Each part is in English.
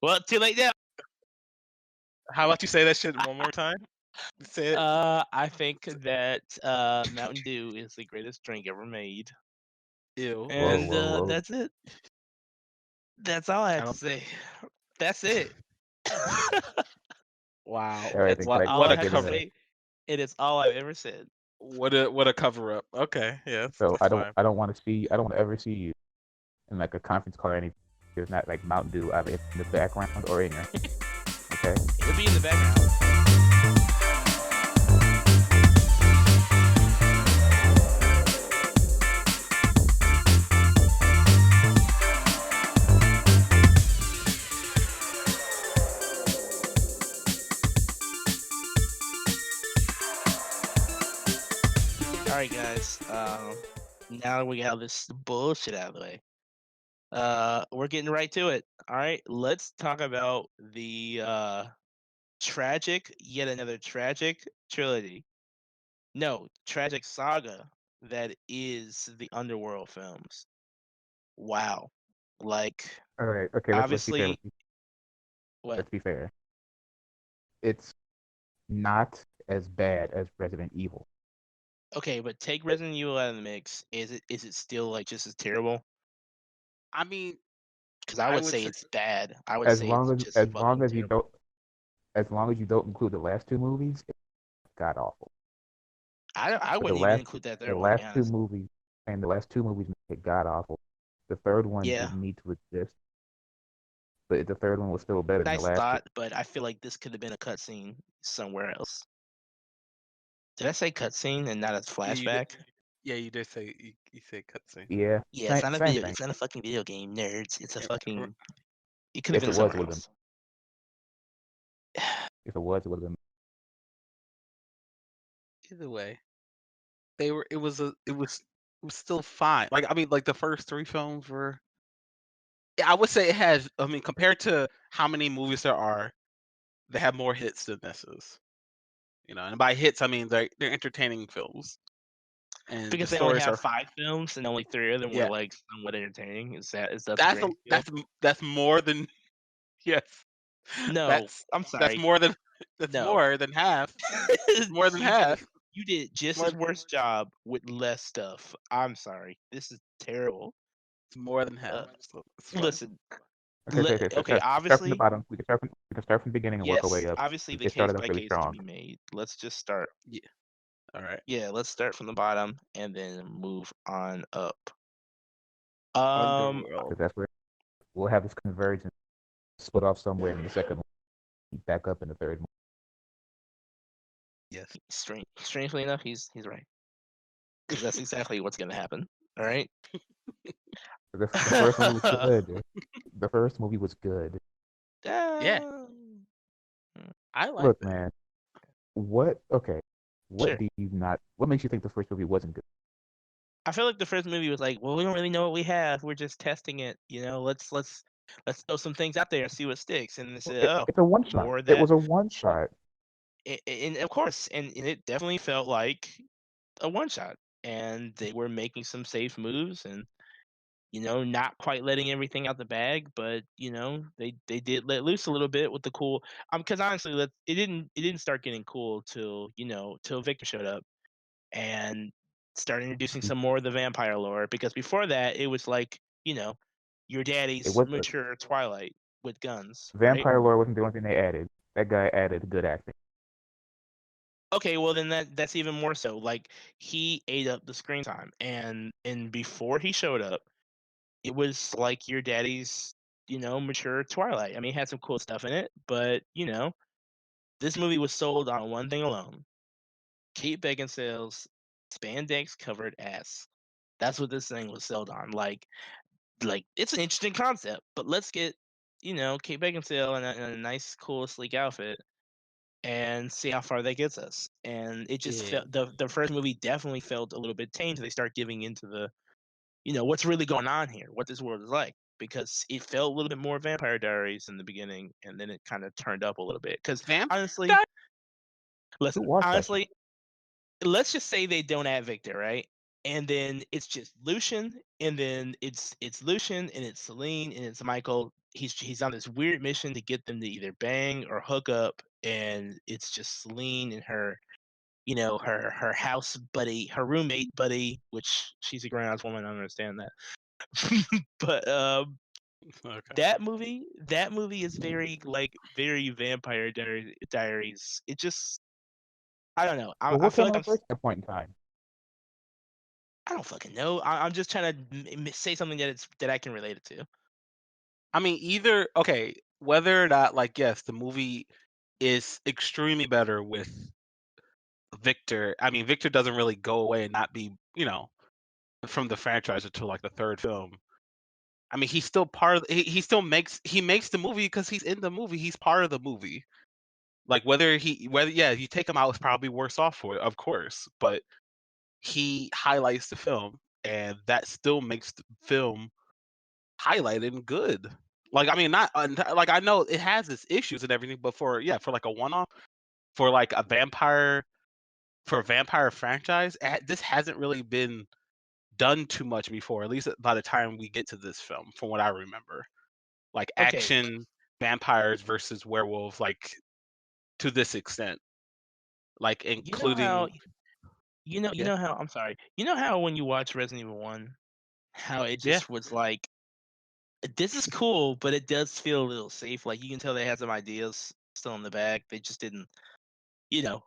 Well, too late now. How about you say that shit one more time? Say it. I think that Mountain Dew is the greatest drink ever made, Ew. Whoa, and whoa, whoa. that's it. That's all I I have to don't. say. That's it. Wow. All right, That's then can I all What I a have to get in? cover. say. It is all I've ever said. What a cover up. Okay. Yeah. So That's fine. I don't want to see. I don't want to ever see you in like a conference call or anything. There's not like Mountain Dew either in the background or in your. Okay. It'll be in the background. All right, guys. Now that we got this bullshit out of the way, we're getting right to it. All right, let's talk about the yet another tragic trilogy. No, tragic saga that is the Underworld films. Wow. Like, All right. Okay. Let's be fair. obviously, what? Let's be fair. It's not as bad as Resident Evil. Okay, but take Resident Evil out of the mix. Is it still like just as terrible? I mean, Because I I would would say say. it's bad. I would As say it's long as just fucking you terrible. don't include the last two movies, it's god awful. I But wouldn't even include that the third one, to be last two honest. movies make it god awful. The third one Yeah, didn't need to exist, but the third one was still better than the nice last two. thought, but I feel like this could have been a cutscene somewhere else. Did I say cutscene and not a Yeah, you did. flashback? Yeah, you did say you said cutscene. Yeah, Yeah, it's not a same video. thing. It's not a fucking video game, nerds. It's a Yeah, fucking. It could have If been it was, it somewhere would have been. else. If it was, it would have been. either way, they were. It was still fine. Like I mean, like the first three films were. Yeah, I would say it has. I mean, compared to how many movies there are, they have more hits than this is. And by hits I mean they're entertaining films, and the Because they only stories have are. 5 films and only 3 of them were Yeah, like somewhat entertaining. Is that the that's a grand deal? that's more than yes. No, That's I'm that's sorry. more than that's No, more than half. It's more than half. you did It's just more as worse job with less stuff. I'm sorry. This is terrible. it's more than Uh, half. So it's fine. listen. Okay. Okay, Start from the obviously, bottom. We can start from the beginning and work our way yes. up. Obviously, the It case started off by really case can strong. be made. Let's just start. Yeah. All right. Yeah, let's start from the bottom and then move on up. Um, Underworld. Because that's where we'll have this convergence split off somewhere in the second one, back up in the third one. Yes. strangely enough, he's right because that's exactly what's gonna happen. All right. The first movie was good. The first movie was good. Yeah. Um, I like Look, that. man, what? Okay, what Sure. do you not? What makes you think the first movie wasn't good? I feel like the first movie was like, well, we don't really know what we have. We're just testing it. Let's throw some things out there and see what sticks. And they said, oh, It's a one shot. more of It that. was a one shot. And of course, and it definitely felt like a one shot. And they were making some safe moves and not quite letting everything out the bag, but they did let loose a little bit with the cool. Because honestly, it didn't start getting cool till Victor showed up and start introducing some more of the vampire lore. Because before that, it was like your It daddy's was mature Twilight with guns, right? vampire lore wasn't the only thing they added. That guy added good acting. Okay, well then that's even more so. Like he ate up the screen time, and before he showed up, it was like your daddy's mature Twilight. I mean, it had some cool stuff in it, but this movie was sold on one thing alone: Kate Beckinsale's spandex covered ass. That's what this thing was sold on. Like it's an interesting concept, but let's get Kate Beckinsale in a nice, cool, sleek outfit and see how far that gets us. And it just Yeah. felt the first movie definitely felt a little bit tame until they start giving into the what's really going on here, what this world is like, because it felt a little bit more Vampire Diaries in the beginning, and then it kind of turned up a little bit. Because Vamp honestly, guy? Who listen, watched that shit? honestly, let's just say they don't add Victor, right? And then it's just Lucian, and then it's Lucian, and it's Celine, and it's Michael. he's on this weird mission to get them to either bang or hook up, and it's just Celine and her, her house buddy, her roommate buddy, which she's a grown-ass woman. I don't understand that. But Okay. that movie is very very Vampire Diaries. It just I don't know. Well, I what feel came like out first at that point in time? I don't fucking know. I'm just trying to say something that I can relate it to. I mean, either okay, whether or not like yes, the movie is extremely better with Victor. I mean, Victor doesn't really go away and not be, from the franchise until like the third film. I mean, he's still part of. He still makes the movie because he's in the movie. He's part of the movie. Like whether yeah, you take him out, it's probably worse off for it, of course. But he highlights the film, and that still makes the film highlighted and good. Like I mean, not like I know it has its issues and everything, but for like a one-off, for like a vampire franchise, this hasn't really been done too much before. At least by the time we get to this film, from what I remember, like Okay, action vampires versus werewolves, like to this extent, like you know how including you yeah, know how I'm sorry. You know how when you watch Resident Evil 1, how it yeah, just was like, this is cool, but it does feel a little safe. Like you can tell they had some ideas still in the bag. They just didn't,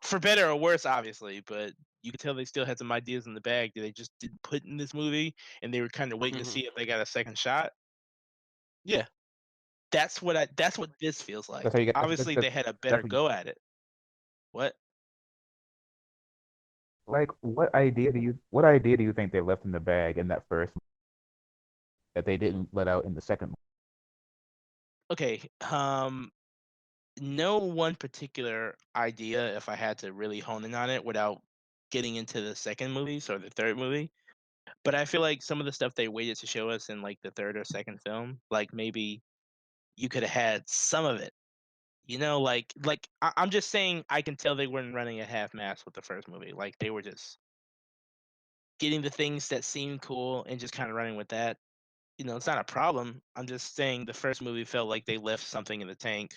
for better or worse, obviously, but you could tell they still had some ideas in the bag that they just didn't put in this movie, and they were kind of waiting to hmm see if they got a second shot. yeah, That's what this feels That's like. how you get. Obviously, they had a better That's what you, go at it. What? like. What idea do you think they left in the bag in that first that they didn't let out in the second? Okay. No one particular idea. If I had to really hone in on it without getting into the second movies or the third movie, but I feel like some of the stuff they waited to show us in like the third or second film, like maybe you could have had some of it. I'm just saying, I can tell they weren't running at half mast with the first movie. Like they were just getting the things that seemed cool and just kind of running with that. It's not a problem. I'm just saying the first movie felt like they left something in the tank,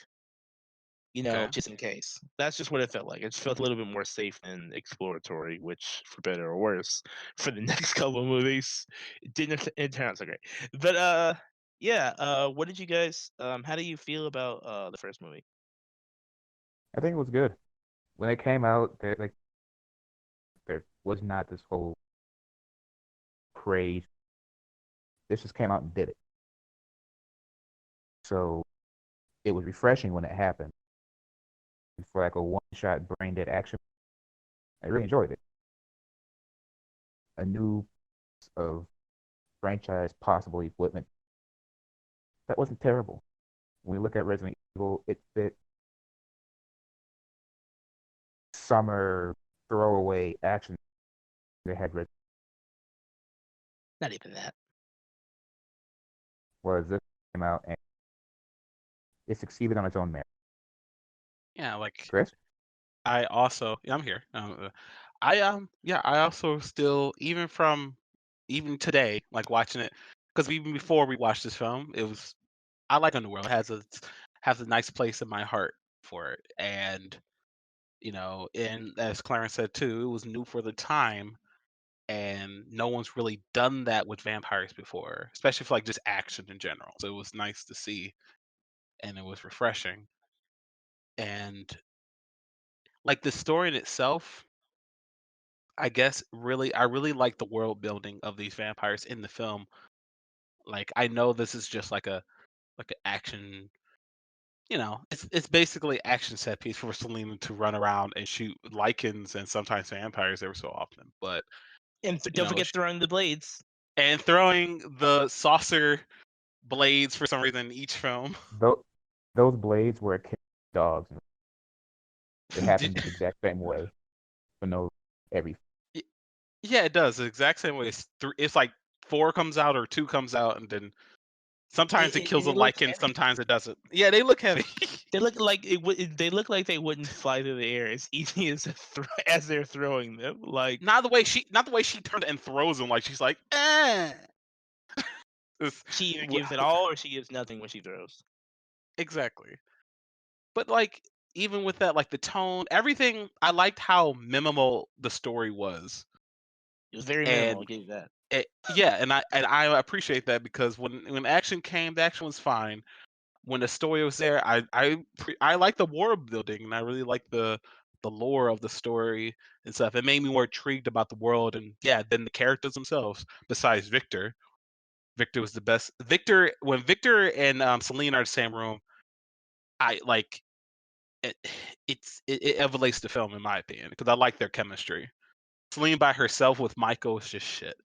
okay, just in case. That's just what it felt like. It just felt a little bit more safe and exploratory, which, for better or worse, for the next couple of movies, it turn out so great. But yeah. What did you guys? How do you feel about the first movie? I think it was good when it came out. There was not this whole craze. This just came out and did it. So it was refreshing when it happened. For like a one-shot brain dead action, I really enjoyed it. A new of franchise possible equipment that wasn't terrible. When we look at Resident Evil, it fit summer throwaway action they had. Not even that. Was this came out and it succeeded on its own merit. yeah. Like Chris? I also, yeah, I'm here. I also still even today, like watching it, because even before we watched this film, I like Underworld. It has a nice place in my heart for it, and and as Clarence said too, it was new for the time, and no one's really done that with vampires before, especially for like just action in general. So it was nice to see, and it was refreshing, and like the story in itself. I really like the world building of these vampires in the film. Like I know this is just like an action, it's basically action set piece for Selena to run around and shoot Lycans and sometimes vampires every so often. But And you don't know, forget throwing the blades. and throwing the saucer blades for some reason in each film. Those blades were killing dogs. It Did- happened the exact same way for no every. y- yeah, it does the exact same way. It's like four comes out or two comes out, and then sometimes it kills And a they look Lycan, heavy. sometimes it doesn't. Yeah, they look heavy. They look like they look like they wouldn't fly through the air as easy as as they're throwing them. Like Not the way she turned and throws them like she's like, eh. She either gives it all or she gives nothing when she throws. Exactly. But like even with that, like the tone, everything, I liked how minimal the story was. It was very minimal. And I'll give you that. yeah, and I appreciate that because when action came, the action was fine. When the story was there, I like the world building and I really like the lore of the story and stuff. It made me more intrigued about the world and yeah, then the characters themselves. Besides Victor, Victor was the best. When Victor and Celine are in the same room, I like it. It elevates the film in my opinion because I like their chemistry. Celine by herself with Michael is just shit.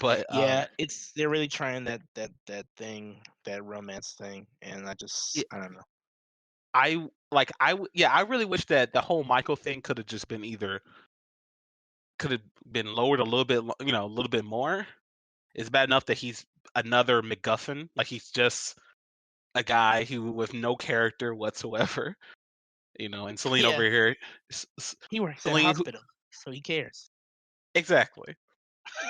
But Yeah, they're really trying that thing, that romance thing, and I don't know. I really wish that the whole Michael thing could have just been lowered a little bit, a little bit more. It's bad enough that he's another MacGuffin, like he's just a guy who with no character whatsoever, and Celine over Yeah, here, he works at a Celine, hospital, so he cares. exactly.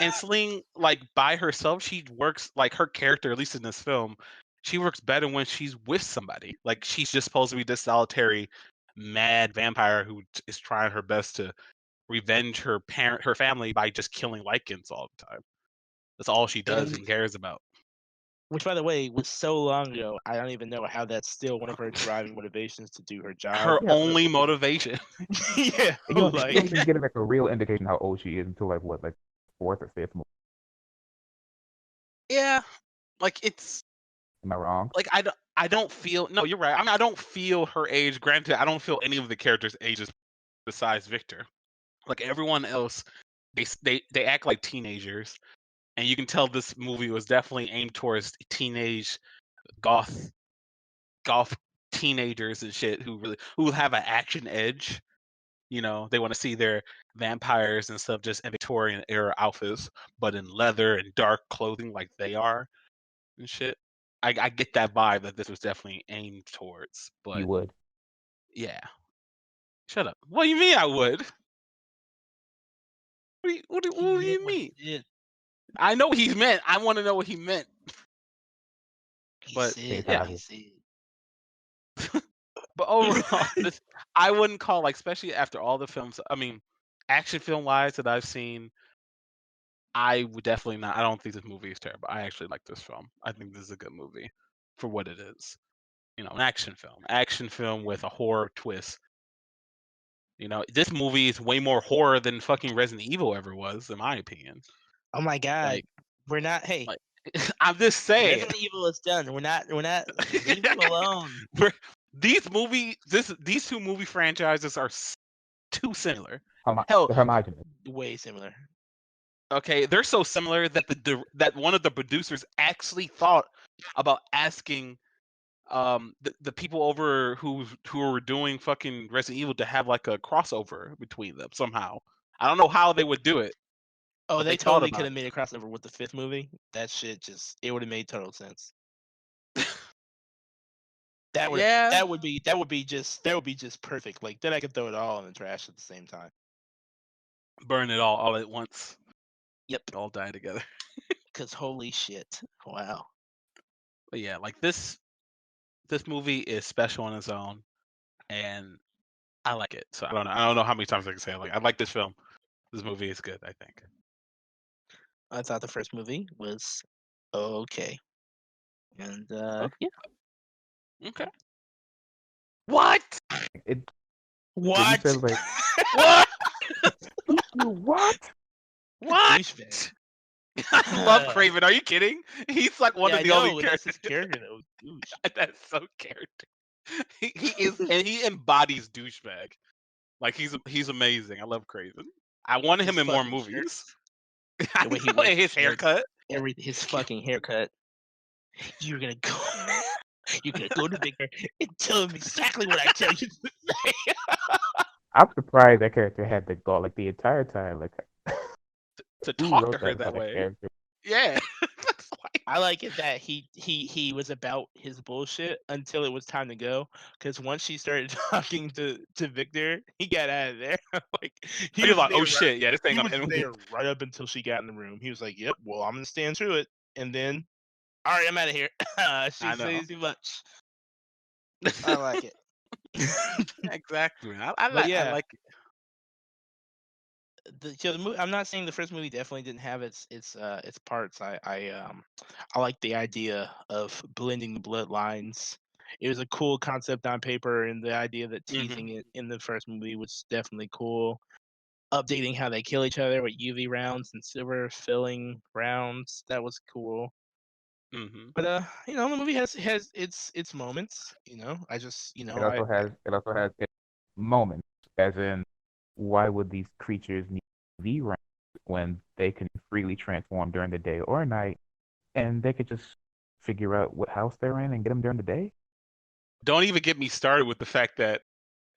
And Celine, like by herself, she works like her character, at least in this film, she works better when she's with somebody. Like she's just supposed to be this solitary, mad vampire who is trying her best to revenge her family by just killing Lycans all the time. That's all she does And and cares about. which, by the way, was so long ago. I don't even know how that's still one of her driving motivations to do her job. Her Yeah, only motivation. Yeah, you don't like even get like a real indication how old she is until like what, like fourth or fifth movie. Yeah, like it's Am I wrong? like I don't feel no, you're right. I mean, I don't feel her age. Granted, I don't feel any of the characters' ages besides Victor. Like everyone else, they act like teenagers, and you can tell this movie was definitely aimed towards teenage goth goth teenagers and shit who have an action edge. They want to see their vampires and stuff just in Victorian era outfits, but in leather and dark clothing like they are and shit. I get that vibe that this was definitely aimed towards, You but would. yeah. Shut up. What do you mean I would? What he do meant you what mean? he did. I know what he meant. I want to know what he meant. He But Face said yeah. what he value. said. But overall, this I wouldn't call like, especially after all the films. I mean, action film wise that I've seen, I would definitely not. I don't think this movie is terrible. I actually like this film. I think this is a good movie for what it is. An action film with a horror twist. This movie is way more horror than fucking Resident Evil ever was, in my opinion. Oh my god, Like, we're not. Hey, like I'm just saying. Resident Evil is done. We're not. Leave it alone. These two movie franchises are too similar. Homo- Hell, the homogenous. Way similar. okay, they're so similar that that one of the producers actually thought about asking the people over who were doing fucking Resident Evil to have like a crossover between them somehow. I don't know how they would do it, Oh, but they they thought totally could about have made a crossover with the fifth movie. That shit it would have made total sense. it. That would Yeah, that would be just perfect. Like then I could throw it all in the trash at the same time. burn it all at once. Yep. All die together. Cause holy shit. Wow. But yeah, like this movie is special on its own, and I like it. So I don't know. I don't know how many times I can say it. Like I like this film. This movie is good. I think. I thought the first movie was okay. And Okay. yeah. Okay. What? It when you What? said like What? you what? What? Douchebag. I love Craven. Are you kidding? He's like one Yeah, of I the know, only that's characters. his character that was douche. That's so character. He is, and he embodies douchebag. Like he's amazing. I love Craven. I wanted His him in more fucking movies. shirts. I The way he know, wears and his shirts. haircut. His fucking haircut. You're gonna go. You're gonna go to Victor and tell him exactly what I tell you to say. I'm surprised that character had the gall like the entire time. Like To who talk to wrote her that that about a way. character? Yeah. That's like, I like it that he was about his bullshit until it was time to go. Because once she started talking to Victor, he got out of there. Like he you're was like, there. oh shit, yeah, this thing He gonna was end. there right up until she got in the room. He was like, "Yep, well, I'm gonna stand through it." And then All right, I'm out of here. I She know. says too much. I like it. Exactly. I But like. I yeah, like it. the movie. I'm not saying the first movie definitely didn't have its parts. I like the idea of blending the bloodlines. It was a cool concept on paper, and the idea that teasing it in the first movie was definitely cool. Updating how they kill each other with UV rounds and silver filling rounds, that was cool. Mm-hmm. But the movie has its moments. I just it also has its moments, as in, why would these creatures need V ranks when they can freely transform during the day or night, and they could just figure out what house they're in and get them during the day? Don't even get me started with the fact that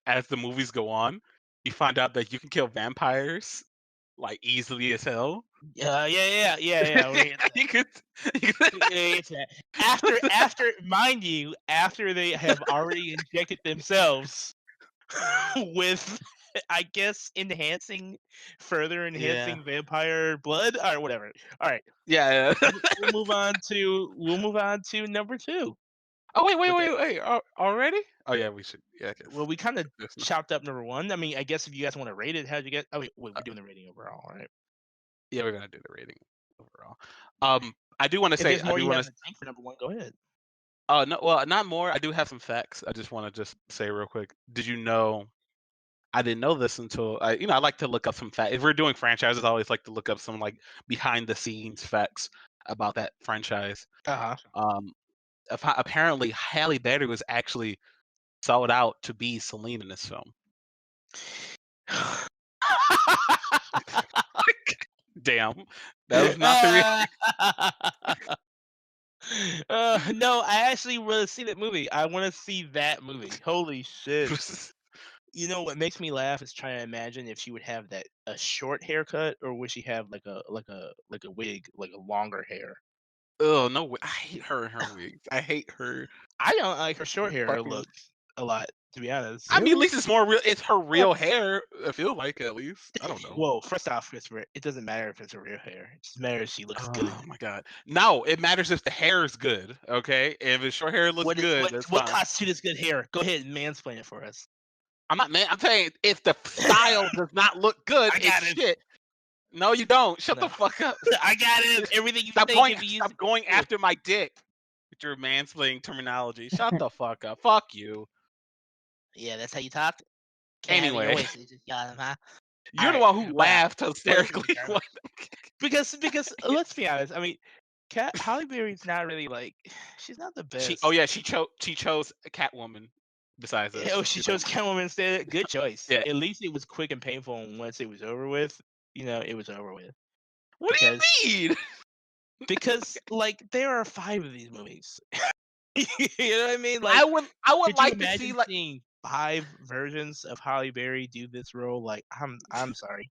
as the movies go on, you find out that you can kill vampires like easily as hell. yeah. We're gonna get to that. you could, you We're gonna get to that. After, mind you, after they have already injected themselves with, I guess, further yeah, enhancing vampire blood or whatever. All right, yeah. we'll move on to number two. Oh wait, wait, With wait, that, wait. Already? Oh yeah, we should. Yeah, I guess. well, we kind of There's no- chopped up number one. I mean, I guess if you guys want to rate it, how'd you get? Oh wait, we're doing the rating overall, right? Yeah, we're gonna do the rating overall. I do want to If say. there's I more do you want have to. in the tank for number one, go ahead. No, well, not more. I do have some facts. I just want to just say real quick. Did you know? I didn't know this until I like to look up some facts. If we're doing franchises, I always like to look up some like behind the scenes facts about that franchise. Uh Um, apparently Halle Berry was actually sold out to be Celine in this film. huh. Damn, that was not the real. No, I actually want to see that movie. I want to see that movie. Holy shit! You know what makes me laugh is trying to imagine if she would have a short haircut, or would she have like a wig, like a longer hair. Oh no, I hate her and her wigs. I hate her. I don't like her short hair Fucking. look a lot, to be honest. I mean, at Really? least it's more real. It's her Well, real hair. I feel like at least. I don't know. well, first off, Christopher, it doesn't matter if it's her real hair. It just matters she looks good in Oh it. my god. No, it matters if the hair is good. Okay, if his short hair looks What is good, what that's what fine. constitutes good hair? Go ahead and mansplain it for us. I'm not man. I'm saying if the style does not look good, I it's got it. shit. No, you don't. Shut the No. fuck up. I got it. Everything you Stop say going. can be used. Stop going after my dick with your mansplaining terminology. Shut the fuck up. Fuck you. Yeah, that's how you talk. Can't have it your Anyway, way, so you just yell at them, huh? you're the Alright, one who but laughed what else we hysterically. talking about? Because let's be honest. I mean, Halle Berry's not really like she's not the Oh best. yeah, she chose Catwoman. Besides this, Oh, she chose Catwoman instead. Good choice. yeah. At least it was quick and painful, and once it was over with, it was over with. What do Because you mean? like there are 5 of these movies. You know what I mean? I Like, would I would could you like to see imagine like seeing 5 versions of Halle Berry do this role? Like, I'm sorry.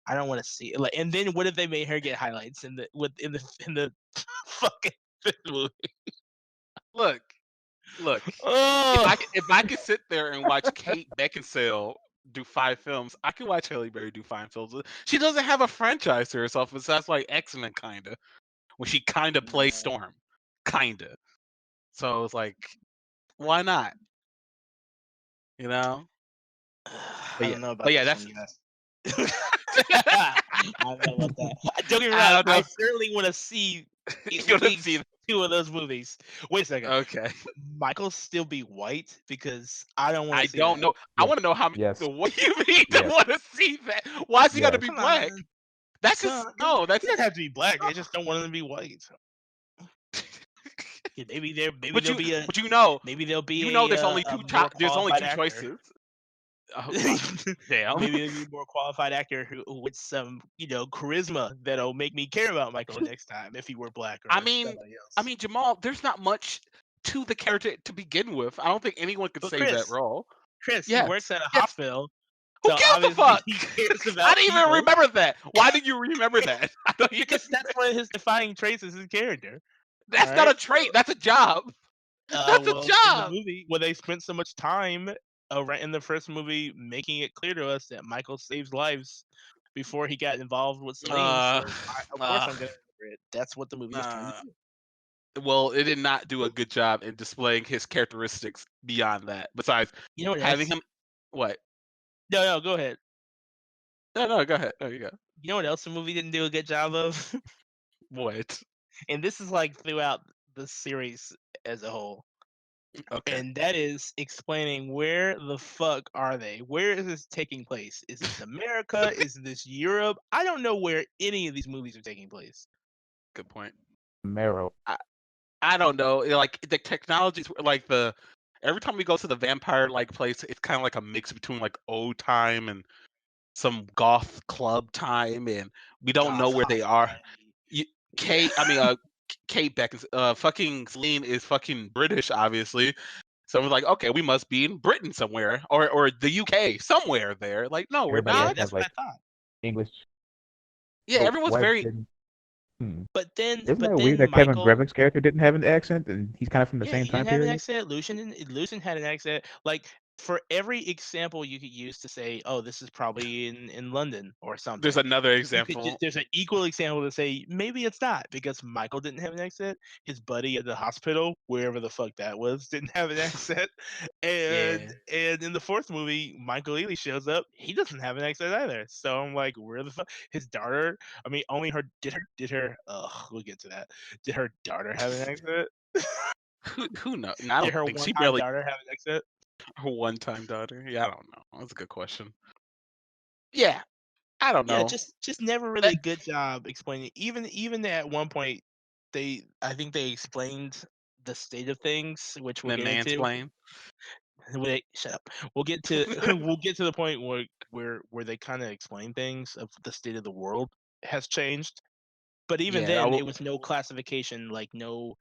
I don't want to see it. Like, and then what if they made her get highlights in the fucking fifth movie? look look. Oh, If I could sit there and watch Kate Beckinsale do 5 films, I could watch Halle Berry do 5 films. She doesn't have a franchise to herself besides like X-Men kinda. When she kinda plays man. Storm. Kinda. So it's like, why not? You know? I don't know But about yeah, this that's one, guys. I don't know about that. Don't get me I wrong. don't I know. certainly want to see at You don't see least 2 of those movies. Wait a second. okay. Michael still be white because I don't want I to see don't that. know. I Yes, wanna know how many yes, what do you mean to yes, wanna see that? Why is he gotta yes. be Come on, black? man. That's just Come on. no, He that's doesn't have to be black. I just don't want him to be white. Yeah, maybe but there'll be a you know maybe there'll you know be there's only a two more there's only qualified two actor. choices. Oh god damn. Maybe there'll be a more qualified actor who with some charisma that'll make me care about Michael next time if he were black I or mean somebody I else. mean Jamal, there's not much to the character to begin with. I don't think anyone could But save that role. Chris, he Yes. works at a Yes. hospital, Who so gives a obviously fuck? he cares I about didn't even people remember that. Why did you remember that? I don't even, because that's one of his defining traits is his character. All that's not a right, trait. That's a job. That's a well, in the job. movie where they spent so much time, right in the first movie, making it clear to us that Michael saves lives before he got involved with Celine. Uh, So of course uh, I'm gonna remember it. That's what the movie is trying to uh, do. well, it did not do a good job in displaying his characteristics beyond that. Besides You know what having else? him, what? No, go ahead. No, go ahead. There you go. You know what else the movie didn't do a good job of? What? And this is like throughout the series as a whole. Okay. And that is explaining where the fuck are they? Where is this taking place? Is this America? Is this Europe? I don't know where any of these movies are taking place. Good point. Marrow. I don't know. Like the technologies, like every time we go to the vampire like place, it's kind of like a mix between like old time and some goth club time, and we don't know Goth where they are. society. You, Yeah. Kate Beckins, fucking Celine is fucking British, obviously. So we're like, okay, we must be in Britain somewhere, or the UK, somewhere there. Like, no, we're Everybody Yeah, else not. has that's what like I thought. English. Yeah, But everyone's why very. didn't? But then Isn't but that weird then that Kevin Michael. Brevick's character didn't have an accent, and he's kind of from the Yeah, same he time didn't have an period? accent. Lucian had an accent. Like for every example you could use to say, "Oh, this is probably in London or There's something," another you could just example. there's an equal example to say maybe it's not because Michael didn't have an accent. His buddy at the hospital, wherever the fuck that was, didn't have an accent. Yeah. And in the fourth movie, Michael Ealy shows up. He doesn't have an accent either. So I'm like, where the fuck? His daughter. I mean, only her did her. We'll get to that. Did her daughter have an accent? Who knows? I Did don't her think she one-time barely daughter have an accent? her one-time daughter. Yeah, I don't know. That's a good question. Yeah, I don't Yeah, know. just never That, really good job explaining. Even at one point, I think they explained the state of things, which we'll the get into. mansplain. Wait, shut up. We'll get to we'll get to the point where they kind of explain things of the state of the world has changed. But even Yeah, then, it was no classification, like no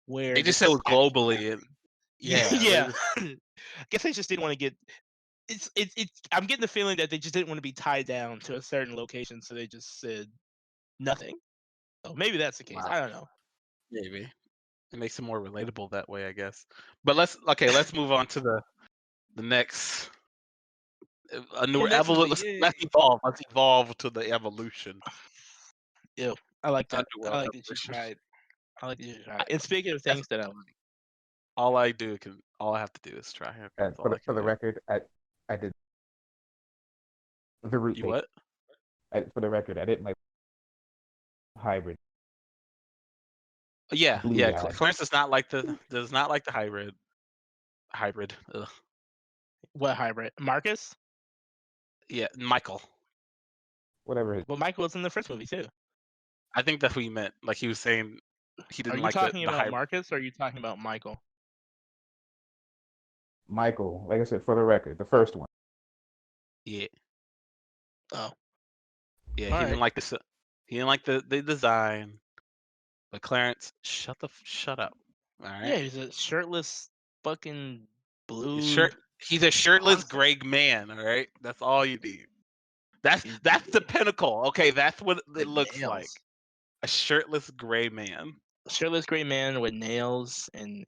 where they just this said it is was actually globally. happening. Yeah, Yeah. I guess they just didn't want to get it's I'm getting the feeling that they just didn't want to be tied down to a certain location, so they just said nothing. Oh, maybe that's the case. wow, I don't know. maybe it makes it more relatable that way, I guess. But let's move on to the next a The newer next movie, evolution. Let's yay. evolve. Let's evolve to the evolution. Ew. I like that. I Underworld like that you evolution. tried. I like that you tried. And speaking of That's things that I like, all I have to do is try. And That's all I for can the do. record, I did the root You bait. what? For the record, I didn't like hybrid Yeah, blue yeah. guy. Clarence does not like the hybrid. Ugh. what hybrid? Marcus? Yeah, Michael. Whatever. Well, Michael was in the first movie too. I think that's what he meant. Like he was saying he Are didn't you like talking the about hybrid. Marcus or are you talking about Michael? Michael, like I said, for the record, the first one. Yeah, Oh, yeah. all He right. didn't like this. He didn't like the design. But Clarence, shut up. All right. Yeah, he's a shirtless fucking His blue shirt. He's a shirtless monster. gray man. All right. That's all you need. He's That's the pinnacle. Okay, that's what it with looks like. nails. A shirtless gray man. Shirtless gray man with nails and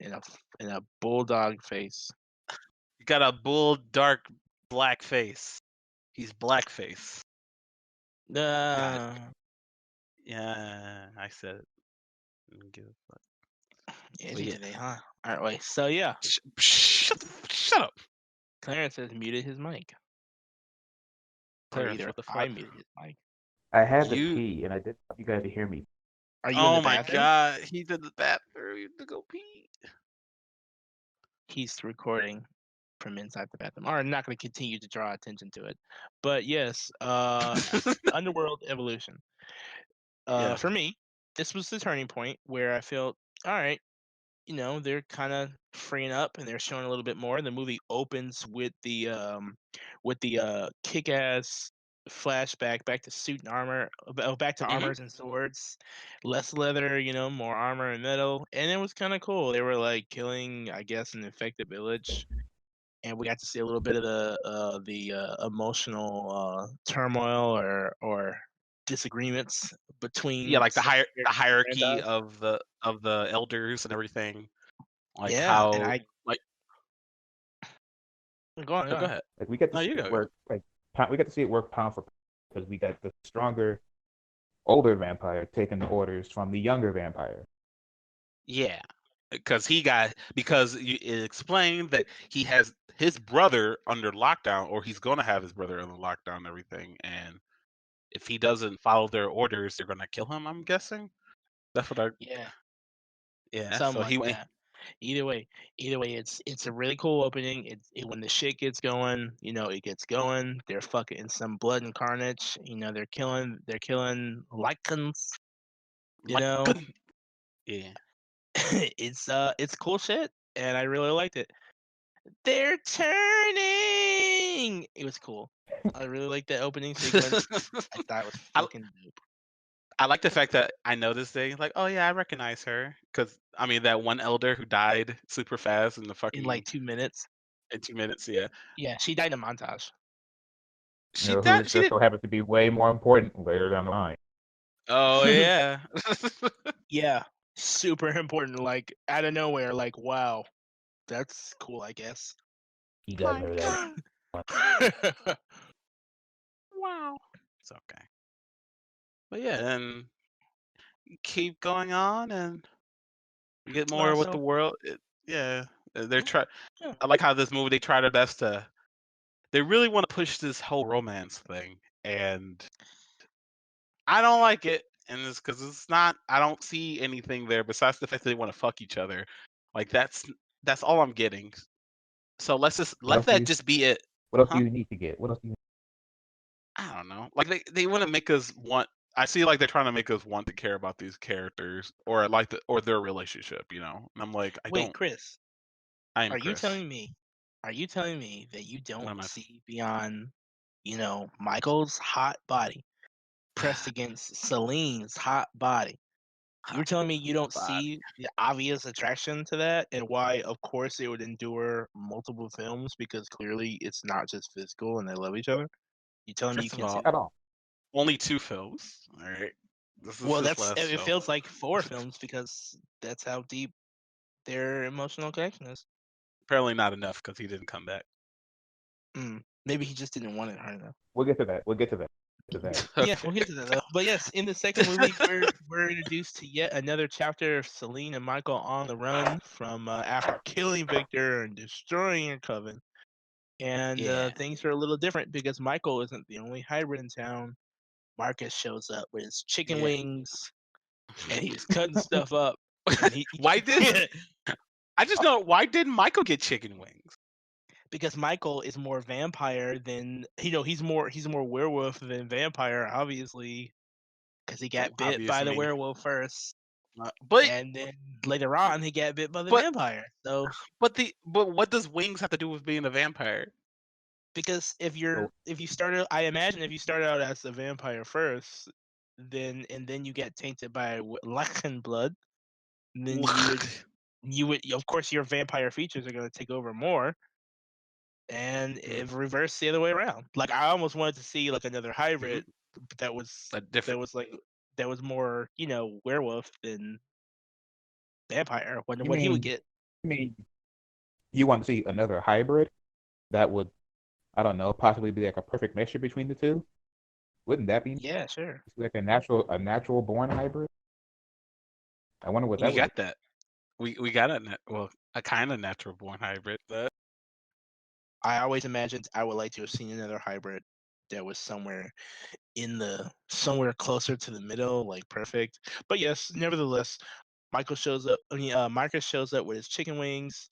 a bulldog face. He got a bull dark black face. He's blackface. God. Uh, Yeah, I said it. Didn't give a fuck. yeah, But yeah. today, huh? All right, wait. So yeah, Shut up. Clarence has muted his mic, or Clarence, either what the I fuck? muted his mic. I had to You pee, and I didn't want you guys to hear me. Are you in the Oh my bathroom? god, he's in the bathroom. He had to go pee. He's recording from inside the bathroom. All right, I'm not going to continue to draw attention to it, but yes, Underworld Evolution. Yeah. For me, this was the turning point where I felt, all right, they're kind of freeing up and they're showing a little bit more. The movie opens with the kick-ass flashback back to suit and armor, back to Hmm. armors and swords, less leather, more armor and metal, and it was kind of cool. They were like killing, I guess, an infected village, and we got to see a little bit of the emotional turmoil or disagreements Yeah, between like some the characters in the hierarchy franchise. of the elders and everything. Like Yeah, and how I like go on, oh, go go on. ahead. Like we get to No, see you it go. work. Like we get to see it work pound for pound because we got the stronger, older vampire taking the orders from the younger vampire. Yeah, because it explained that he has his brother under lockdown, or he's gonna have his brother under lockdown and everything, and if he doesn't follow their orders, they're gonna kill him. I'm guessing. That's what I. Yeah, Yeah. something So like he went. that. Either way, it's a really cool opening. When the shit gets going, it gets going. They're fucking some blood and carnage. They're killing Lycans. You Like, know, yeah. it's cool shit, and I really liked it. They're turning. It was cool. I really liked that opening sequence. I thought it was I fucking dope. I like the fact that I know this thing. Like, oh yeah, I recognize her because I mean that one elder who died super fast in the In fucking like 2 minutes. in 2 minutes. Yeah, Yeah, she died in a montage. You know, who she just did. so happens to be way more important later down the line. Oh yeah. Yeah, super important. Like out of nowhere. Like wow, that's cool. I guess. He does My know that. God. Wow. It's okay. But yeah, then keep going on and get more with the Also, world. Yeah, they're try. yeah. I like how this movie they try their best to. They really want to push this whole romance thing, and I don't like it. And it's because it's not. I don't see anything there besides the fact that they want to fuck each other. Like that's all I'm getting. So let's just What let else do that you just be it, what else do huh? you need to get? What else do you I don't know. Like they want to make us want. I see like they're trying to make us want to care about these characters or or their relationship, you know. And I'm like, I Wait, don't. Chris, I am are you Chris. telling me? Are you telling me that you What don't am I? see beyond, Michael's hot body pressed against Celine's hot body? You're Hot telling me you don't body. see the obvious attraction to that, and why, of course, it would endure multiple films because clearly it's not just physical and they love each other. You telling me you First of can't all, see at that? all? only 2 films. All right, this is Well, his last it film. feels like 4 films because that's how deep their emotional connection is. Apparently not enough because he didn't come back. Maybe he just didn't want it hard enough. We'll get to that. We'll get to that. To that. Yeah, Okay. we'll get to that though. But yes, in the second movie, we're introduced to yet another chapter of Celine and Michael on the run from after killing Victor and destroying your coven. And Yeah. things are a little different because Michael isn't the only hybrid in town. Marcus shows up with his chicken Yeah. wings, and he's cutting stuff up. And he Why did I just know why didn't Michael get chicken wings? because Michael is more vampire than he's more werewolf than vampire, obviously, because he Don't got bit by obvious the me. werewolf first, But and then later on he got bit by the but vampire. So but what does wings have to do with being a vampire? because So if you started, I imagine if you started out as a vampire first, then you get tainted by Lycan blood, then you would of course your vampire features are going to take over more, and Mm, it reversed the other way around. Like I almost wanted to see like another mhm. hybrid that was A that different was like that was more werewolf than vampire. Wonder you what he would mean get. you mean you want to see another hybrid that would, I don't know, possibly be like a perfect mixture between the two? Wouldn't that be Yeah, sure. like a natural born hybrid? I wonder what we that would be. got that. We got a kind of natural born hybrid. But I always imagined I would like to have seen another hybrid that was somewhere closer to the middle, like perfect. But yes, nevertheless, Marcus shows up with his chicken wings,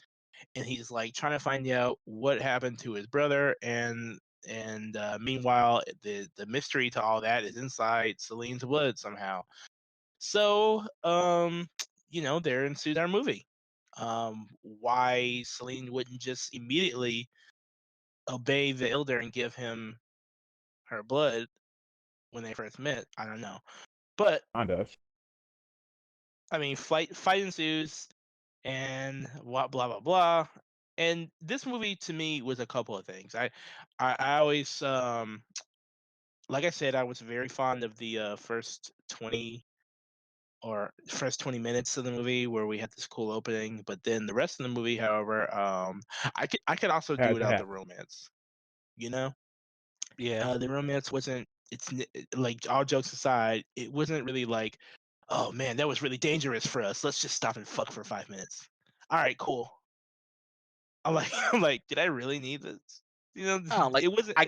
and he's like trying to find out what happened to his brother, and meanwhile, the mystery to all that is inside Celine's blood somehow. So, there ensues our movie. Why Celine wouldn't just immediately obey the elder and give him her blood when they first met, I don't know. But On us. I mean, fight ensues, and blah blah blah. And this movie to me was a couple of things. I always like I said, I was very fond of the first 20 minutes of the movie where we had this cool opening, but then the rest of the movie, however, I could also do Had to without the happen. romance. You know, yeah, the romance wasn't. Like all jokes aside, it wasn't really like oh man, that was really dangerous for us. Let's just stop and fuck for 5 minutes. All right, cool. I'm like, I'm like, did I really need this? You know, Oh, like it wasn't.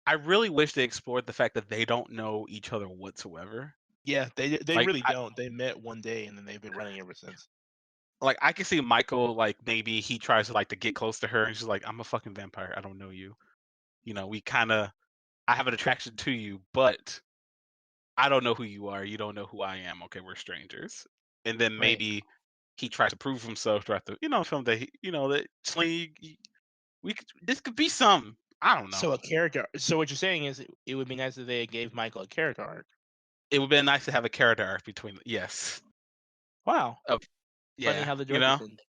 I really wish they explored the fact that they don't know each other whatsoever. Yeah, they Like really don't. They met one day and then they've been running ever since. I can see Michael, like, maybe he tries to, like, to get close to her, and she's like, "I'm a fucking vampire. I don't know you. You know, I have an attraction to you, but I don't know who you are. You don't know who I am. Okay, we're strangers." And then Right. maybe he tries to prove himself throughout the, film that that Sling, this could be some. I don't know. So a character. So what you're saying is it would be nice if they gave Michael a character arc. It would be nice to have a character arc between. Yes. Wow. Oh, Funny yeah. how the director didn't.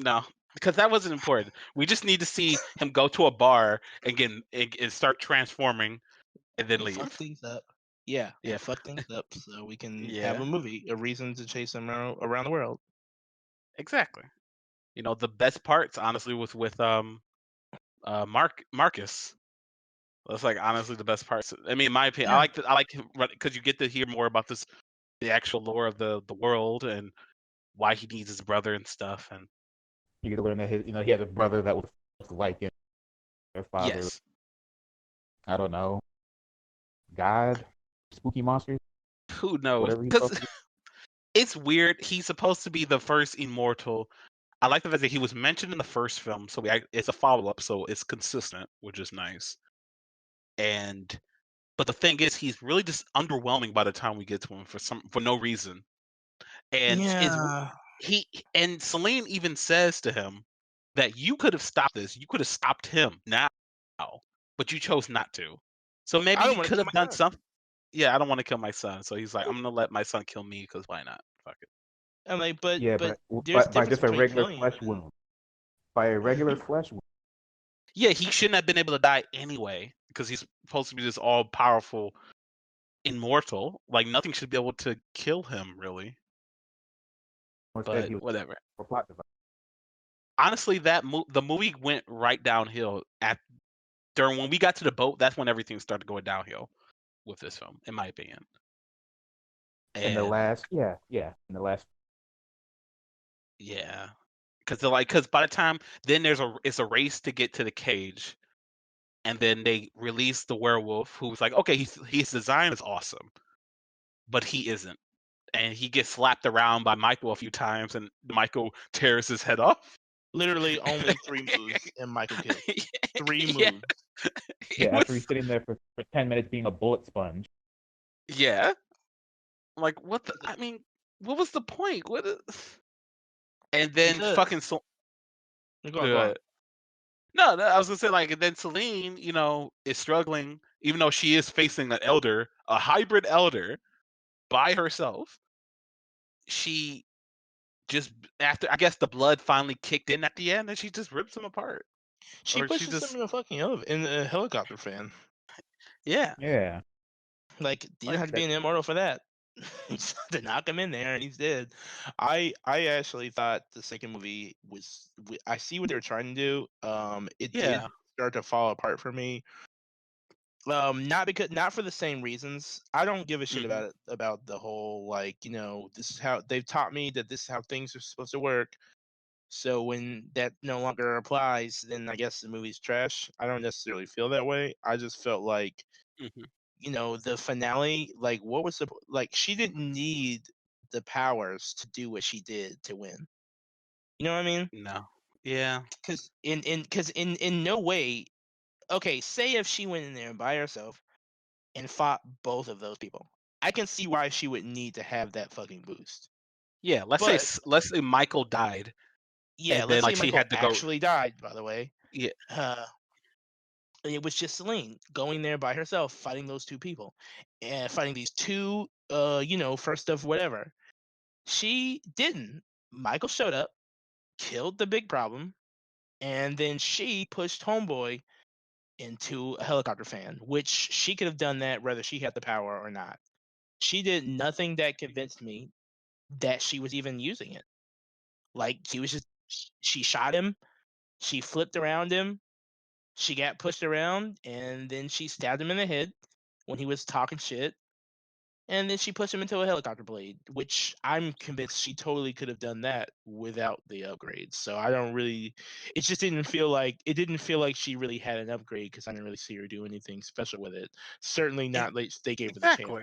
No, because that wasn't important. We just need to see him go to a bar and start transforming and then And fuck leave. things up. Yeah, Yeah. and fuck things up so we can have Yeah. a movie, a reason to chase him around the world. Exactly. The best parts, honestly, was with Marcus. That's like honestly the best parts. I mean, in my opinion, Yeah. I like because you get to hear more about the actual lore of the world and why he needs his brother and stuff. And You get to learn that he had a brother that was like him. Their father, yes, I don't know, God, spooky monsters, who knows? whatever he's Because supposed to be. it's weird. He's supposed to be the first immortal. I like the fact that he was mentioned in the first film, so it's a follow up, so it's consistent, which is nice. And but the thing is, he's really just underwhelming by the time we get to him for no reason. And Yeah. he and Celine even says to him that you could have stopped this. You could have stopped him now, but you chose not to. So maybe I don't you want to could kill have my done son. something. Yeah, I don't want to kill my son. So he's like, I'm gonna let my son kill me because why not? Fuck it. I'm like, Yeah, but there's a but by difference just a between regular killing him flesh and wound. By a regular flesh wound. Yeah, he shouldn't have been able to die anyway because he's supposed to be this all powerful immortal. Like nothing should be able to kill him really. Instead, But he was whatever. for plot device. Honestly, the movie went right downhill at during when we got to the boat. That's when everything started going downhill with this film, in my opinion. In the And last, in the last. yeah, because by the time then it's a race to get to the cage, and then they release the werewolf who's like, okay, his design is awesome, but he isn't, and he gets slapped around by Michael a few times, and Michael tears his head off. literally only 3 moves and Michael kills. 3 moves. Yeah, Yeah, it after was he's sitting there for 10 minutes being a bullet sponge. yeah. Like what the? I mean, what was the point? And then Because fucking go uh, on. no, I was gonna say like, and then Celine, is struggling, even though she is facing an elder, a hybrid elder, by herself. She just after I guess the blood finally kicked in at the end, and she just rips him apart, She or she pushes him just in a fucking in a helicopter fan. yeah, Yeah, Like you don't like have to be that, an immortal for that. To knock him in there and he's dead. I actually thought the second movie was. I see what they were trying to do. It did yeah, start to fall apart for me. Not for the same reasons. I don't give a shit hmm about the whole like this is how they've taught me that this is how things are supposed to work. So when that no longer applies, then I guess the movie's trash. I don't necessarily feel that way. I just felt like hmm the finale, like what was the like she didn't need the powers to do what she did to win. You know what I mean? no, yeah, Because in no way, okay, say if she went in there by herself and fought both of those people, I can see why she would need to have that fucking boost. yeah. But Let's say Michael died, yeah, and then let's say like she Michael had to go. actually died, by the way. Yeah, Uh, it was just Celine going there by herself, fighting those two people, and fighting these two, first of whatever. She didn't. Michael showed up, killed the big problem, and then she pushed Homeboy into a helicopter fan, which she could have done that whether she had the power or not. She did nothing that convinced me that she was even using it. Like she was just she shot him, she flipped around him, she got pushed around, and then she stabbed him in the head when he was talking shit. and then she pushed him into a helicopter blade, which I'm convinced she totally could have done that without the upgrades. So I don't really. It just didn't feel like she really had an upgrade because I didn't really see her do anything special with it. Certainly E- not like they gave her the chance. Exactly.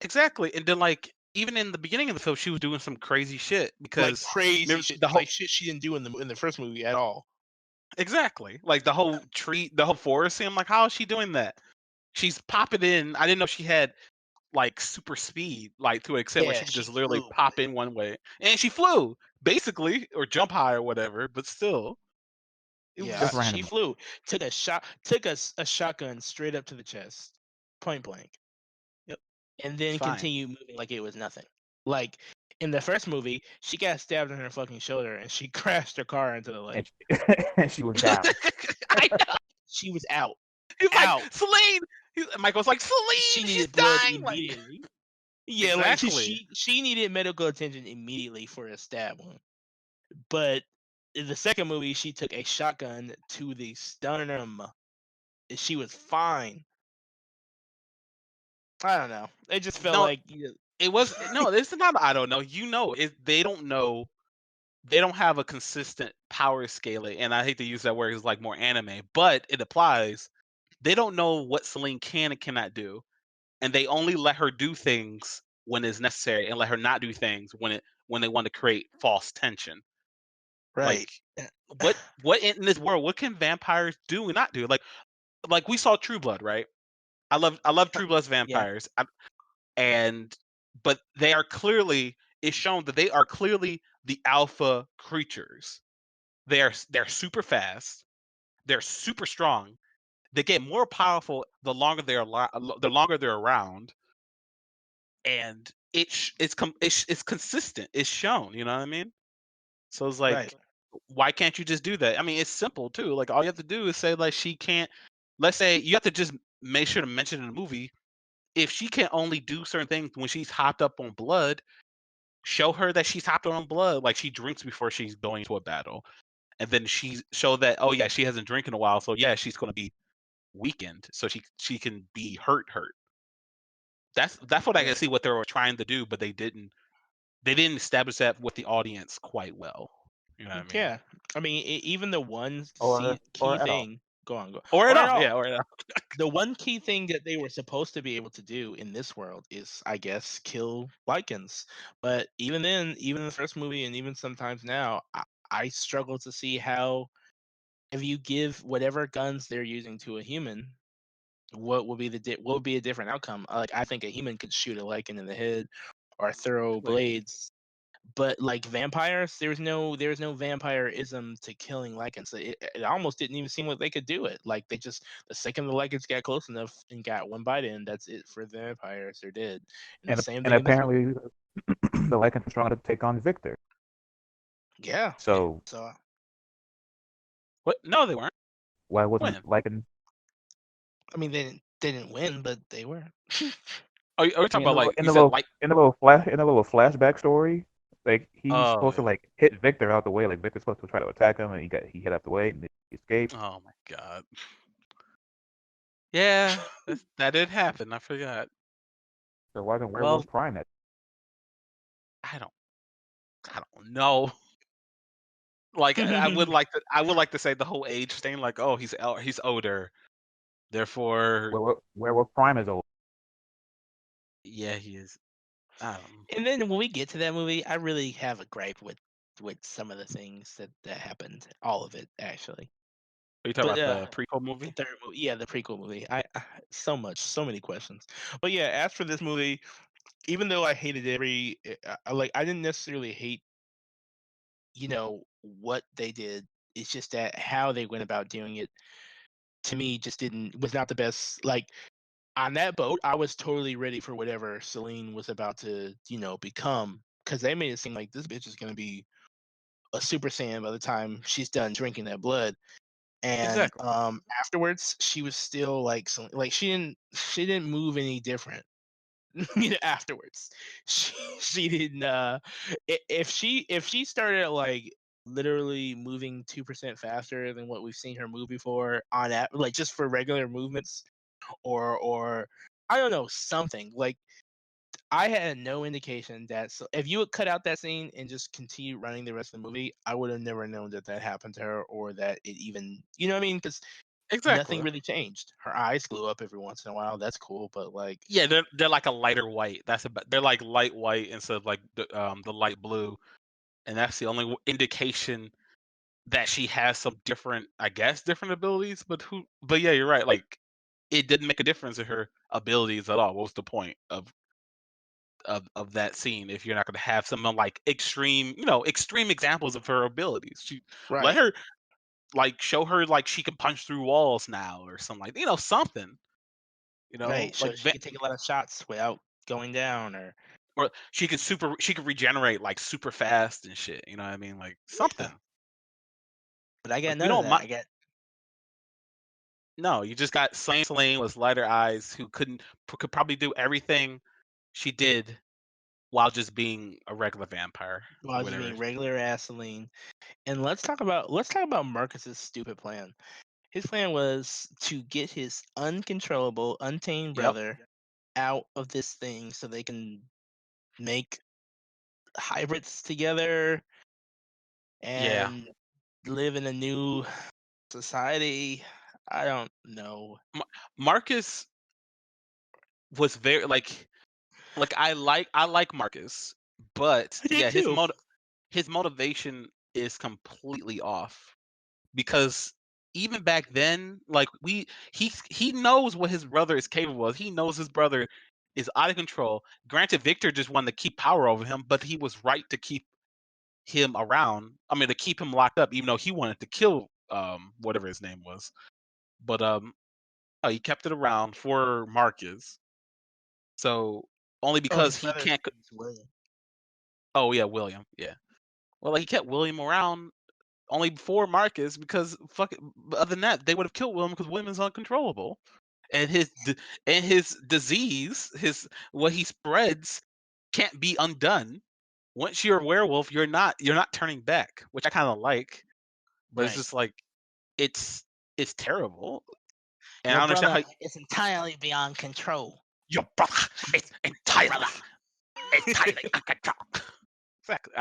Exactly. And then like even in the beginning of the film, she was doing some crazy shit Like because crazy remember shit, the whole like shit she didn't do in the first movie at all. exactly like the whole tree, the whole forest scene. I'm like, how is she doing that? She's popping in. I didn't know she had like super speed, like to an extent where Yeah, she could she just literally flew. pop in one way, and she flew basically, or jump high or whatever. But still, it was Yeah, Just just she randomly. flew. Took a shotgun straight up to the chest, point blank, yep, and it's then fine. continue moving like it was nothing. Like in the first movie, she got stabbed in her fucking shoulder and she crashed her car into the And lake. and she was down. I know. She was out. He's like Out. Celine. Michael's like She Celine. She's needed blood dying. Like immediately. Yeah, like exactly. she needed medical attention immediately for a stab wound. But in the second movie, she took a shotgun to the sternum. She was fine. I don't know. It just felt No, like it was no. This is not. I don't know. You know, they don't know. They don't have a consistent power scaling, and I hate to use that word. It's like more anime, but it applies. They don't know what Celine can and cannot do, and they only let her do things when it's necessary, and let her not do things when they want to create false tension. right. Like what in this world? What can vampires do and not do? Like we saw True Blood, right? I love True Blood's Yeah. vampires, and but they are clearly it's shown that they are clearly the alpha creatures. They're super fast. They're super strong. They get more powerful the longer the longer they're around, and it's consistent. It's shown. You know what I mean? So it's Right. like, why can't you just do that? I mean, it's simple too. Like all you have to do is say like she can't. Let's say you have to just make sure to mention in the movie if she can only do certain things when she's hopped up on blood. Show her that she's hopped on blood, like she drinks before she's going to a battle, and then she show that oh yeah she hasn't drank in a while, so yeah she's going to be weakened, so she can be hurt. That's what I can Right. see what they were trying to do, but they didn't establish that with the audience quite well. You know what I mean? Yeah. I mean, even the one key Or at all. thing. Go on. Go. Or at Or at all, all. yeah, or at all. The one key thing that they were supposed to be able to do in this world is, I guess, kill Lycans. But even then, even in the first movie, and even sometimes now, I struggle to see how if you give whatever guns they're using to a human, what would be what would be a different outcome? Like I think a human could shoot a Lycan in the head or throw Like, blades, but like vampires, there's no vampirism to killing Lycans. It almost didn't even seem like they could do it. Like they just the second the Lycans got close enough and got one bite in, that's it for the vampires. They're dead. And the same And thing in this movie. apparently the Lycans are trying to take on Victor. Yeah. So So what? No, they weren't. why wasn't When? Lycan? I mean, they didn't win, but they were. Are we I talking mean, about like in you the said little like? flashback story, like he's supposed to Oh, like hit Victor out the way. Like Victor's supposed to try to attack him, and he hit out the way and he escaped. oh my god. Yeah, that did happen. I forgot. So why isn't Well, Werewolf Prime that? I don't. I don't know. Like I would like to say the whole age thing. Like, oh, he's older, therefore, Werewolf Prime is old. yeah, he is. I don't know. And then when we get to that movie, I really have a gripe with some of the things that happened. All of it, actually. Are you talking But about the prequel the movie? third movie, yeah, the prequel movie. So many questions. But yeah, as for this movie, even though I hated I didn't necessarily hate, what they did. It's just that how they went about doing it to me just didn't was not the best. Like on that boat, I was totally ready for whatever Celine was about to, become. Because they made it seem like this bitch is gonna be a Super Saiyan by the time she's done drinking that blood. And Exactly. afterwards, she was still like she didn't move any different. Afterwards, she didn't. If she started like literally moving 2% faster than what we've seen her move before like just for regular movements, or I don't know, something. Like, I had no indication that if you would cut out that scene and just continue running the rest of the movie, I would have never known that that happened to her or that it even, you know what I mean? Because nothing Exactly. really changed. Her eyes glue up every once in a while. That's cool, but like, Yeah, they're like a lighter white. That's about they're like light white instead of like the light blue, and that's the only indication that she has some different, I guess, different abilities. But yeah, you're right. Like, it didn't make a difference in her abilities at all. What was the point of that scene if you're not going to have someone like extreme examples of her abilities? Let right, her like show her like she can punch through walls now or something like something. right. So Like she could take a lot of shots without going down, or she could regenerate like super fast and shit. You know what I mean? Like yeah. something. But I got Like we none of don't that. mind. I got No, you just got Celine with lighter eyes who could probably do everything she did while just being a regular vampire or well, just whatever. being regular Adeline. And let's talk about Marcus's stupid plan. His plan was to get his uncontrollable, untamed Yep. brother out of this thing so they can make hybrids together Yeah. and live in a new society. I don't know. Marcus was very like I like Marcus, but I did yeah, too. his motivation is completely off because even back then, like he knows what his brother is capable of. He knows his brother is out of control. Granted, Victor just wanted to keep power over him, but he was right to keep him around. I mean, to keep him locked up, even though he wanted to kill whatever his name was. But he kept it around for Marcus. So only Oh, because his he brother's can't. name is William. Oh yeah, William. Yeah. Well, like, he kept William around only for Marcus because fuck it, other than that, they would have killed William because William is uncontrollable, and his disease, his what he spreads, can't be undone. Once you're a werewolf, you're not turning back, which I kind of like, but it's Right. just like it's it's terrible, and I Your don't understand brother how is entirely beyond control. your brother is Your brother. entirely under control. Exactly.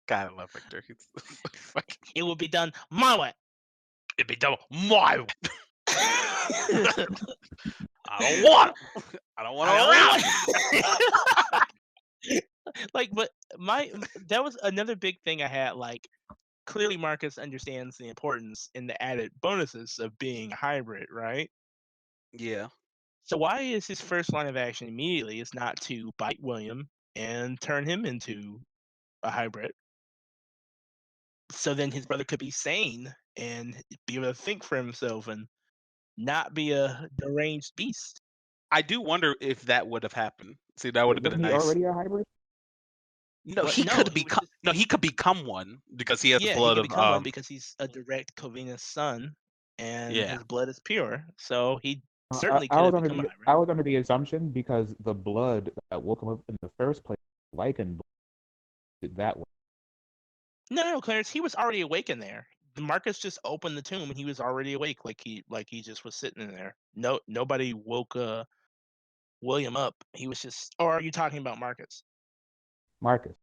God, I love Victor. He's fucking. It will be done my way. It'd be double my. I I don't want him. I don't want him around. don't want. Like, but that was another big thing I had. Like, clearly Marcus understands the importance and the added bonuses of being a hybrid, right? Yeah. So why is his first line of action immediately is not to bite William and turn him into a hybrid? So then his brother could be sane and be able to think for himself and not be a deranged beast. I do wonder if that would have happened. See, that would Wait, have been a wasn't he nice. already a hybrid? No, But no, he was just he could become one because he has the yeah, he blood could of become one because he's a direct Covenus son and yeah. his blood is pure. So he I, certainly I could was have under become a the hybrid. I was under the assumption because the blood that woke him up in the first place, Lycan blood, that way. No, Clarence, he was already awake in there. Marcus just opened the tomb and he was already awake, like he just was sitting in there. No, nobody woke William up. He was just. Or are you talking about Marcus? Marcus.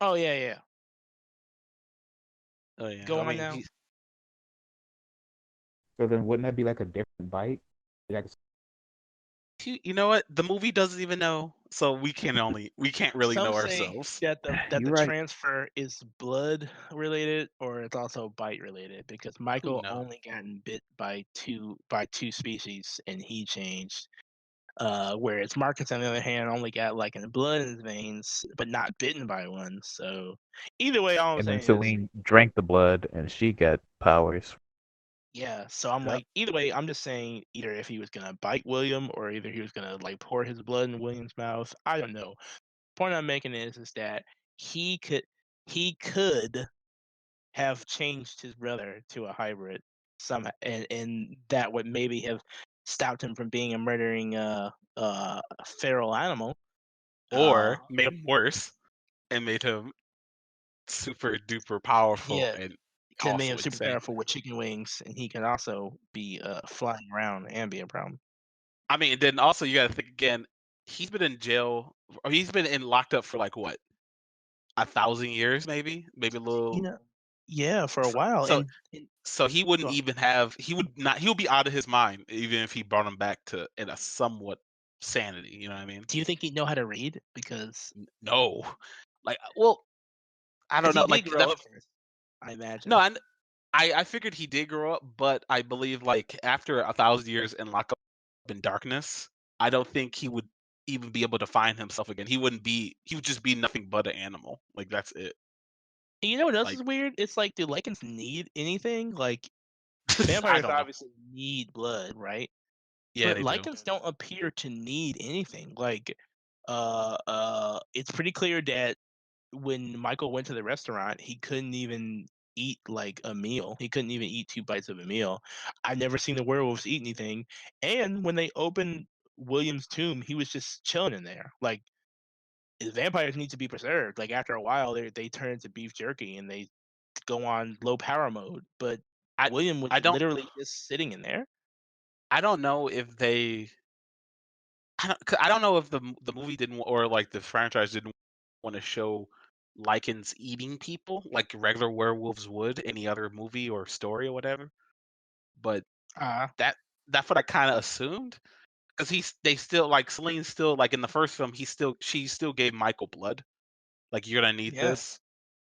Oh yeah, yeah. Oh yeah. Go I on mean, now. So then wouldn't that be like a different bite? Like, you know what? The movie doesn't even know, so we can't really Some know say ourselves. that the you're right. transfer is blood related or it's also bite related because Who Michael knows? only gotten bit by two species and he changed. Whereas Marcus on the other hand only got like in blood in his veins but not bitten by one. So either way, all I'm And then saying is Celine drank the blood and she got powers. yeah. So I'm Yep. like either way, I'm just saying either if he was gonna bite William or either he was gonna like pour his blood in William's mouth. I don't know. Point I'm making is that he could have changed his brother to a hybrid somehow, and that would maybe have stopped him from being a murdering feral animal. Uh, Or made him worse and made him super duper powerful yeah, and could have made him also super insane. powerful with chicken wings, and he can also be flying around and be a problem. I mean, then also you got to think again. He's been in jail, or he's been in locked up for like what, 1,000 years, maybe a You little. know, yeah, for a So, while, so, and so he wouldn't well, even have. He would not. He would be out of his mind even if he brought him back to in a somewhat sanity. You know what I mean? do you think he'd know how to read? Because No, like, well, I don't he know. did Like grow that. up first, I No, imagine. I figured he did grow up, but I believe like after 1,000 years in lockup in darkness, I don't think he would even be able to find himself again. He wouldn't be. He would just be nothing but an animal. Like that's it. And you know what else Like is weird? It's like, do Lycans need anything? Like, I vampires don't know. obviously need blood, right? Yeah, But they do. Lycans don't appear to need anything. Like, it's pretty clear that when Michael went to the restaurant, he couldn't even eat like a meal. He couldn't even eat 2 bites of a meal. I've never seen the werewolves eat anything. And when they opened William's tomb, he was just chilling in there. Like, vampires need to be preserved. Like, after a while, they turn into beef jerky and they go on low power mode. But I William was I don't literally just sitting in there. I don't know if they. 'Cause I don't know if the movie didn't or like the franchise didn't want to show Lycans eating people like regular werewolves would any other movie or story or whatever. But Uh, that that's what I kind of assumed because they still like Celine still like in the first film she still gave Michael blood, like you're gonna need yeah. this,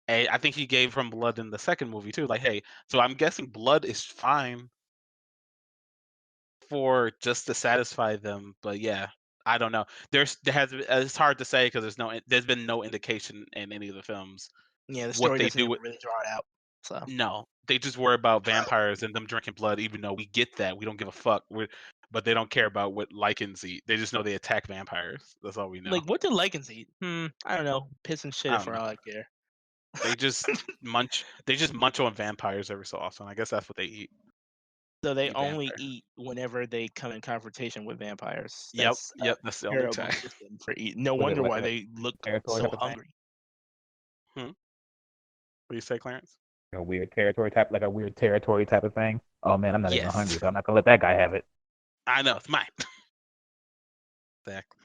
and I think he gave him blood in the second movie too, like hey, so I'm guessing blood is fine for just to satisfy them, but yeah, I don't know. It's hard to say because there's been no indication in any of the films Yeah, the what story they doesn't do ever with. really draw it out. So No, they just worry about vampires and them drinking blood. Even though we get that, we don't give a fuck. But they don't care about what Lycans eat. They just know they attack vampires. That's all we know. like, what do Lycans eat? I don't know. Piss and I shit don't for know. all I care. They just munch. They just munch on vampires every so often. I guess that's what they eat. So they Eat only vampire. eat whenever they come in confrontation with vampires. Yep, That's a yep. That's the only terrible time. system for eating. No Was it wonder like why a they look territory so type of thing? hungry. Hmm? What do you say, Clarence? A weird territory type, like a weird territory type of thing. Oh man, I'm not even Yes, hungry, but I'm not gonna let that guy have it. I know it's mine. Exactly.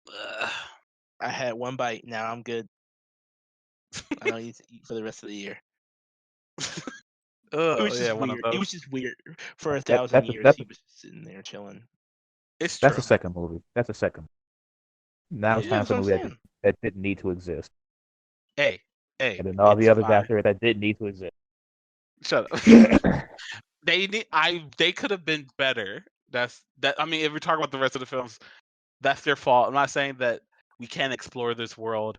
Ugh. I had one bite. Now I'm good. I don't need to eat for the rest of the year. It was Yeah, just one of weird. It those. was just weird. For a That thousand that's a, years, that's he was just sitting there chilling. It's that's a true. second movie. That's a second. Now it's Yeah, time that's for what a I'm movie saying. that didn't need to exist, Hey, hey, and then all it's the others fine. after it that did need to exist. Shut up. They could have been better. I mean, if we're talking about the rest of the films, that's their fault. I'm not saying that we can't explore this world,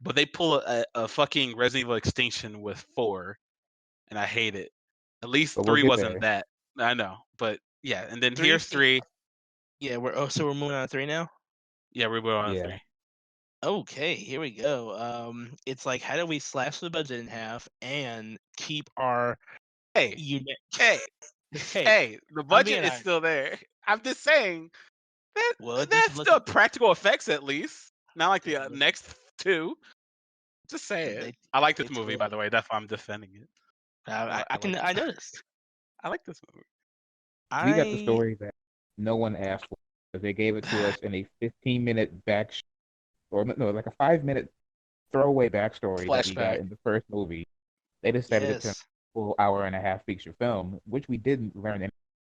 but they pull a fucking Resident Evil extinction with 4, and I hate it. At least But we'll 3 get wasn't there. that. I know, but yeah, and then Three here's seems 3. yeah. So we're moving on to 3 now. Yeah, we were on Yeah. 3. Okay, here we go. It's like, how do we slash the budget in half and keep our Hey, unit? hey, Hey, hey, the I'm budget being is honest. still there. I'm just saying that Well, just that's look still at practical effects at least. Not like the look at next 2. Just say it. they I like they this movie, told by the you. way. That's why I'm defending it. I like I noticed. I like this movie. We got the I story that no one asked for, but they gave it to us in a 15-minute or no, like a 5-minute throwaway backstory that we got Flashback. in the first movie. They decided to turn yes. a full hour and a half feature film, which we didn't learn anything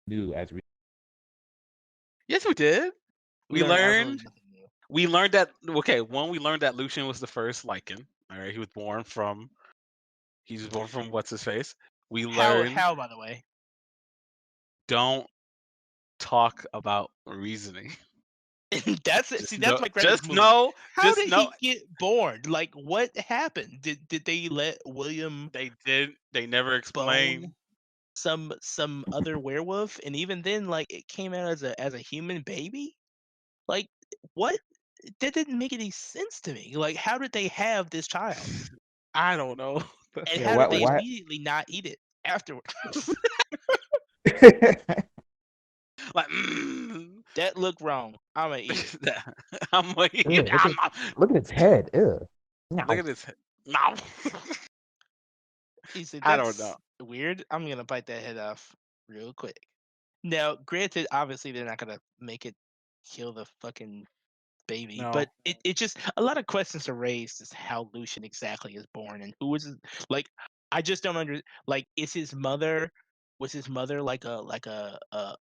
new as we. Yes, we did. We We learned absolutely learned. nothing new. We learned that. Okay, one. We learned that Lucian was the first Lycan. All right, he was born from. He was born from what's his face. We learned How by the way? don't talk about reasoning. That's it. See, Just that's know. my gripe with this Just movie. know. How Just did know. he get born? Like, what happened? Did they let William They did. They never bone explain. some other werewolf? And even then, like, it came out as a human baby? Like, what? That didn't make any sense to me. Like, how did they have this child? I don't know. That's And Yeah, how the did why? they thing. Why? immediately not eat it afterwards? Like, That looked wrong. I'm gonna eat it. I'm like, Ugh, look at its head. Ugh. look No. at this. No. He said, I don't know. "That's weird. I'm gonna bite that head off real quick." Now, granted, obviously they're not gonna make it kill the fucking baby, No. but it just a lot of questions are raised as how Lucian exactly is born and who is like I just don't like is his mother was his mother like a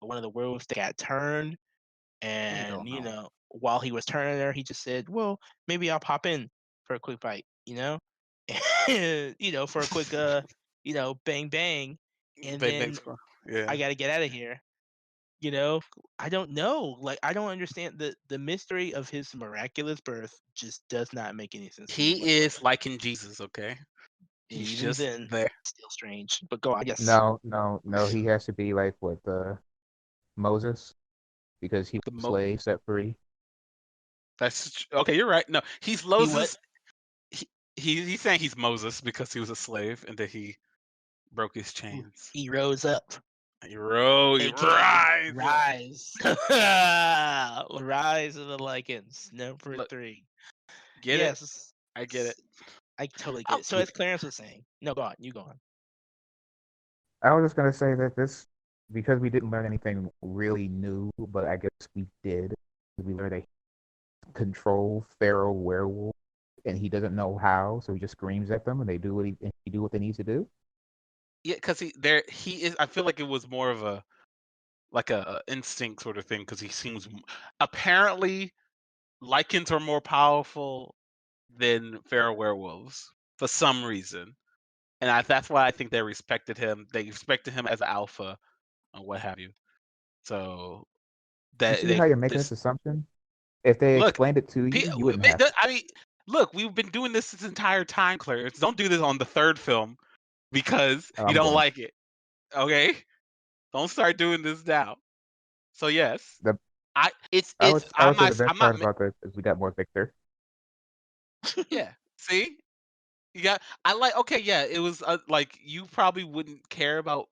one of the werewolves that got turned We and don't know. while he was turning her he just said well maybe I'll pop in for a quick fight for a quick bang bang and Bang bang then squad. Yeah. I got to get out of here. You know, I don't know. Like, I don't understand the mystery of his miraculous birth. Just does not make any sense to me He is whatsoever. like in Jesus, okay? He's Even just then, there. still strange. But go on, I guess. No, no, no. He has to be like what Moses because he The was a slave set free. Okay, you're right. No, he's He what? Moses. He's saying he's Moses because he was a slave and that he broke his chains. He rose up, He aka rise up. rise, rise of the Lycans. Number Look, 3. get it? Yes, I get it. I totally get I'm it. So as kidding. Clarence was saying, no, go on. You go on. I was just gonna say that this because we didn't learn anything really new, but I guess we did. We learned that he control feral werewolf, and he doesn't know how, so he just screams at them, and they do he do what they need to do. Yeah, because he is. I feel like it was more of a like a instinct sort of thing because he seems apparently Lycans are more powerful than feral werewolves for some reason, and that's why I think they respected him. They respected him as alpha and what have you. So You that see how you're making this this assumption? If they look, explained it to you, you wouldn't have to. I mean, look, we've been doing this entire time, Clarence. Don't do this on the third film because Oh, you I'm don't going. like it. Okay, don't start doing this now. So yes, The it's I would say the best part about this is we got more Victor. yeah. See, you got I like okay yeah. It was like you probably wouldn't care about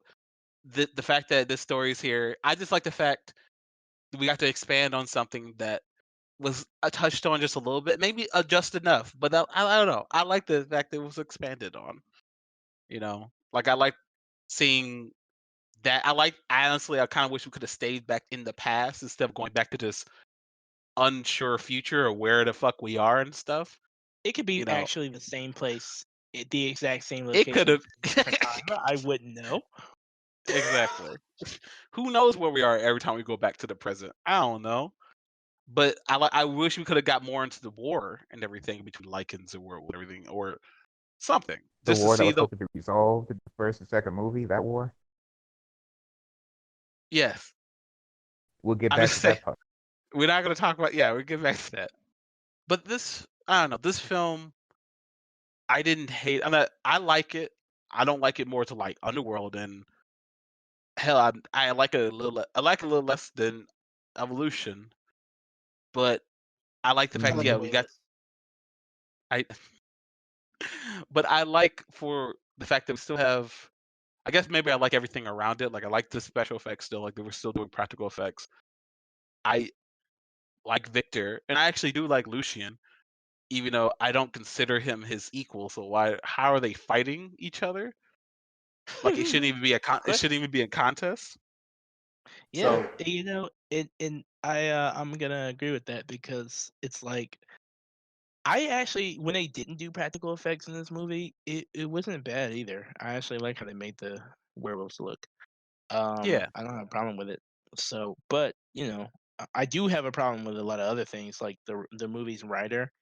the fact that this story is here. I just like the fact that we got to expand on something that was touched on just a little bit, maybe just enough. But I don't know. I like the fact that it was expanded on. Like I like seeing that. Honestly, I kind of wish we could have stayed back in the past instead of going back to this unsure future or where the fuck we are and stuff. It could You be know, actually the same place, the exact same it could location, have just a different time. I wouldn't know. exactly. Who knows where we are every time we go back to the present? I don't know. But I wish we could have got more into the war and everything between Lycans and World and everything, or something, The just to war that see was the supposed to be resolved in the first and second movie, that war. yes. We'll get I'm back just to saying that part. we're not going to talk about. Yeah, we'll get back to that. But this, I don't know. This film, I didn't hate. I like it. I don't like it more to like Underworld and hell. I like it a little. I like it a little less than Evolution, but I like the I fact. like Hmm. Yeah, it we way got. less. I. But I like for the fact that we still have. I guess maybe I like everything around it. Like I like the special effects still. Like they were still doing practical effects. I like Victor, and I actually do like Lucian, even though I don't consider him his equal. So why? How are they fighting each other? Like it shouldn't even be it Question. shouldn't even be a contest. Yeah, So and I'm gonna agree with that because it's like I actually when they didn't do practical effects in this movie, it wasn't bad either. I actually like how they made the werewolves look. yeah, I don't have a problem with it. So, but I do have a problem with a lot of other things, like the movie's writer,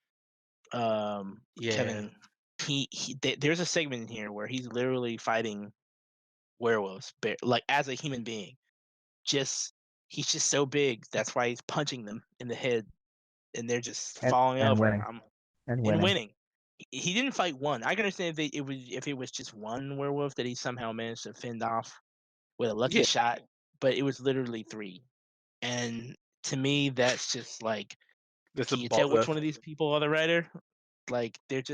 yeah, Kevin. There's a segment in here where he's literally fighting werewolves, like as a human being. Just he's just so big. That's why he's punching them in the head, and they're just And falling and over. winning and And winning. winning. He didn't fight one. I can understand if it was just one werewolf that he somehow managed to fend off with a lucky yeah. shot, but it was literally 3. And to me, that's just like, That's a can you tell which ball. one of these people are the writer? Like, it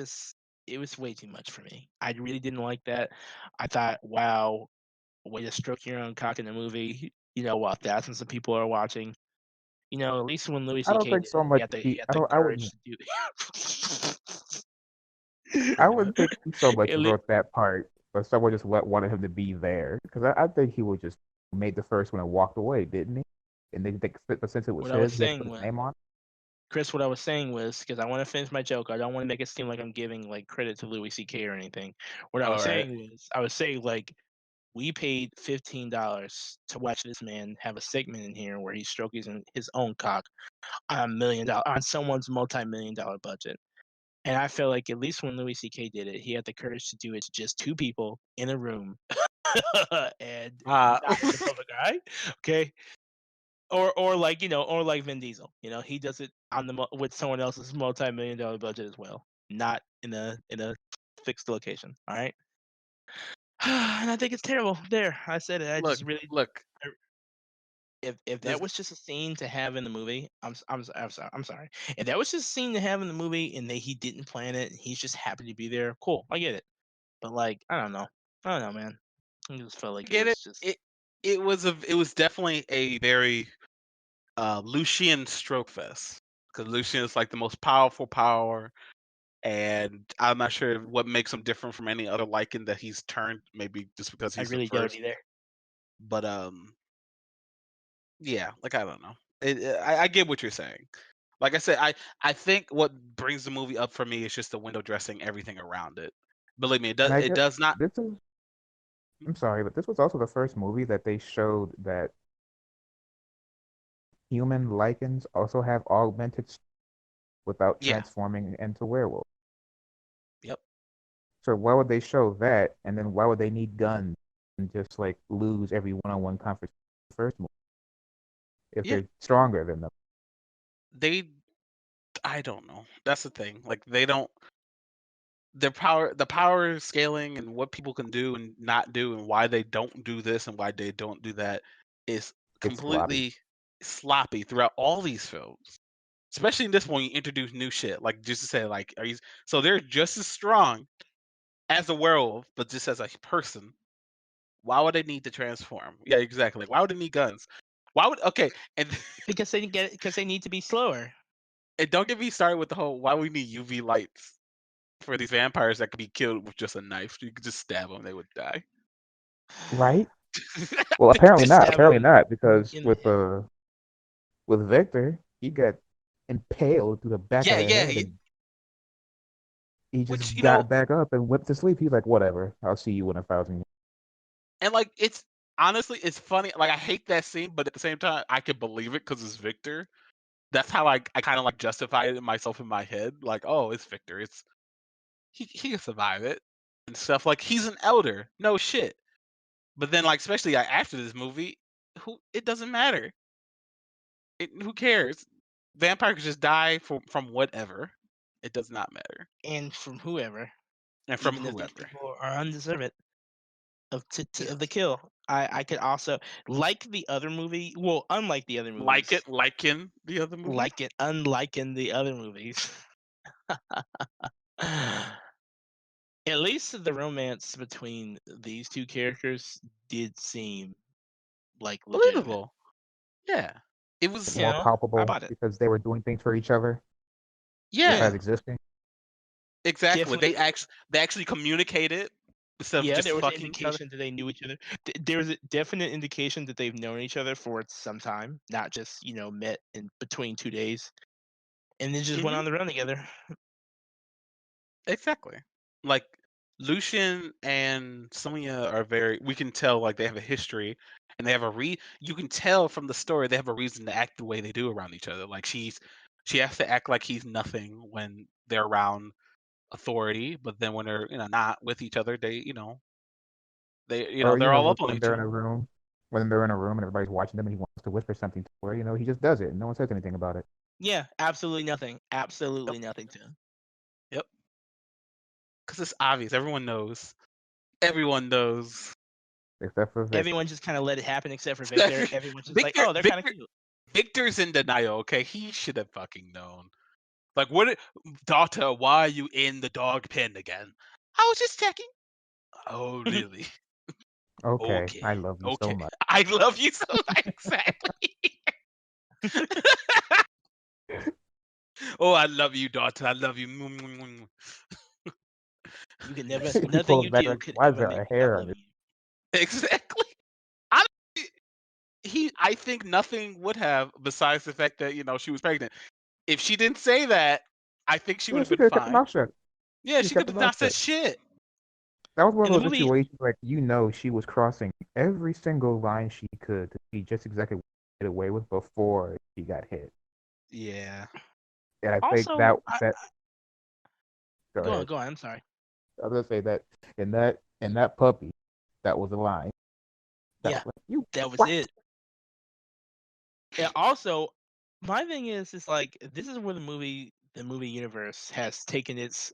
was way too much for me. I really didn't like that. I thought, wow, way to stroke your own cock in the movie, while thousands of people are watching. At least when Louis I don't C.K. think did so it, he much. had the he had I the don't. courage to do I wouldn't think he so much it. wrote that part, but someone just wanted him to be there because I think he would just made the first one and walked away, didn't he? And but since it was What I was his, he had to saying put his was, name on. Chris, what I was saying was because I want to finish my joke. I don't want to make it seem like I'm giving like credit to Louis C.K. or anything. What I was All right. saying was, I was saying like we paid $15 to watch this man have a segment in here where he's stroking his own cock on $1 million on someone's multi-million-dollar budget. And I feel like at least when Louis C.K. did it, he had the courage to do it to just two people in a room and not in the public eye. Okay. Or like or like Vin Diesel, he does it on with someone else's multi-million-dollar budget as well, not in a fixed location. All right, and I think it's terrible. There, I said it. I look, just really, look. if This, that was just a scene to have in the movie, I'm sorry. If that was just a scene to have in the movie and he didn't plan it, and he's just happy to be there, cool, I get it. But like, I don't know, man. I just felt like it get was it? just It was definitely a very Lucian stroke fest because Lucian is like the most powerful power, and I'm not sure what makes him different from any other Lycan that he's turned. Maybe just because I he's the really gotta first, be there. but yeah, like I don't know. I get what you're saying. Like I said, I think what brings the movie up for me is just the window dressing, everything around it. Believe me, And I it guess does not. this is. I'm sorry, but this was also the first movie that they showed that human lichens also have augmented without Yeah. transforming into werewolves. Yep. So why would they show that, and then why would they need guns and just like lose every one-on-one conflict in the first movie if Yeah. they're stronger than them? I don't know. That's the thing. Like they don't the power scaling and what people can do and not do and why they don't do this and why they don't do that is It's sloppy. completely sloppy throughout all these films. Especially in this one, you introduce new shit. Like just to say, like, are you so they're just as strong as a werewolf, but just as a person. Why would they need to transform? Yeah, exactly. Why would they need guns? Why would okay and Because they need to be slower. and don't get me started with the whole why we need UV lights for these vampires that could be killed with just a knife. You could just stab them; they would die. Right? Well, They could apparently just not. Stab stab. Apparently him not, because in the head. with Victor, he got impaled through the back of Yeah, the yeah. head, and he Which just got back up and whipped to sleep. He's like, "Whatever, I'll see you in 1,000 years." and like it's honestly it's funny. Like I hate that scene, but at the same time, I can believe it because it's Victor. That's how I kind of like justify it myself in my head. Like, oh, it's Victor. It's he can survive it and stuff. Like he's an elder. No shit. But then like especially like, after this movie, it doesn't matter. Who cares? Vampire could just die from whatever. It does not matter. And from whoever, And from even if these whoever. people are undeserving Yeah. of the kill. I could also like the other movie. Well, unlike the other Like movies, it, like in the other movie. unlike in the other movies. At least the romance between these two characters did seem like legitimate. Believable. Yeah. It was You More know, I palpable bought it. because they were doing things for each other yeah. besides Yeah, existing. Exactly. definitely. They actually communicated instead of Yeah, just there was an fucking each other. indication that they knew each other. There was a definite indication that they've known each other for some time, not just met in between 2 days, and then just went Hmm. on the run together. Exactly. Like Lucian and Sonya are very we can tell like they have a history and they have you can tell from the story they have a reason to act the way they do around each other. Like she has to act like he's nothing when they're around authority, but then when they're not with each other, Or they're all up on when each they're in other. a room, and everybody's watching them, and he wants to whisper something to her, he just does it, and no one says anything about it. Yeah, absolutely nothing. Yep. Absolutely nothing to him. Yep. Because it's obvious. Everyone knows. Everyone knows. Except for Victor. Everyone just kind of let it happen except for Victor. Everyone's just like, oh, they're kind of cute. Victor's in denial. Okay, he should have fucking known. Like, daughter? Why are you in the dog pen again? I was just checking. Oh, really? Okay, Okay, I love you so okay. much. I love you so exactly. Oh, I love you, daughter. I love you. You can never, He nothing pulls you back do like, could why is ever there make a me not hair on love your? you. Exactly. I I think nothing would have besides the fact that she was pregnant. If she didn't say that, I think she would Yeah, have she been could have kept the fine. mouth shut. Yeah, She she kept could the have mouth not said shut. shit. That was one In of the those movie, situations like she was crossing every single line she could to see just exactly what she get away with before she got hit. Yeah. And I think also, that go go on, ahead. go on. I'm sorry. I was gonna say that in that puppy, that was a line. That Yeah, was like you that was what? it. And also, my thing is like this is where the movie universe has taken its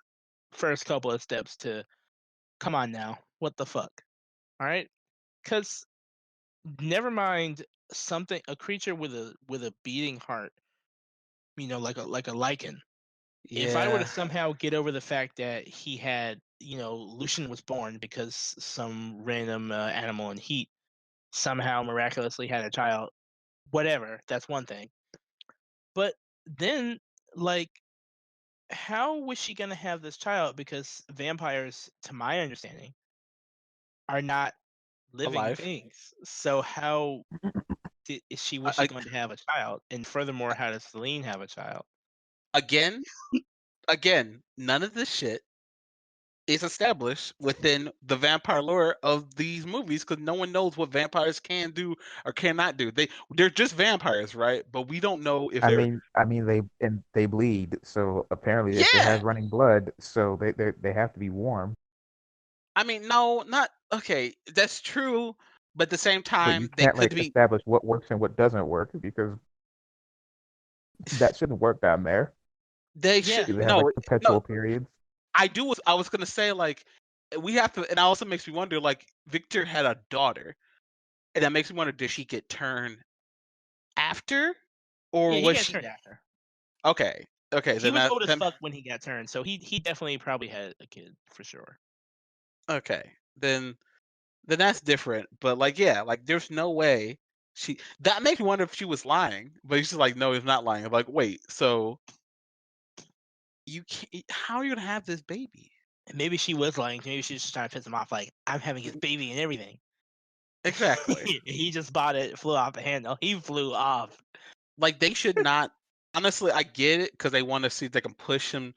first couple of steps to come on now, what the fuck, all right? Because never mind a creature with a beating heart, like a lichen. If I were to Yeah. somehow get over the fact that he had, Lucian was born because some random animal in heat somehow miraculously had a child, whatever, that's one thing. But then, like, how was she gonna have this child? Because vampires, to my understanding, are not living Alive. things. So how was she I, going to have a child? And furthermore, how does Celine have a child? again, again, none of this shit is established within the vampire lore of these movies because no one knows what vampires can do or cannot do. They're just vampires, right? But we don't know if they're They bleed, so apparently if they yeah. have running blood, so they have to be warm. I mean, no, not okay. That's true, but at the same But you time, they can't could like be. establish what works and what doesn't work because that shouldn't work down there. They Yeah, should Do they have like no, no. perpetual periods? I was gonna say like we have to, and it also makes me wonder. Like Victor had a daughter, and that makes me wonder: did she get turned after, yeah, or he was got she turned after. okay? Okay, He then was that old as then fuck when he got turned, so he definitely probably had a kid for sure. okay, then that's different. But like, yeah, like there's no way she. That makes me wonder if she was lying. But she's like, no, he's not lying. I'm like, wait, so you can't? How are you gonna have this baby? And maybe she was lying. Maybe she was just trying to piss him off. Like, I'm having his baby and everything. Exactly. He just bought it, flew off the handle. He flew off. Like they should not. Honestly, I get it because they want to see if they can push him.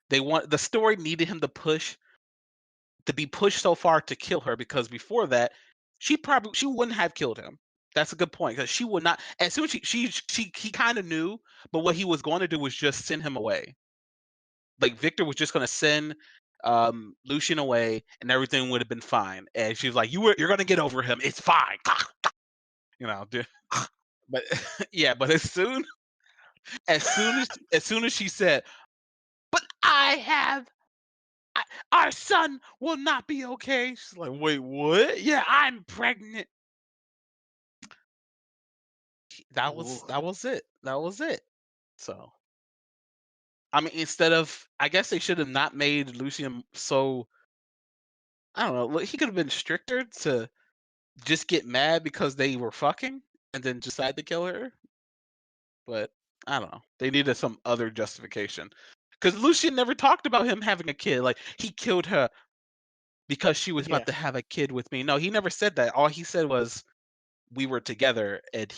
They want the story needed him to be pushed so far to kill her because before that, she wouldn't have killed him. That's a good point because she would not. As soon as he kind of knew, but what he was going to do was just send him away. Like Victor was just going to send Lucian away, and everything would have been fine. And she was like, you're going to get over him. It's fine." But yeah, but as soon as she said, "But our son will not be okay." She's like, "Wait, what? Yeah, I'm pregnant." That Ooh. was that was it. That was it. So, I mean, instead of, I guess they should have not made Lucian so. I don't know. He could have been stricter to just get mad because they were fucking and then decide to kill her. But I don't know. They needed some other justification because Lucian never talked about him having a kid. Like he killed her because she was Yeah. about to have a kid with me. No, he never said that. All he said was we were together and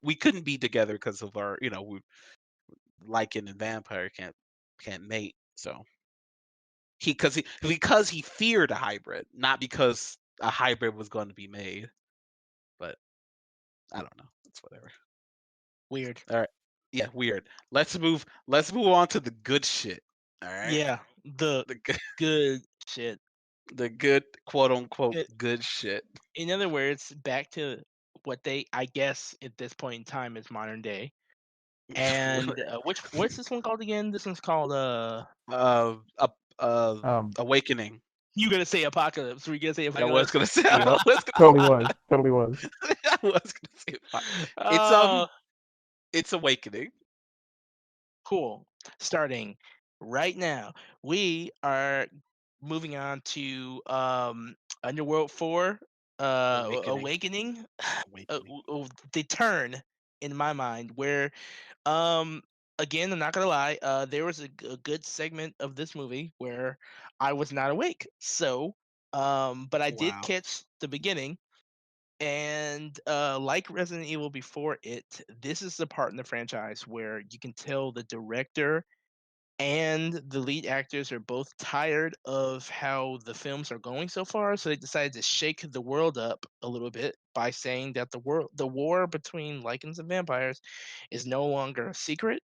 we couldn't be together because of our Lycan and vampire can't mate. So because he feared a hybrid, not because a hybrid was going to be made. But I don't know. It's whatever. Weird. All right. Yeah, weird. Let's move on to the good shit. All right. Yeah. The The good good shit. the good quote unquote Good. good shit. In other words, back to what they, I guess, at this point in time is modern day. And what's this one called again? This one's called uh, uh, uh, Um, awakening. You gonna say apocalypse? Were you gonna say I was apocalypse? gonna say. yep, I was totally was, totally was. I was gonna say. It's Oh, it's awakening. cool. Starting right now, we are moving on to Underworld 4, Awakening. Awakening. Awakening. The turn in my mind where um again, I'm not gonna lie, there was a good segment of this movie where I was not awake. So but I did Wow. catch the beginning, And like Resident Evil before it, this is the part in the franchise where you can tell the director and the lead actors are both tired of how the films are going so far, so they decided to shake the world up a little bit by saying that the war between Lycans and vampires is no longer a secret.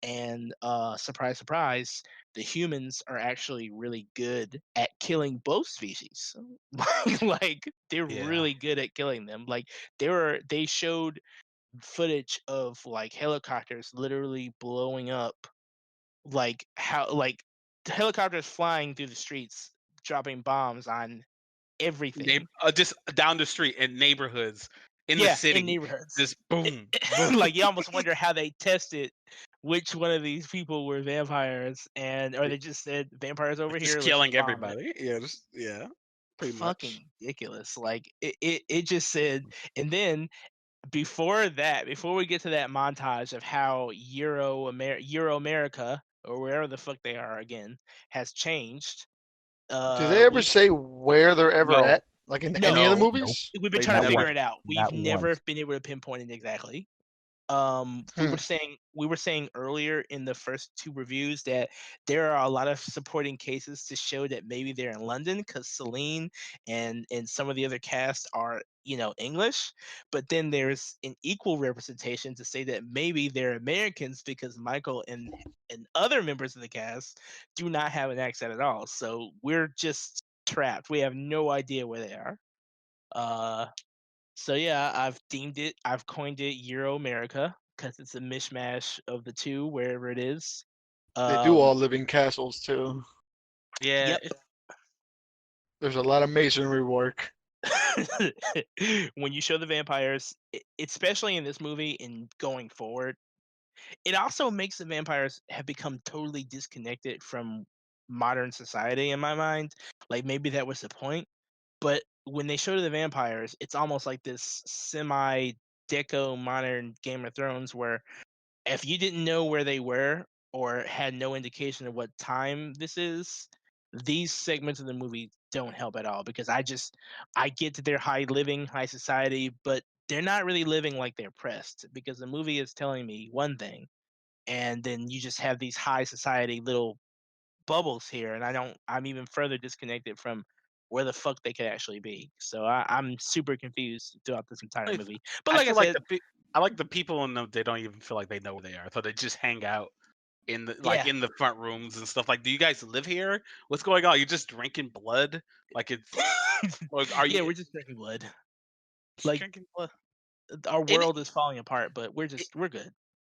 And surprise, surprise, the humans are actually really good at killing both species. Like they're Yeah. really good at killing them. Like they showed footage of like helicopters literally blowing up, like how like helicopters flying through the streets, dropping bombs on everything. Just down the street in neighborhoods in the Yeah, in city, neighborhoods. just boom, boom, Like you almost wonder how they tested which one of these people were vampires, and or they just said vampires over just here. Let's just killing bomb it. everybody. Yeah, pretty much. Fucking ridiculous. Like it just said, and then before that, before we get to that montage of how Euro America or wherever the fuck they are again has changed. Do they ever We say where they're ever No, at? Like in any of the no, no, Nope. movies? we've been they trying to Not never. figure once. it out. We've Not never once. been able to pinpoint it exactly. Hmm. We were saying earlier in the first two reviews that there are a lot of supporting cases to show that maybe they're in London because Celine and some of the other cast are, you know, English. But then there's an equal representation to say that maybe they're Americans because Michael and other members of the cast do not have an accent at all. So we're just trapped. We have no idea where they are. Uh, so yeah, I've coined it Euro America because it's a mishmash of the two, wherever it is. They do Um, all live in castles too. Yeah, yep. There's a lot of masonry work. When you show the vampires, especially in this movie and going forward, it also makes the vampires have become totally disconnected from modern society in my mind. Like maybe that was the point. But when they show the vampires, it's almost like this semi deco modern Game of Thrones where if you didn't know where they were or had no indication of what time this is, these segments of the movie don't help at all because I get that they're high living, high society, but they're not really living like they're pressed because the movie is telling me one thing and then you just have these high society little bubbles here, and I'm even further disconnected from where the fuck they could actually be. So I'm super confused throughout this entire I, movie. But I like I feel like said, I like the people in them. They don't even feel like they know where they are. So they just hang out in the yeah, in the front rooms and stuff. Like, do you guys live here? What's going on? You're just drinking blood? Like it's or are yeah, you we're just drinking blood. just Like drinking blood? our It, world is falling apart, but we're good.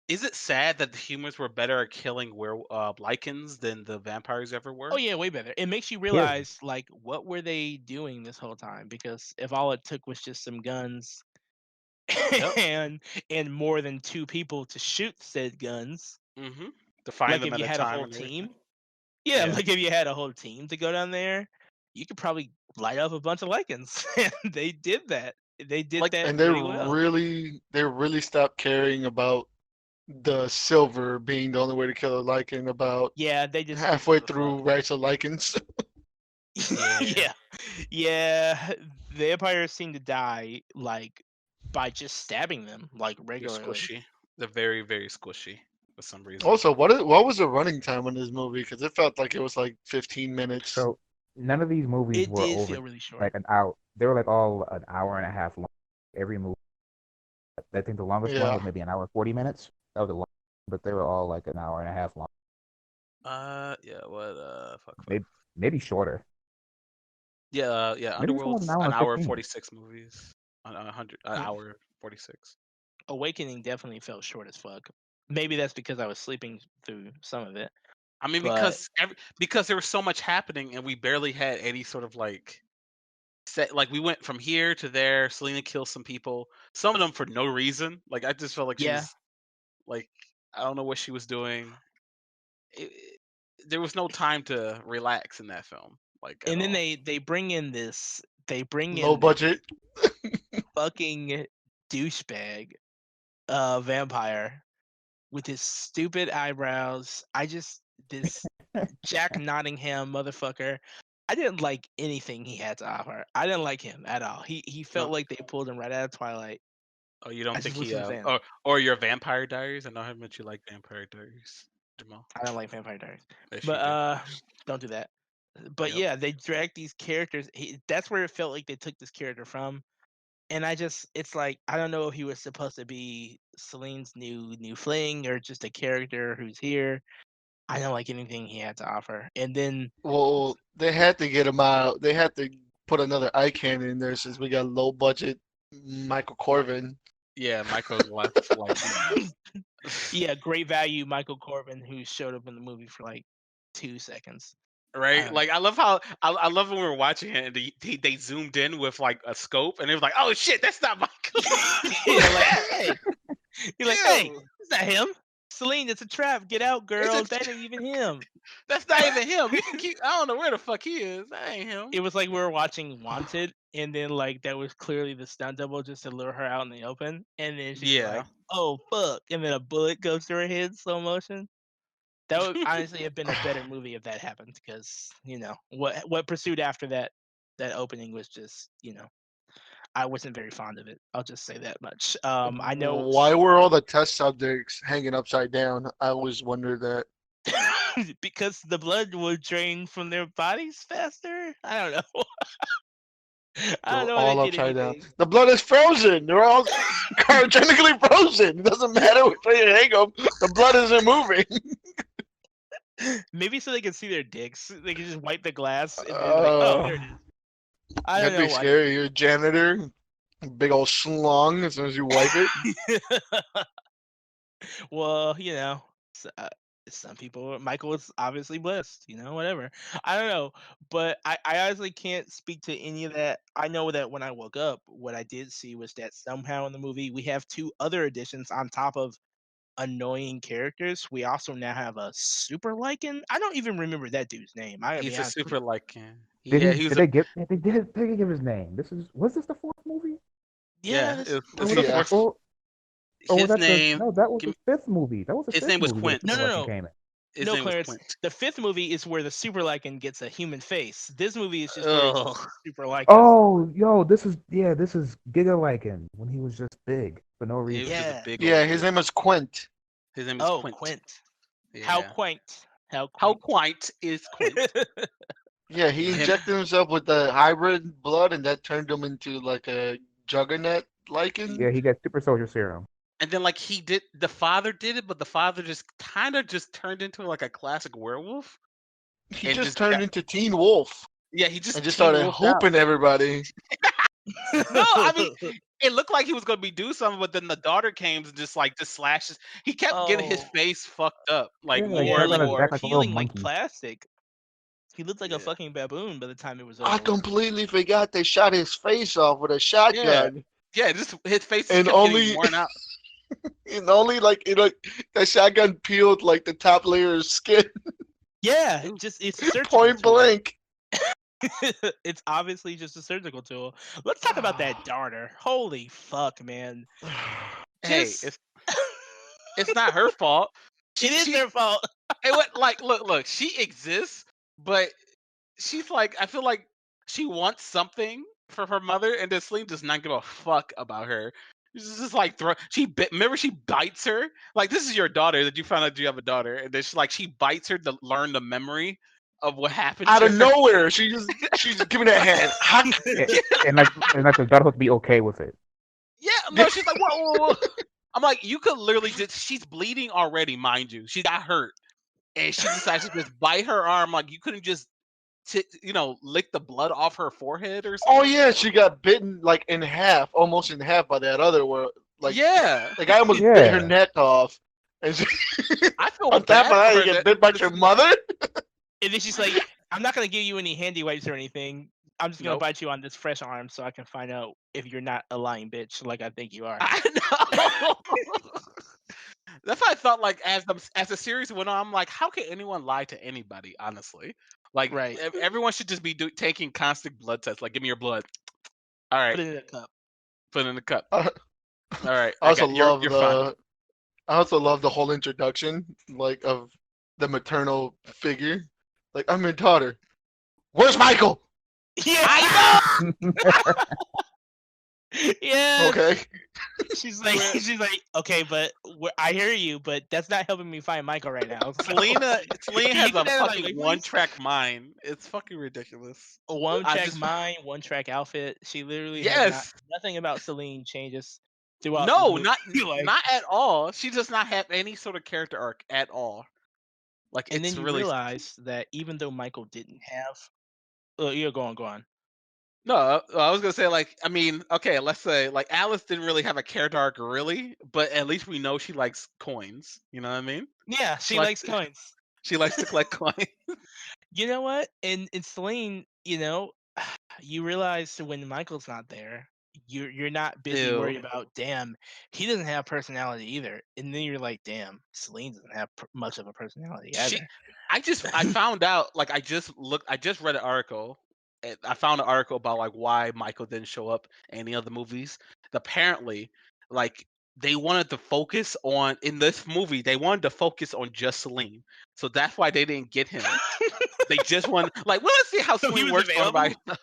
is it sad that the humans were better at killing Lycans than the vampires ever Oh were? yeah, way better. It makes you Period. realize like what were they doing this whole time? Because if all it took was just some guns Yep. and more than two people to shoot said guns, Mm-hmm. To find like them if at you a had a time whole and everything. team, yeah, Yeah. like if you had a whole team to go down there, you could probably light up a bunch of Lycans. And they did that. They did Like that And really well. they really stopped caring about the silver being the only way to kill a Lycan about Yeah, they just didn't halfway give a fuck. through Rights of Lycans. yeah, Yeah, yeah. Vampires seem to die like by just stabbing them like they're regularly. squishy. They're very, very squishy for some reason. Also, what was the running time on this movie? Because it felt like it was like 15 minutes. So none of these movies It were did over feel really short. like an hour. They were like all an hour and a half long. Every movie. I think the longest one Yeah. was maybe an hour 40 minutes. That was the long, but they were all like an hour and a half long. Yeah. What? Fuck. Maybe shorter. Yeah. Maybe this one was an Underworld's hour an and hour 15. 46 movies. An hour 46. Awakening definitely felt short as fuck. Maybe that's because I was sleeping through some of it. I mean, But because there was so much happening and we barely had any sort of like set. Like we went from here to there. Selena kills some people. Some of them for no reason. Like I just felt like she yeah, was like I don't know what she was doing. There was no time to relax in that film, like at and then all. they bring Low in this budget. fucking douchebag vampire with his stupid eyebrows. This Jack Nottingham motherfucker. I didn't like anything he had to offer. I didn't like him at all. He felt No. like they pulled him right out of Twilight. Oh, you I don't think just he wasn't a fan. or your Vampire Diaries? I know how much you like Vampire Diaries, Jamal. I don't like Vampire Diaries. Yes, you But do. don't do that. But Yep. yeah, they dragged these characters. That's where it felt like they took this character from. And it's like I don't know if he was supposed to be Celine's new fling or just a character who's here. I don't like anything he had to offer. And then Well, they had to get him out. They had to put another eye candy in there since we got low budget Michael Corvin. Yeah, Michael's left. Like, yeah, great value Michael Corbin who showed up in the movie for like 2 seconds. right? Like, I love how I love when we were watching it and they zoomed in with like a scope and it was like, oh shit, that's not Michael. yeah, like hey, you're like, hey, Ew. it's not him. Celine, it's a trap. Get out, girl. a That ain't even him. That's not even him. You can keep. I don't know where the fuck he is. That ain't him. It was like we were watching Wanted, and then like that was clearly the stunt double just to lure her out in the open, and then she's Yeah. like, "Oh fuck!" and then a bullet goes through her head, slow motion. That would honestly have been a better movie if that happened, because what pursued after that opening was just I wasn't very fond of it. I'll just say that much. I know Why were all the test subjects hanging upside down? I always wondered that. because the blood would drain from their bodies faster. I don't know. I They don't were know. all They did upside down. anything. The blood is frozen. They're all cryogenically frozen. It doesn't matter which way you hang them. The blood isn't moving. Maybe so they can see their dicks. They can just wipe the glass and then be like, oh, there it is. I don't That'd know be why. scary. You're a janitor. Big old schlong as soon as you wipe it. well, some people. Michael was obviously blessed. Whatever. I don't know, but I honestly can't speak to any of that. I know that when I woke up, what I did see was that somehow in the movie we have 2 other additions on top of annoying characters. We also now have a super Lycan. I don't even remember that dude's name. I gotta be He's a honest. super like. Did Yeah, he? he was. They did give his name. Was this the 4th movie? Yeah, this, it's Or was the that Yeah. fourth. or was His that name. that was give the me- 5th movie. That was the His 5th name was movie where the Quint. Super No, no, Lycan no. came in. His no, name was Clarence. Quint. The 5th movie is where the super Lycan gets a human face. This movie is just where he's Ugh. just super Lycan. Oh, yo, this is Giga Lycan when he was just big for no He reason. was just a Yeah. big Yeah, old his dude. name is Quint. His name is Oh, Quint. Quint. Yeah. How quaint. How How quaint. quaint is Quint? Yeah, he Him- injected himself with the hybrid blood, and that turned him into like a juggernaut Lycan. Yeah, he got super soldier serum. And then like the father did it, but the father just kind of just turned into like a classic werewolf. He And just just turned got- into Teen Wolf Yeah, he just and just Teen started Wolfed out. hooping everybody. No, I mean it looked like he was gonna be do something, but then the daughter came and just slashes. He kept getting his Oh. face fucked up like Yeah, more like, yeah, and like like a- more. act like a little peeling like monkey. plastic. He looked like Yeah. a fucking baboon by the time it was I over. completely forgot they shot his face off with a shotgun. Yeah, just his face just And kept only- getting worn out. And only the shotgun peeled like the top layer of skin. Yeah, it's a surgical Point tool. blank. It's obviously just a surgical tool. Let's talk about that daughter. Holy fuck, man. Hey, Just- it's not her fault. It is She- their fault. Hey, look, she exists, but she's like, I feel like she wants something for her mother, and then Celine does not give a fuck about her. She's just like remember she bites her. Like, this is your daughter that you found out you have a daughter, and then she bites her to learn the memory of what happened Out to of her. nowhere, she's just giving that hand. Huck. and like the daughter would be okay with it. Yeah, no, she's like, whoa. I'm like, you could literally she's bleeding already, mind you. She got hurt. And she decides to just bite her arm. Like, you couldn't just, lick the blood off her forehead or something? Oh yeah, she got bitten like in half, almost in half by that other one. Like yeah. the guy almost bit her neck off. And she, I feel on bad top of for that, her you get bit by your mother. And then she's like, I'm not going to give you any handy wipes or anything. I'm just going to Nope. bite you on this fresh arm so I can find out if you're not a lying bitch like I think you are. I know. That's why I thought, like, as the series went on, I'm like, how can anyone lie to anybody, honestly? Like, Right. Everyone should just be taking constant blood tests. Like, give me your blood. All right. Put it in a cup. Put it in the cup. Uh, All right. I also love you're fine. I also love the whole introduction, like of the maternal figure. Like, I'm your daughter. Where's Michael? Yeah, I yes. Okay. She's like, okay, but I hear you, but that's not helping me find Michael right now. Selena Can you has get a that out of my fucking way, please? one-track mind. It's fucking ridiculous. A one-track just- mind, one-track outfit. She literally has Yes. nothing about Celine changes throughout this No, movie. Like, not at all. She does not have any sort of character arc at all. Like and it's then you really realize that even though Michael didn't have, yeah, go on. no. I was gonna say like I mean okay, let's say like Alice didn't really have a character arc really, but at least we know she likes coins. You know what I mean? Yeah, she likes coins. She likes to collect coins. You know what? In Celine, you realize when Michael's not there, you're not busy Ew. worried about, damn, he doesn't have personality either. And then you're like, damn, Celine doesn't have much of a personality She, either. I found out like I just read an article. I found an article about like why Michael didn't show up in any other movies. Apparently, like they wanted to focus on in this movie. They wanted to focus on just Celine, so that's why they didn't get him. They just want like well, let's see how So he Celine was works on by. available?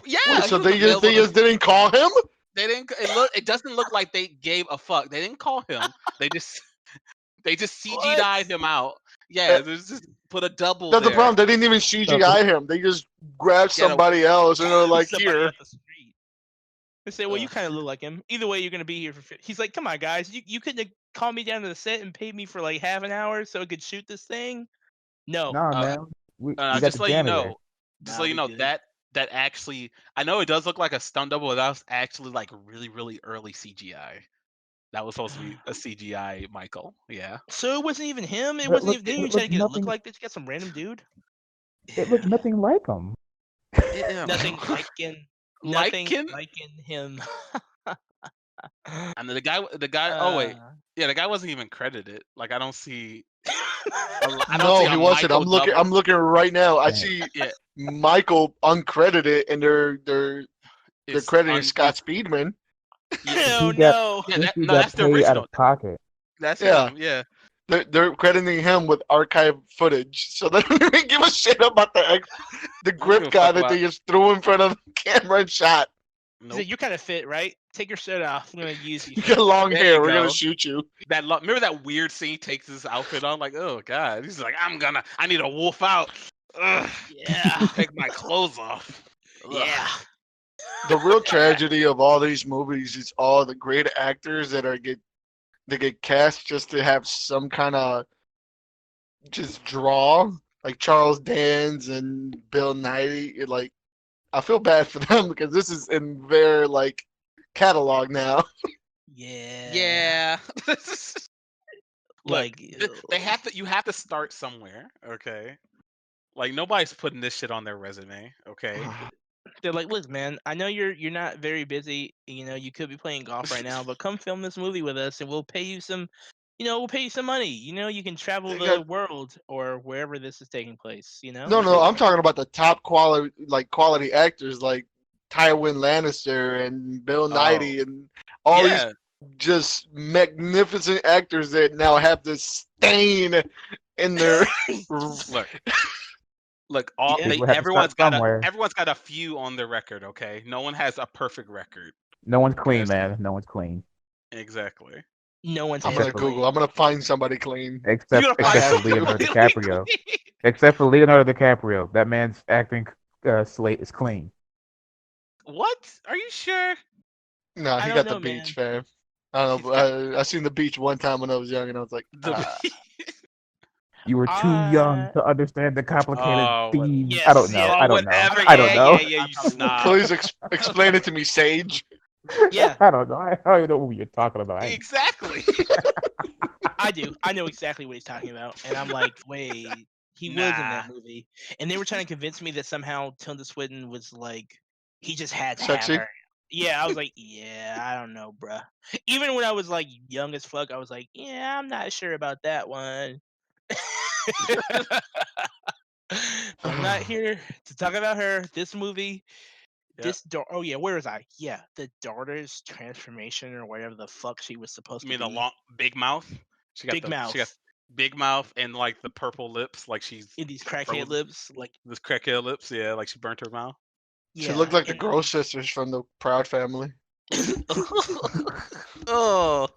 Yeah, Wait, he so was they available. just didn't call him? They didn't. It doesn't look like they gave a fuck. They didn't call him. They just What? CG'd him out. Yeah, Uh, there's just put a double That's the there. problem. They didn't even CGI him. They just grabbed Yeah, somebody else and they're like, Somebody here. off the street. They say, well, you kind of look like him. Either way, you're gonna be here for. He's like, come on, guys, you couldn't have called me down to the set and paid me for like half an hour so I could shoot this thing. No. Nah, man. We got just the let you janitor. know, Nah, we good. that actually, I know it does look like a stunt double, but that was actually like really really early CGI. That was supposed to be a CGI Michael. Yeah. So it wasn't even him. It But wasn't look, even. Didn't it even try to looked get it look nothing. like this. You got some random dude. It looked nothing like him. Yeah. Nothing liking. Nothing Lycan? liking him. And the guy. Oh wait, yeah, the guy wasn't even credited. Like I don't see. I don't No, see he a wasn't. Michael double. I'm looking right now. I Damn. see Yeah. Michael uncredited and they're It's crediting Scott Speedman. Oh He got- no. Yeah, Since he no, got that's the paid out original. of pocket. That's Yeah. him. Yeah. They're crediting him with archive footage, so they don't even give a shit about the give grip a guy fuck that about- they just threw in front of the camera and shot. He said, you're kind of fit, right? Take your shirt off. I'm gonna use You you. got long There hair. you We're go. gonna shoot you. Remember that weird scene? He takes his outfit on, like, oh god. He's like, I need to wolf out. Ugh. Yeah. Take my clothes off. Ugh. Yeah. The real tragedy of all these movies is all the great actors that get cast just to have some kind of just draw, like Charles Dance and Bill Nighy. Like, I feel bad for them because this is in their like catalog now. Yeah. Yeah. Like They have to. You have to start somewhere. Okay. Like nobody's putting this shit on their resume. Okay. they're like, look, man, I know you're not very busy. You could be playing golf right now, but come film this movie with us, and we'll pay you some. We'll pay you some money. You can travel They the got- world or wherever this is taking place. No, I'm talking about the top quality actors like Tywin Lannister and Bill Nighy and all these Yeah. just magnificent actors that now have this stain in their. Look, Yeah. People have to everyone's start got somewhere. everyone's got a few on their record. Okay. No one has a perfect record. No one's clean, Yes. man. No one's clean. Exactly. No one's. I'm gonna Google. I'm gonna find somebody clean. Except You're gonna for find Leonardo out. DiCaprio. Except for Leonardo DiCaprio. That man's acting slate is clean. What? Are you sure? No, I he don't got the know, beach, man. fam. I don't know. I seen the beach one time when I was young, and I was like, You were too young to understand the complicated Oh, themes. yes, I don't know. yeah. I don't know. whatever. I don't know. Yeah, you probably snob. please explain it to me, Sage. Yeah. I don't know. I don't even know what you're talking about. Exactly. I do. I know exactly what he's talking about, and I'm like, wait, he was in that movie, and they were trying to convince me that somehow Tilda Swinton was like, he just had to Sexy? have her. Yeah, I was like, yeah, I don't know, bruh. Even when I was like young as fuck, I was like, yeah, I'm not sure about that one. But I'm not here to talk about her. This movie, Yep. oh yeah, where was I? Yeah, the daughter's transformation or whatever the fuck she was supposed You to mean be. the long big mouth? She got Big mouth. big mouth and like the purple lips, like she's In these crackhead frozen. lips, like This crackhead lips, yeah, like she burnt her mouth. She yeah. looked like the and- Gross sisters from the Proud Family. Oh,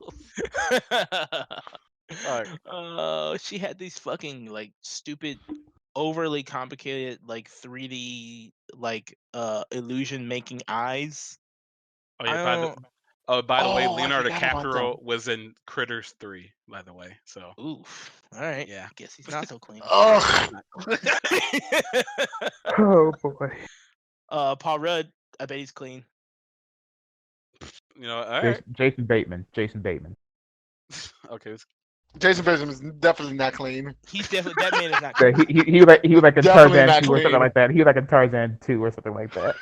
Alright. She had these fucking like stupid, overly complicated like 3D like illusion making eyes. oh I yeah. don't. By the way, Oh, I Leonardo forgot about DiCaprio was in Critters 3. By the way, so Oof. All right. yeah. I guess he's not so clean. Ugh. Oh boy. Paul Rudd. I bet he's clean. You know, all right. Jason Bateman. Jason Bateman. Okay. Jason Bateman is definitely not clean. He's definitely that man is not Yeah, clean. he was like in Definitely Tarzan not 2 or something clean. like that. He was like in Tarzan 2 or something like that.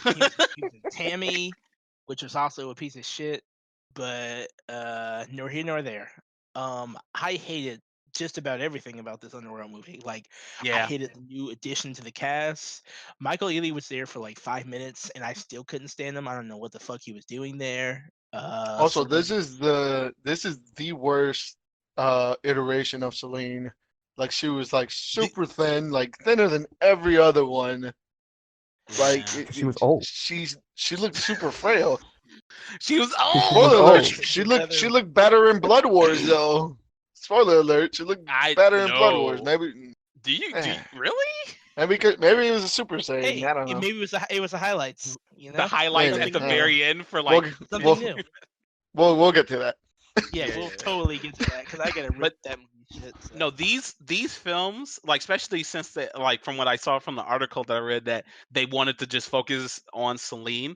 He was in Tammy, which was also a piece of shit, but nor here nor there. I hated just about everything about this Underworld movie. Like, I Yeah. hated the new addition to the cast. Michael Ealy was there for like 5 minutes, and I still couldn't stand him. I don't know what the fuck he was doing there. Also, this Celine- is the worst iteration of Celine. Like she was like super thin, like thinner than every other one. Like Yeah. She was old. She looked super frail. She was Spoiler old. alert, old. she looked better in Blood Wars though. Spoiler alert, she looked I better in Blood know. Wars. Maybe Do you really? maybe it was a Super Saiyan. Hey, I don't know. maybe it was the highlights. You know, The highlights Maybe. at the Something very end for We'll, like. something we'll, new. we'll get to that. Yeah, Yeah, we'll yeah. totally get to that because I gotta rip But- that movie shit. So. No, these films, like especially since they, like from what I saw from the article that I read, that they wanted to just focus on Celine.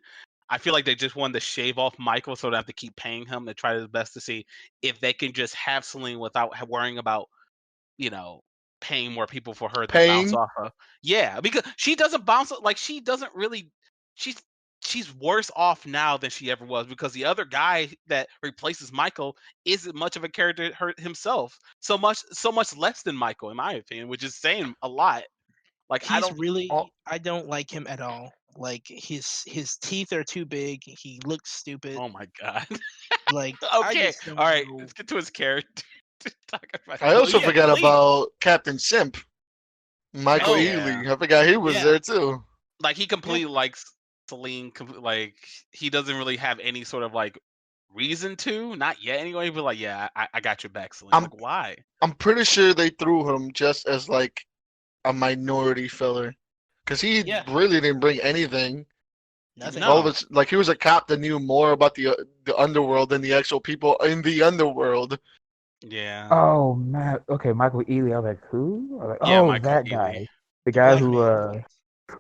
I feel like they just wanted to shave off Michael so they have to keep paying him to try their best to see if they can just have Celine without worrying about, you know, paying more people for her to bounce Paying? off of. Yeah, because she doesn't bounce, like she doesn't really. She's worse off now than she ever was because the other guy that replaces Michael isn't much of a character himself. So much less than Michael, in my opinion, which is saying a lot. Like I He's don't. really Oh. I don't like him at all. Like his teeth are too big. He looks stupid. Oh my god. Like I Okay, just don't all right. know. Let's get to his character. Talk about I also yeah, forgot please. about Captain Simp, Michael Oh, Ealy. I forgot he was Yeah. there too. Like he completely likes Celine. Like he doesn't really have any sort of like reason to, not yet anyway. But like, yeah, I got your back, Celine. I'm- Like why? I'm pretty sure they threw him just as like a minority filler, because he Yeah. really didn't bring anything. Nothing. No. All of it's like he was a cop that knew more about the underworld than the actual people in the underworld. Yeah. Oh man. Okay, Michael Ealy. I was like, who? I was like, Yeah, oh, Michael that Ealy. guy. The guy black man.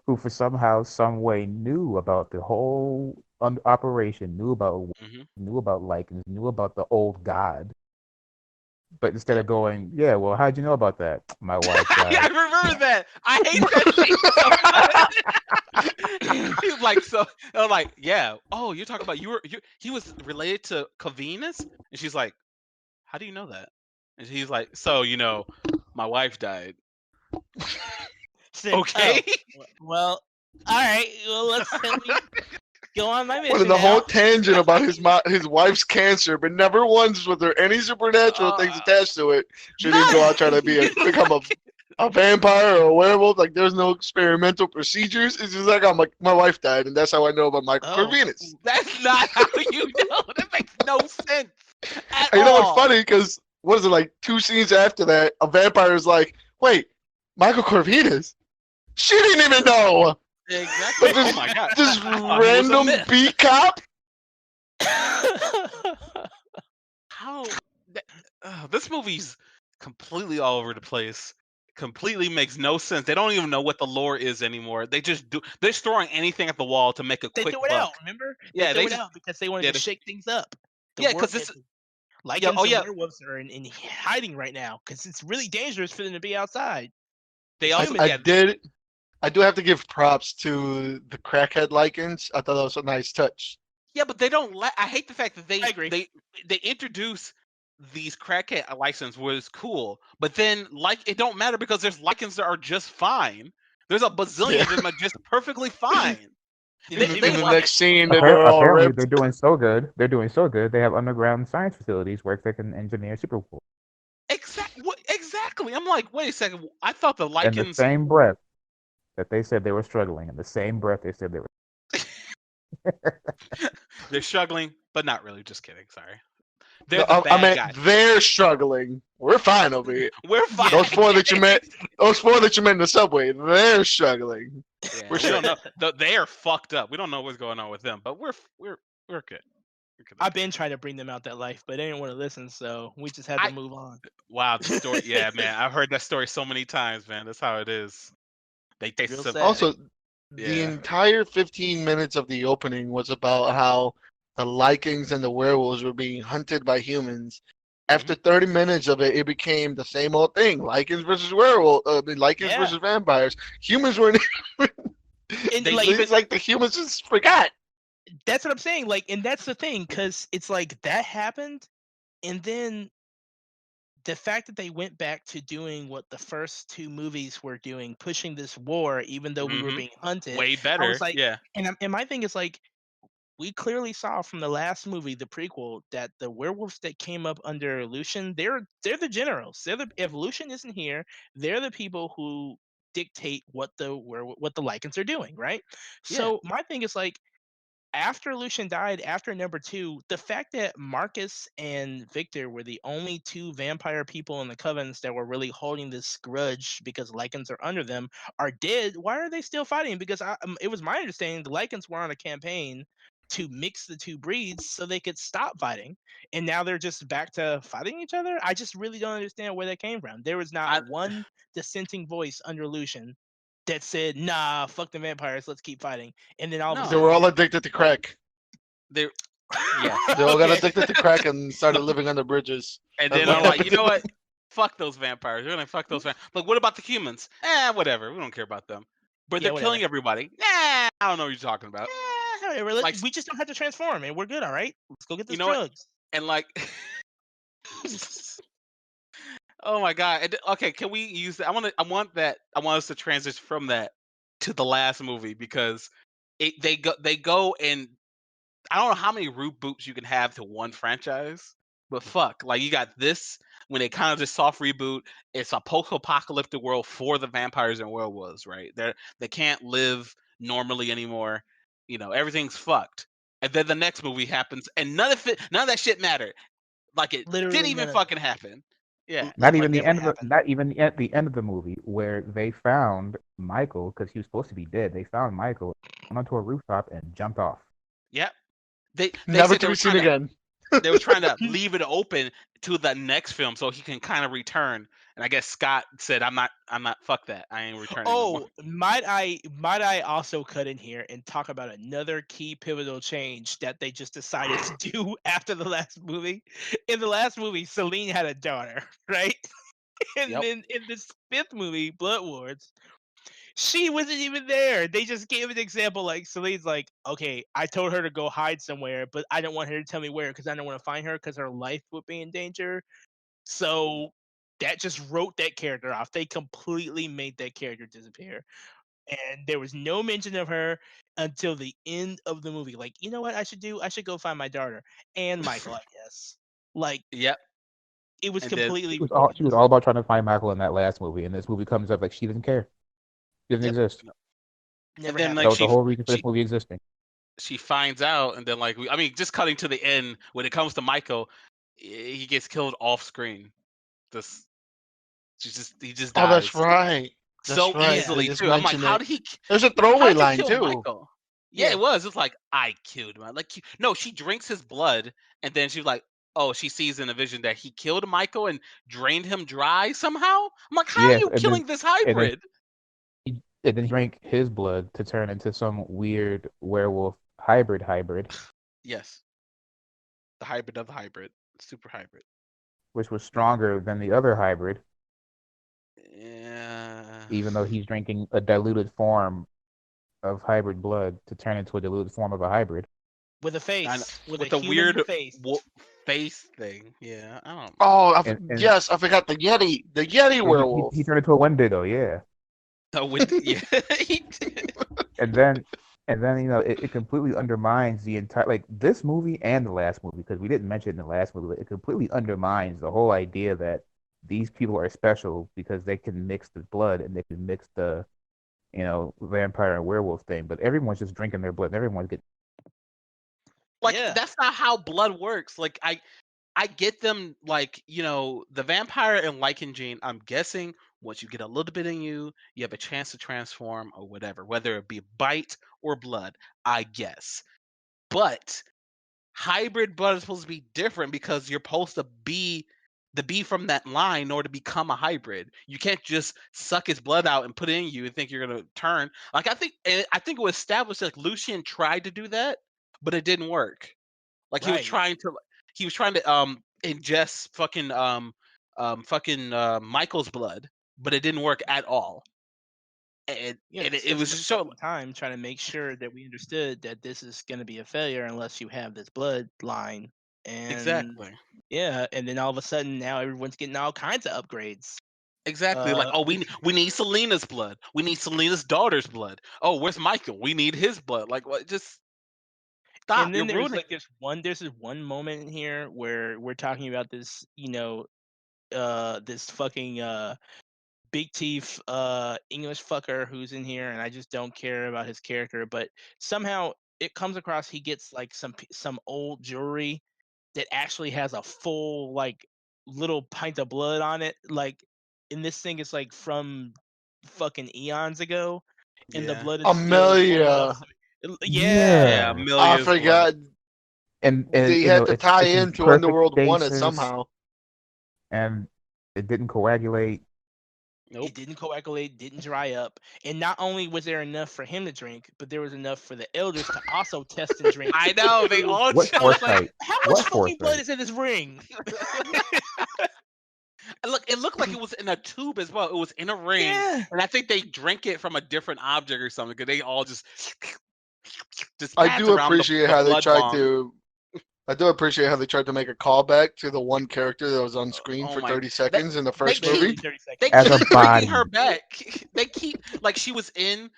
who for somehow, some way knew about the whole operation, knew about Mhm. Lycans, knew about the old god. But instead of going, yeah, well, how'd you know about that? My wife died. I remember that. I hate that shit. He was like, so I was like, yeah. Oh, you're talking about he was related to Covenus? And she's like, how do you know that? And he's like, so my wife died. Said, Okay. "Oh, well, all right. Well, let me go on my mission What the now." whole tangent about his wife's cancer, but never once was there any supernatural things attached to it. She didn't go out trying to become a vampire or a werewolf. Like there's no experimental procedures. It's just like my wife died, and that's how I know about Michael Oh. Corvinus. That's not how you know. That makes no sense at And you know all. what's funny? Because what is it, like 2 scenes after that, a vampire is like, "Wait, Michael Corvinus? She didn't even know." Exactly. But this, Oh my god. this I thought he was a random myth. beat cop. How this movie's completely all over the place. Completely makes no sense. They don't even know what the lore is anymore. They're just throwing anything at the wall to make a They quick threw it buck. out. Remember? Yeah, they they threw it out because they wanted yeah, to shake things up. Yeah, 'cause this- Lycans yeah, oh, yeah. and werewolves are in hiding right now because it's really dangerous for them to be outside. They I- also I do have to give props to the crackhead Lycans. I thought that was a nice touch. Yeah, but they don't I hate the fact that I agree. they introduce these crackhead license was cool, but then like it don't matter because there's lichens that are just fine. There's a bazillion of them are just perfectly fine. In They- the they want- next scene, they're all Apparently, ripped. they're doing so good. They're doing so good. They have underground science facilities where they can engineer super. Exactly. I'm like, wait a second. I thought the In the Lycans. same breath that they said they were struggling, in the same breath they said they were. They're struggling, but not really. Just kidding. Sorry. They're No, the I bad meant guys. they're struggling. We're fine over here. We're fine. Those four that you met in the subway, they're struggling. Yeah, We're we don't straight. know. They are fucked up. We don't know what's going on with them, but we're good. We're good. I've been trying to bring them out that life, but they didn't want to listen, so we just had to move on. Wow, the story. Yeah, man, I've heard that story so many times, man. That's how it is. They Real sad. Also, the Yeah. entire 15 minutes of the opening was about how the Lycans and the werewolves were being hunted by humans. After 30 minutes of it, it became the same old thing: Lycans versus werewolf, Lycans versus vampires. Humans weren't. And It's like the humans just forgot. That's what I'm saying. Like, and that's the thing, because it's like that happened, and then the fact that they went back to doing what the first two movies were doing, pushing this war, even though we were being hunted. Way I better. was like, yeah. and my thing is like, we clearly saw from the last movie, the prequel, that the werewolves that came up under Lucian, they're the generals. If Lucian isn't here, they're the people who dictate what the Lycans are doing, right? Yeah. So my thing is like, after Lucian died, after number 2, the fact that Marcus and Victor were the only 2 vampire people in the Covens that were really holding this grudge because Lycans are under them are dead. Why are they still fighting? Because it was my understanding the Lycans were on a campaign to mix the 2 breeds so they could stop fighting, and now they're just back to fighting each other. I just really don't understand where that came from. There was not one dissenting voice under Lucian that said, "Nah, fuck the vampires, let's keep fighting." And then all of a They sudden, were all addicted to crack. Yeah. They all got Okay. addicted to crack and started living under bridges. And That's then what I'm like, happened you to know them. what? Fuck those vampires. We're gonna fuck those vampires. Like, what about the humans? Whatever. We don't care about them. But Yeah, they're whatever. killing everybody. I don't know what you're talking about. Whatever. Like- We just don't have to transform, and we're good. All right, let's go get those You know what? drugs. And like, oh my god. And, okay, can we use that? I want us to transition from that to the last movie because they go and I don't know how many reboots you can have to one franchise, but fuck, like you got this when they kind of just soft reboot. It's a post-apocalyptic world for the vampires and werewolves, right? They can't live normally anymore. You know, everything's fucked. And then the next movie happens, and none of that shit mattered. Like it Literally didn't even none of fucking happen. Yeah. Not Like even the never end of happened. not even at the end of the movie where they found Michael because he was supposed to be dead. They found Michael, went onto a rooftop and jumped off. Yep. They Never said to be seen again. they were trying to leave it open to the next film so he can kind of return. And I guess Scott said, "I'm not. Fuck that. I ain't returning." No more. Oh, might I also cut in here and talk about another key pivotal change that they just decided to do after the last movie? In the last movie, Celine had a daughter, right? And Yep. then in this 5th movie, Blood Wars, she wasn't even there. They just gave an example like Celine's like, okay, I told her to go hide somewhere, but I don't want her to tell me where because I don't want to find her because her life would be in danger. So that just wrote that character off. They completely made that character disappear. And there was no mention of her until the end of the movie. Like, you know what I should do? I should go find my daughter and Michael, I guess. Like, Yep. it was And then completely She was all about trying to find Michael in that last movie, and this movie comes up like she doesn't care. She doesn't exist. never and then happened. like That was the whole reason for this movie existing. she finds out, and then like just cutting to the end when it comes to Michael, he gets killed off screen. He just dies. Oh, that's right. So right. easily They just too. I'm like, mentioned how it. did he? There's a How throwaway did he line kill too. Michael? Yeah, it was. It's like I killed him. Like no, she drinks his blood, and then she's like, oh, she sees in a vision that he killed Michael and drained him dry somehow. I'm like, how are Yes, you and killing this hybrid? and then he drank his blood to turn into some weird werewolf hybrid. Yes, the hybrid of the hybrid, super hybrid. Which was stronger than the other hybrid, Yeah. even though he's drinking a diluted form of hybrid blood to turn into a diluted form of a hybrid. With a face. With the a human weird face. face thing. Yeah, I don't know. Oh, And- yes, I forgot the Yeti. The Yeti werewolf. He turned into a Wendigo, yeah. Yeah, he did. And then it completely undermines the entire this movie and the last movie because we didn't mention it in the last movie. But it completely undermines the whole idea that these people are special because they can mix the blood and they can mix the vampire and werewolf thing, but everyone's just drinking their blood and everyone's getting. Like Yeah. that's not how blood works. Like I get them, like, the vampire and Lycan gene, I'm guessing once you get a little bit in you, you have a chance to transform or whatever, whether it be bite or blood, I guess. But hybrid blood is supposed to be different because you're supposed to be from that line in order to become a hybrid. You can't just suck his blood out and put it in you and think you're gonna turn. Like I think it was established like Lucian tried to do that, but it didn't work. Like Right. he was trying to ingest fucking Michael's blood, but it didn't work at all. And Yeah, and they it spent was so much just so fucking time trying to make sure that we understood that this is going to be a failure unless you have this bloodline. And exactly. yeah, and then all of a sudden now everyone's getting all kinds of upgrades. Exactly. Like, oh, we need Selena's blood. We need Selena's daughter's blood. Oh, where's Michael? We need his blood. Like, what? Just stop. And You're then ruining. there's this one moment in here where we're talking about this, this fucking big teeth English fucker who's in here, and I just don't care about his character, but somehow it comes across he gets like some old jewelry that actually has a full like little pint of blood on it, like, and this thing is like from fucking eons ago, and the Yeah. blood is still warm enough Amelia. yeah. Yeah. Yeah, I Amelia's blood. forgot and they you had know to it's tie it's in into perfect Underworld 1 it stasis somehow. and it didn't coagulate. Nope. It didn't coagulate, didn't dry up, and not only was there enough for him to drink, but there was enough for the elders to also test and drink. I know. They all What I was like, foresight? how much What fucking blood foresight? is in this ring? look. It looked like it was in a tube as well. It was in a ring, Yeah. and I think they drank it from a different object or something. Because they all just I pass do around appreciate the how they blood tried bomb. to. I do appreciate how they tried to make a callback to the one character that was on screen Oh for my! 30 They, seconds in the they first keep movie. Literally 30 they seconds. As a keep bringing her body. back. They keep like she was in.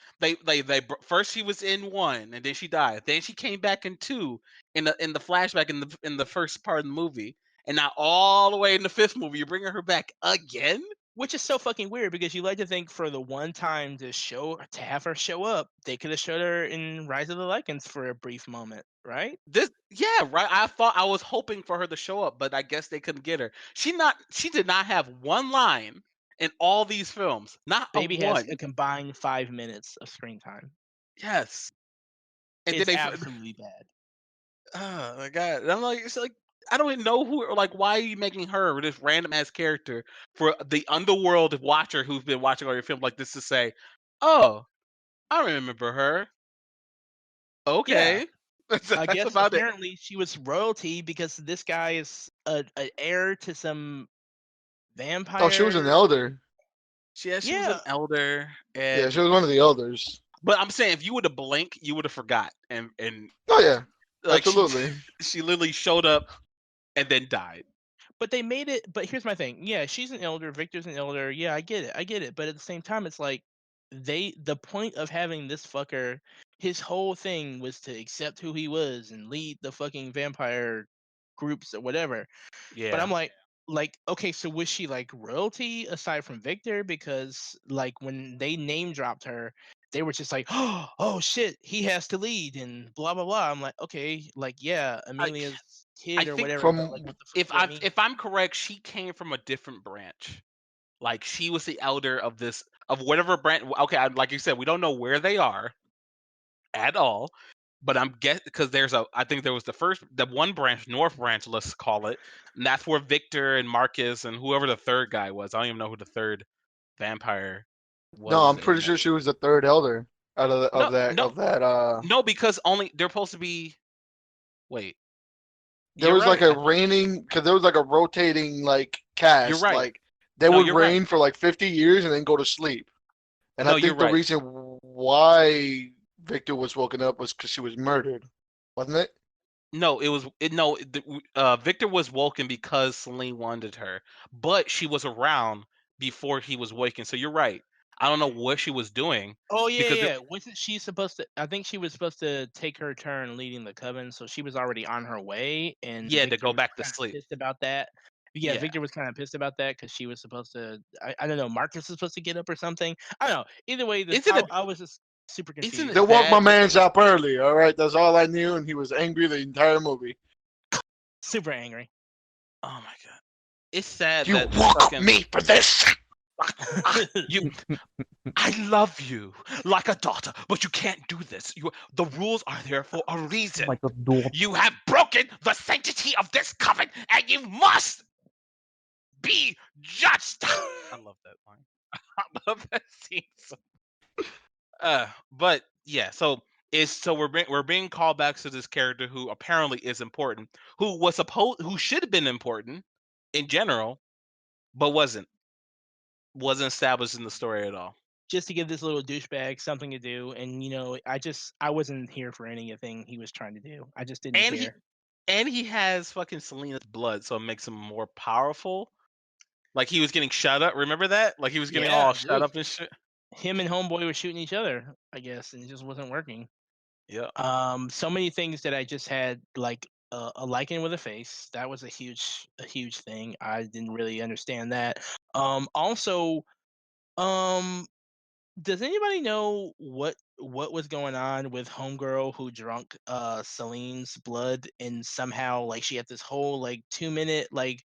First she was in one, and then she died. Then she came back in two in the flashback in the first part of the movie, and now all the way in the fifth movie, you're bringing her back again. Which is so fucking weird because you like to think for the one time to have her show up, they could have showed her in Rise of the Lycans for a brief moment, right? Yeah, right. I was hoping for her to show up, but I guess they couldn't get her. She did not have one line in all these films. Not a Baby has one. a combined 5 minutes of screen time. Yes. And then It's absolutely bad. oh my god. And I'm like, it's like I don't even know who or like why are you making her this random ass character for the Underworld watcher who's been watching all your films like this to say, oh, I remember her. Yeah. Okay. I That's guess about it. apparently she was royalty because this guy is an heir to some Oh, she was an vampire. elder. She was Yeah, an elder Yeah, and she was one of the elders. but I'm saying if you would have blinked, you would have forgot. And Oh yeah, like absolutely. she literally showed up and then died. but they made it. But here's my thing. Yeah, she's an elder. Victor's an elder. Yeah, I get it. I get it. But at the same time, it's like the point of having this fucker, his whole thing was to accept who he was and lead the fucking vampire groups or whatever. But Yeah. I'm like, okay, so was she like royalty aside from Victor? Because like when they name dropped her, they were just like, oh shit, he has to lead and blah blah blah. I'm like, okay, like yeah, I Amelia's I kid or think whatever, but like, From what the fuck does that mean? if I'm correct, she came from a different branch. Like she was the elder of this of whatever branch. Okay, like you said, we don't know where they are at all. But I'm guess because I think there was the one branch, North Branch, let's call it, and that's where Victor and Marcus and whoever the third guy was. I don't even know who the third vampire no, was I'm in pretty that. sure she was the third elder out of No, that no, of that. no, because only they're supposed to be. Wait, There you're was like right. a reigning because there was like a rotating like You're cast. right. Like they No, would you're right. reign for like 50 years and then go to sleep. And I No, you're think the right. reason why Victor was woken up was because she was murdered, wasn't it? No, it was no. Victor was woken because Celine wanted her, but she was around before he was waking. So you're right. I don't know what she was doing Oh yeah, because yeah. Wasn't she supposed to? I think she was supposed to take her turn leading the coven, so she was already on her way, and yeah, to Victor go was back to kind of sleep. pissed about that. Yeah, Yeah. Victor was kind of pissed about that because she was supposed to. I don't know. Marcus was supposed to get up or something. I don't know. Either way, Isn't it I was just super isn't They it confused. woke my sad that man's up early. All right, that's all I knew, and he was angry the entire movie. Super angry. oh my god. It's sad You that woke fucking me for this. you I love you like a daughter, but you can't do this. The rules are there for a reason. Like a door. You have broken the sanctity of this covenant, and you must be judged. I love that line. I love that scene. But yeah, so we're being called back to this character who apparently is important, who should have been important in general, but wasn't established in the story at all. Just to give this little douchebag something to do, and I wasn't here for anything he was trying to do. I just didn't And care. he has fucking Selena's blood, so it makes him more powerful. Like he was getting shut up. Remember that? Like he was getting Yeah, all shut dude. up and shit. Him and Homeboy were shooting each other, I guess, and it just wasn't working. Yeah. So many things that I just had like a Lycan with a face. That was a huge thing. I didn't really understand that. Also, um, does anybody know what was going on with Homegirl who drunk Celine's blood and somehow like she had this whole like 2 minute like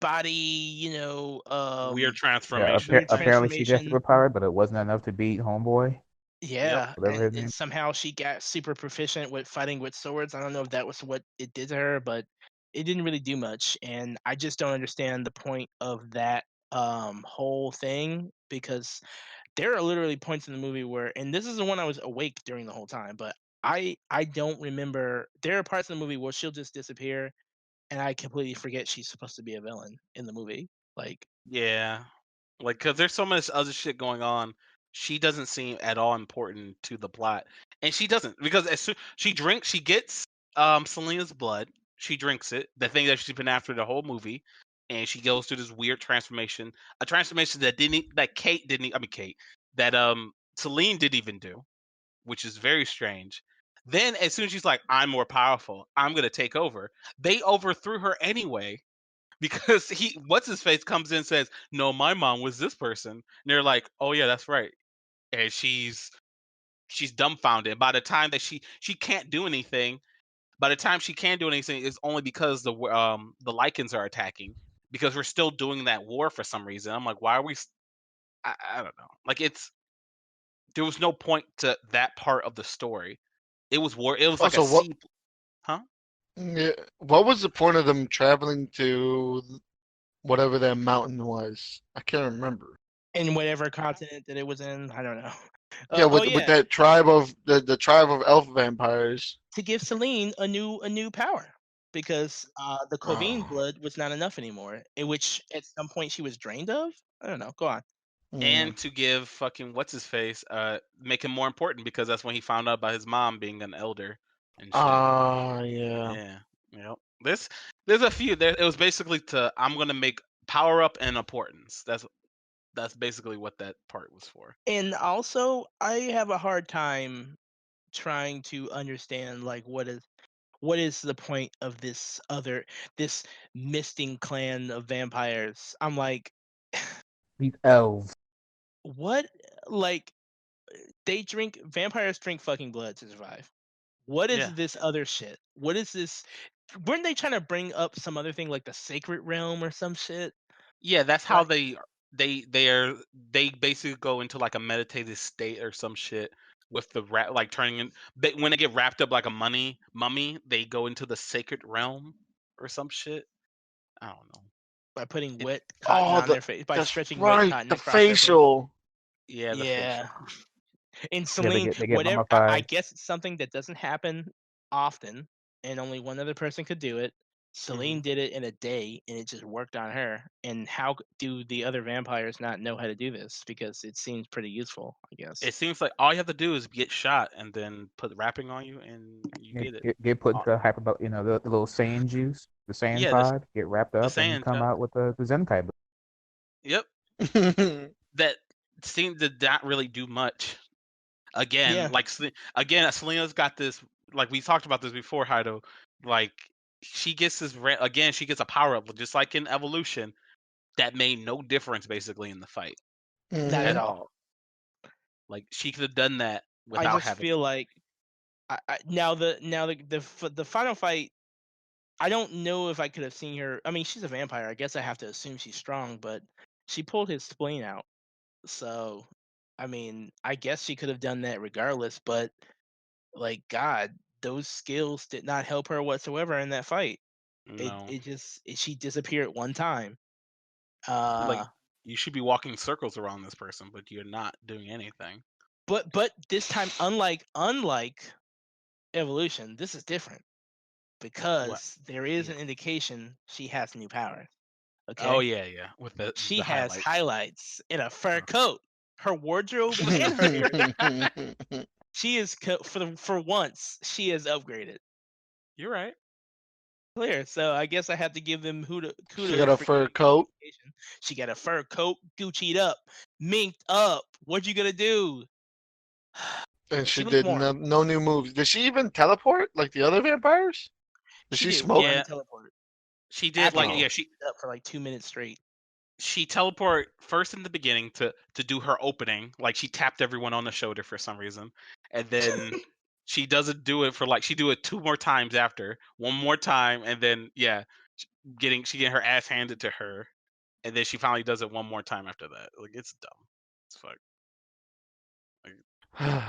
body, Weird Yeah, transformation weird thing. apparently she got transformation. superpowered, but it wasn't enough to beat Homeboy, Yep. Yeah, whatever his and name. somehow she got super proficient with fighting with swords. I don't know if that was what it did to her, but it didn't really do much. And I just don't understand the point of that whole thing because there are literally points in the movie where, and this is the one I was awake during the whole time, but I don't remember. There are parts of the movie where she'll just disappear, and I completely forget she's supposed to be a villain in the movie. Like, Yeah. Like, cause there's so much other shit going on. She doesn't seem at all important to the plot, and she doesn't because as soon she gets Selena's blood. She drinks it, the thing that she's been after the whole movie, and she goes through this weird transformation, a transformation that Kate didn't. I mean Kate that Celine didn't even do, which is very strange. Then as soon as she's like, I'm more powerful, I'm gonna take over. They overthrew her anyway because what's his face comes in and says, "No, my mom was this person." And they're like, "Oh yeah, that's right." And she's dumbfounded. By the time that she can't do anything, by the time she can do anything, it's only because the Lycans are attacking because we're still doing that war for some reason. I'm like, why are we? I don't know. Like there was no point to that part of the story. It was war. It was like a Also, sea. Huh? what was the point of them traveling to whatever that mountain was? I can't remember. in whatever continent that it was in, I don't know. Yeah, Oh with yeah, that tribe of the tribe of elf vampires. to give Celine a new power because the Covine Oh, blood was not enough anymore, in which at some point she was drained of. I don't know. Go on. mm. And to give fucking what's his face, make him more important because that's when he found out about his mom being an elder and shit. Yeah. Yeah, yep. There's a few. There, it was basically to I'm gonna make power up and importance. That's basically what that part was for. And also, I have a hard time trying to understand like what is the point of this misting clan of vampires. I'm like, These elves. what? Like, vampires drink fucking blood to survive. What Yeah, is this other shit? What is this? Weren't they trying to bring up some other thing like the sacred realm or some shit? yeah. That's how Like, they basically go into like a meditative state or some shit with the like turning in. When they get wrapped up like a mummy, they go into the sacred realm or some shit. I don't know. by putting It wet cotton Oh, on their face, by that's stretching wet right. cotton The across their face. facial. Yeah, the facial. Yeah. And Yeah, Celine, they get whatever, I mummified. guess it's something that doesn't happen often, and only one other person could do it. hmm Celine did it in a day, and it just worked on her. And how do the other vampires not know how to do this? Because it seems pretty useful, I guess. It seems like all you have to do is get shot and then put wrapping on you, and you Get, did it. get put Uh, into hyper, the little sand juice, the sand yeah, this pod, get wrapped the up, and you sand. come Yep. out with the Zenkai. Yep. That seemed to not really do much. Again, Yeah, like again, Selena's got this. Like we talked about this before, Heido. Like she gets again. She gets a power up, just like in Evolution, that made no difference basically in the fight Not at at Mhm. all. all. Like she could have done that I without just having. feel like the final fight. I don't know if I could have seen her. I mean, she's a vampire. I guess I have to assume she's strong, but she pulled his spleen out. So, I mean, I guess she could have done that regardless. But like, God, those skills did not help her whatsoever in that fight. No, She disappeared one time. like you should be walking circles around this person, but you're not doing anything. But this time, unlike Evolution, this is different What? because there is Yeah. an indication she has new powers. Oh Okay, yeah, with the she has highlights. highlights in a fur Oh. coat. Her wardrobe and her hair. She is for once she is upgraded. You're right. Clear. So I guess I have to give them She got kudos a for fur giving coat. education. She got a fur coat, Gucci'd up, minked up. What you gonna do? And She she looked did more. no new moves. Did she even teleport like the other vampires? Did She she did smoke? one Yeah, teleport she did. after Like getting Oh. yeah, she up for like 2 minutes straight. she teleport first in the beginning to do her opening. Like she tapped everyone on the shoulder for some reason, and then she doesn't do it for like she do it 2 more times after, one more time, and then yeah, she getting her ass handed to her, and then she finally does it one more time after that. Like it's dumb. It's fuck. Like,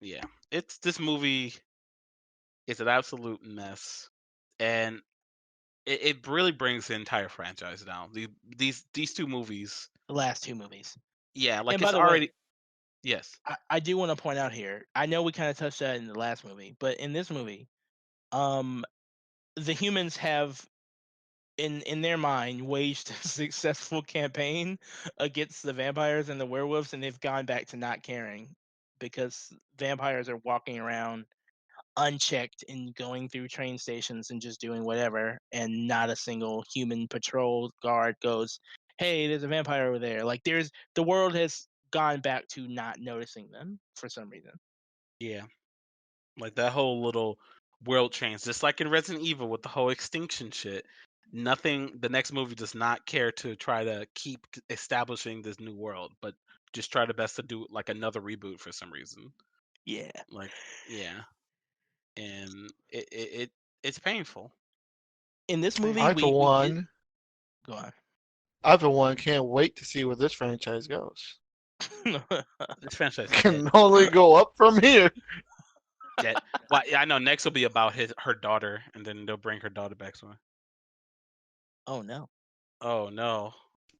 yeah, it's this movie is an absolute mess, and it really brings the entire franchise down. These two movies, The last two movies. yeah, like And by it's the way, already yes, I do want to point out here. I know we kind of touched that in the last movie, but in this movie, um, the humans have in their mind waged a successful campaign against the vampires and the werewolves, and they've gone back to not caring because vampires are walking around unchecked and going through train stations and just doing whatever, and not a single human patrol guard goes, "Hey, there's a vampire over there." Like the world has gone back to not noticing them for some reason. yeah, like that whole little world change, just like in Resident Evil with the whole extinction shit. Nothing. The next movie does not care to try to keep establishing this new world, but just try the best to do like another reboot for some reason. Yeah. Like yeah, and it's painful. In this movie, I for we get one, go on. I for one can't wait to see where this franchise goes. This franchise is dead. Can only go up from here. Dead. Well, yeah, I know next will be about her daughter, and then they'll bring her daughter back soon. Oh no. Oh no.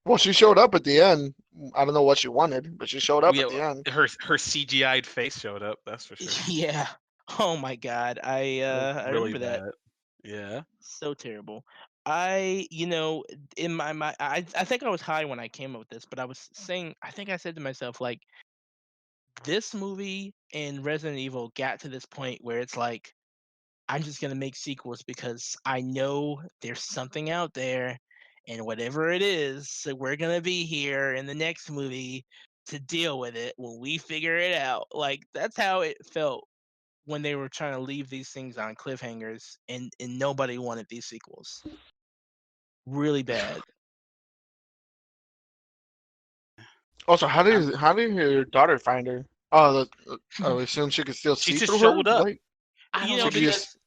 Well, she showed up at the end. I don't know what she wanted, but she showed up Yeah, at the end. her CGI'd face showed up. That's for sure. Yeah. Oh my god. It was I really remember that. bad. Yeah. So terrible. In my I think I was high when I came up with this, but I was saying I think I said to myself like this movie and Resident Evil got to this point where it's like I'm just gonna make sequels because I know there's something out there, and whatever it is, so we're gonna be here in the next movie to deal with it when we figure it out. Like that's how it felt when they were trying to leave these things on cliffhangers, and nobody wanted these sequels. Really bad. Also, Um, how did your daughter find her? Oh, I assume she could still she see just through her. showed up. Like I You don't know, know. she could She just.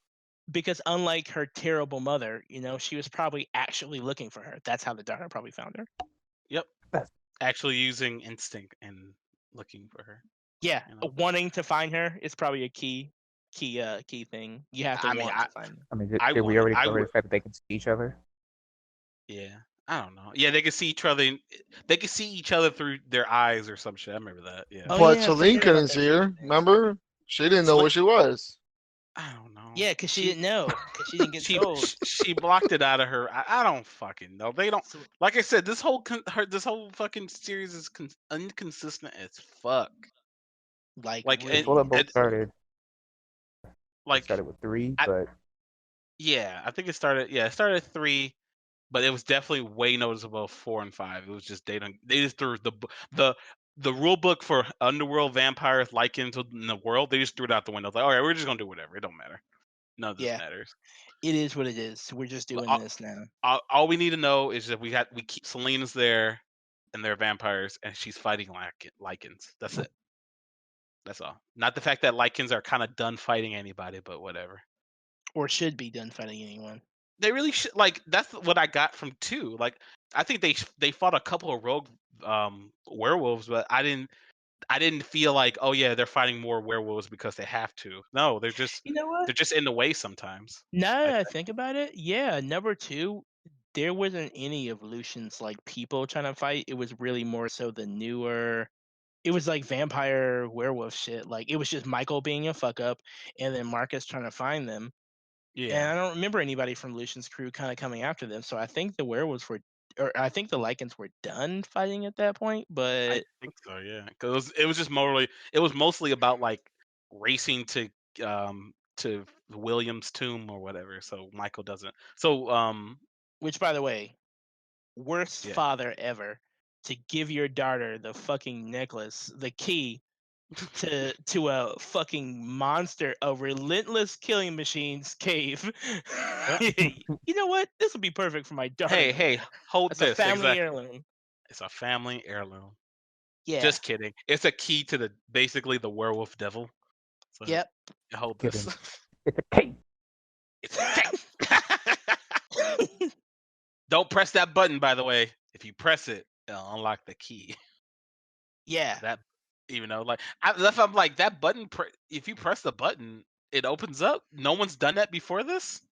because unlike her terrible mother, she was probably actually looking for her. That's how the daughter probably found her. Yep. That's Actually using instinct and looking for her. Yeah, You know. wanting to find her is probably a key thing. You have to I mean, want to find her. I mean, did we I already cover would. the fact that they can see each other? Yeah. I don't know. Yeah, they could see each other. They could see each other through their eyes or some shit. I remember that. Yeah. Oh But yeah, I Celine forget about couldn't that see her. thing. Remember? She didn't know Sli- where she was. I don't know. Yeah, because she didn't know, because she didn't get told. She blocked it out of her. I don't fucking know. They don't. So, Like I said, this whole fucking series is inconsistent as fuck. like Like They and, both really. both and started. It like started with three, I, but yeah, I think it started. Yeah, it started at 3, but it was definitely way noticeable 4 and 5. It was just they just threw the rule book for Underworld vampires Lycans in the world. They just threw it out the window. Like, all right, we're just gonna do whatever. It don't matter. None of this Yeah, matters. It is what it is. We're just doing this now. All we need to know is that we keep Selena's there, and they're vampires, and she's fighting Lycans. That's it. That's all. Not the fact that Lycans are kind of done fighting anybody, but whatever. Or should be done fighting anyone. They really should. Like, that's what I got from 2. Like, I think they fought a couple of rogue werewolves, but I didn't feel like, oh yeah, they're fighting more werewolves because they have to. No, they're just You know what? they're just in the way sometimes. Now I that I think about it, yeah, number 2, there wasn't any of Lucian's like people trying to fight. It was really more so the newer. It was like vampire werewolf shit. Like it was just Michael being a fuck up, and then Marcus trying to find them. And Yeah, I don't remember anybody from Lucian's crew kind of coming after them. So I think the werewolves were, or I think the Lycans were done fighting at that point. I But think so. Yeah, because it was just mostly about like racing to William's tomb or whatever. So Michael doesn't. So which, by the way, worst yeah. father ever to give your daughter the fucking necklace, the key to a fucking monster, a relentless killing machine's cave. You know what? This would be perfect for my daughter. Hey, hold It's a this. family Exactly. heirloom. It's a family heirloom. Yeah. Just kidding. It's a key to basically the werewolf devil. So Yep. hold Kidding. this. It's a cake. It's Don't press that button, by the way. If you press it, it'll unlock the key. Yeah. That, I'm like, that button. If you press the button, it opens up. No one's done that before this.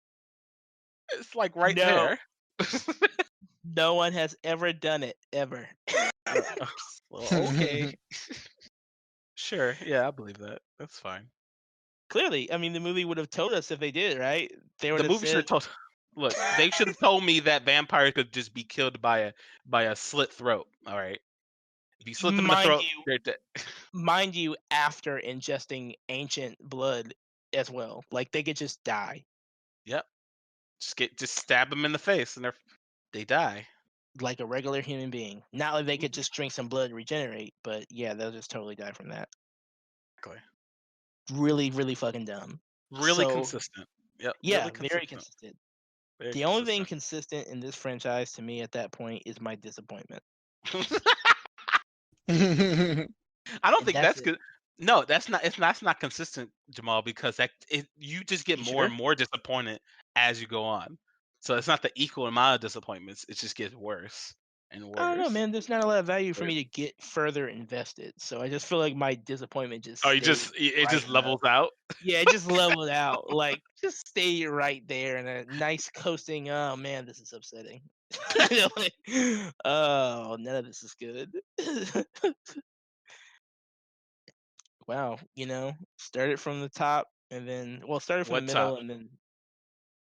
It's like right No. there. No one has ever done it ever. Well, okay. Sure. Yeah, I believe that. That's fine. Clearly, I mean, the movie would have told us if they did, right? They would The have movie should said, have told. Look, they should have told me that vampires could just be killed by a slit throat. All right, if you slit them in the throat, they're dead. mind you, after ingesting ancient blood as well, like they could just die, Yep. Just stab them in the face, and they die. like a regular human being. Not like they could just drink some blood and regenerate, but yeah, they'll just totally die from that. Exactly. Really, really fucking dumb. Really So, consistent. Yep. yeah, Really consistent. very consistent. Very The only thing consistent in this franchise to me at that point is my disappointment. I don't think that's that's good. No, that's not consistent, Jamal, because you just get You more sure? and more disappointed as you go on. So it's not the equal amount of disappointments. It just gets worse and worse. I don't know, man. There's not a lot of value for me to get further invested. So I just feel like my disappointment just Oh, it just levels out. Yeah, it just leveled out. Like just stay right there in a nice coasting. Oh man, this is upsetting. You know, like, oh, none of this is good. Wow, started from the top and then started from What the middle top? and then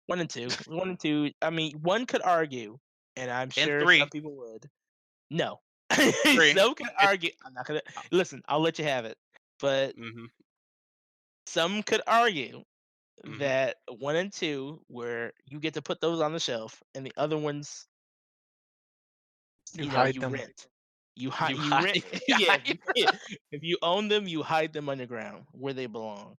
1 and 2. 1 and 2. I mean, one could argue, and I'm And sure 3. some people would. No. 3. Some could argue. I'm not gonna listen. I'll let you have it, but some could argue that 1 and 2, where you get to put those on the shelf, and the other ones, You hide you them. rent. You hide- rent. Yeah, if you own them, you hide them underground where they belong.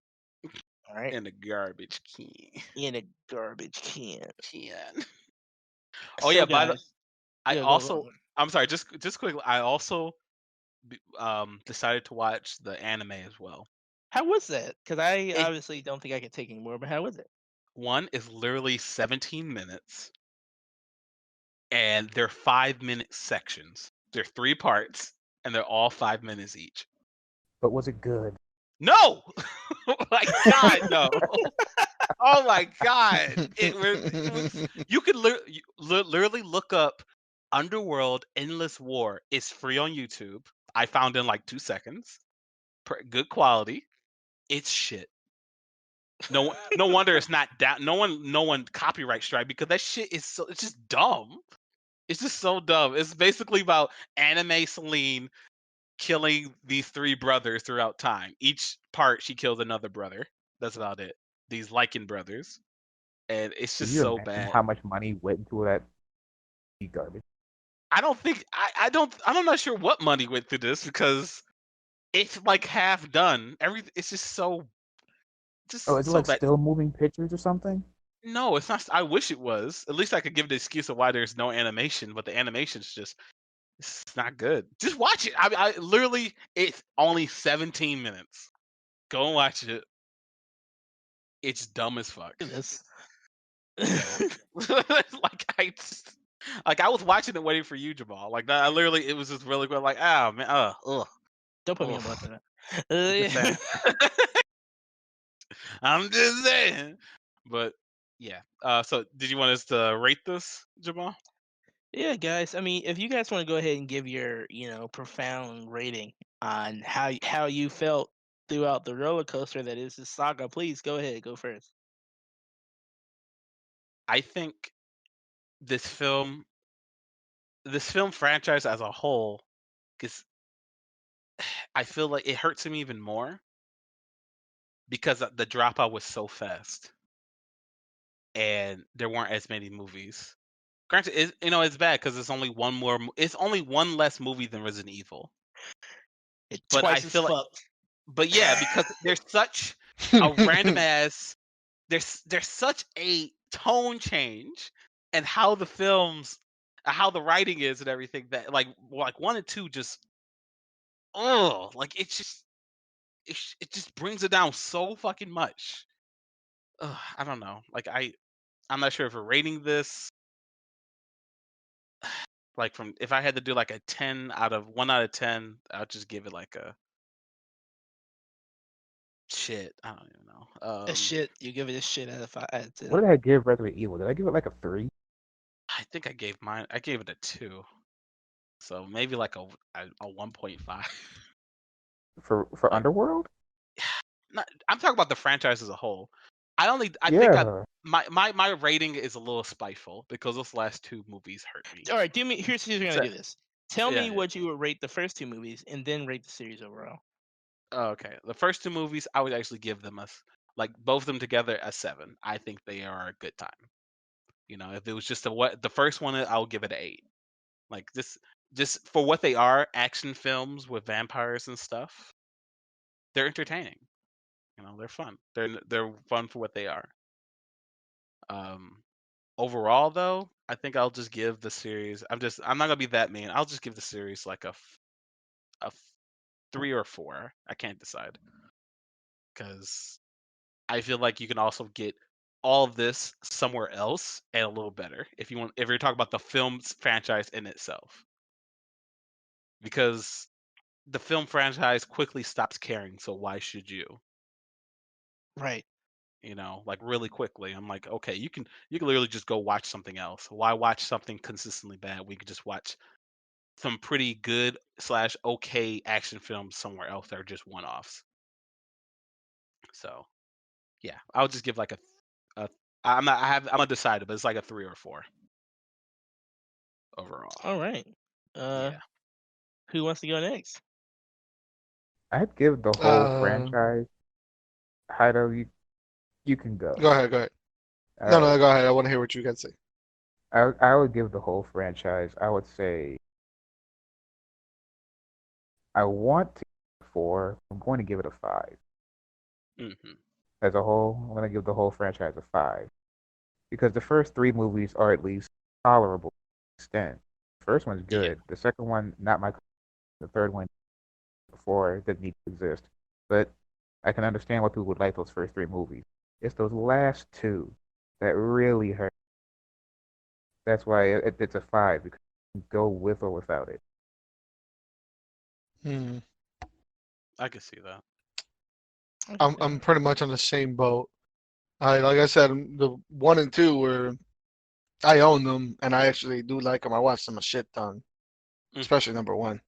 All right. In a garbage can. In a garbage can. Oh So, yeah, guys. go. I'm sorry, just quickly. I also decided to watch the anime as well. How was that? Because I obviously don't think I could take any more. But how was it? One is literally 17 minutes, and they're 5-minute sections. They're 3 parts, and they're all 5 minutes each. But was it good? No, my God, no. Oh my God! It was. You could literally look up Underworld Endless War. It's free on YouTube. I found in like 2 seconds. Good quality. It's shit. No wonder it's not down. No one copyright strike, because that shit is it's just dumb. It's just so dumb. It's basically about anime Celine killing these 3 brothers throughout time. Each part she kills another brother. That's about it. These Lycan brothers. And it's Can just you so imagine bad. how much money went into that garbage? I don't think I'm not sure what money went through this, because it's like half done. It's just so Oh, is it so like bad. still moving pictures or something? No, it's not. I wish it was. At least I could give the excuse of why there's no animation, but the animation's just it's not good. Just watch it. I literally it's only 17 minutes. Go and watch it. It's dumb as fuck. This. Yeah. Like I was watching it waiting for you, Jamal. Like I literally it was just really good. Like, oh man, ugh. Don't put me on blast for that. I'm just saying. But yeah. So did you want us to rate this, Jamal? Yeah, guys. I mean, if you guys want to go ahead and give your, profound rating on how you felt throughout the roller coaster that is the saga, please go ahead, go first. I think this film franchise as a whole, because I feel like it hurts him even more because the dropout was so fast and there weren't as many movies. Granted, it's bad because it's only one more. It's only one less movie than Resident Evil. It But I twice as feel like, fucked. but yeah, because there's such a random ass. There's such a tone change and how the films, how the writing is and everything that like 1 and 2 just like it just brings it down so fucking much. I don't know. Like I'm not sure if we're rating this like from if I had to do like a 10 out of 1 out of 10, I'll just give it like a shit. I don't even know. A shit. You give it a shit out of 5 out of 10. What did I give Resident Evil? Did I give it like a 3? I think I gave it a 2. So maybe like a 1.5. For Like Underworld? I'm talking about the franchise as a whole. I think Yeah. my rating is a little spiteful because those last 2 movies hurt me. All right, here's how we're So, gonna do this. Tell me yeah. what you would rate the first 2 movies, and then rate the series overall. Okay, the first 2 movies I would actually give them like both of them together a 7. I think they are a good time. If it was just the first one, I'll give it an 8. Like just for what they are, action films with vampires and stuff. They're entertaining. They're fun. They're fun for what they are. Overall, though, I think I'll just give the series. I'm not gonna be that mean. I'll just give the series like a 3 or 4. I can't decide because I feel like you can also get all of this somewhere else and a little better if you're talking about the film's franchise in itself. Because the film franchise quickly stops caring, so why should you? Right. Like really quickly. I'm like, okay, you can literally just go watch something else. Why watch something consistently bad? We could just watch some pretty good / okay action films somewhere else that are just one-offs. So yeah, I'll just give like I'm undecided, but it's like a 3 or 4 overall. All right. Yeah. Who wants to go next? I'd give the whole franchise. Heido, you can go. Go ahead. All No, right. go ahead. I want to hear what you got to say. I would give the whole franchise. I would say I want to give it 4. I'm going to give it a 5. Mm-hmm. As a whole, I'm going to give the whole franchise a 5 because the first 3 movies are at least tolerable to an extent. The first one's good. Yeah. The second one, not my. The third one, before, didn't need to exist. But I can understand why people would like those first 3 movies. It's those last 2 that really hurt. That's why it's a 5 because you can go with or without it. I can see that. I'm pretty much on the same boat. Like I said, the 1 and 2 were I own them and I actually do like them. I watched them a shit ton, especially number 1.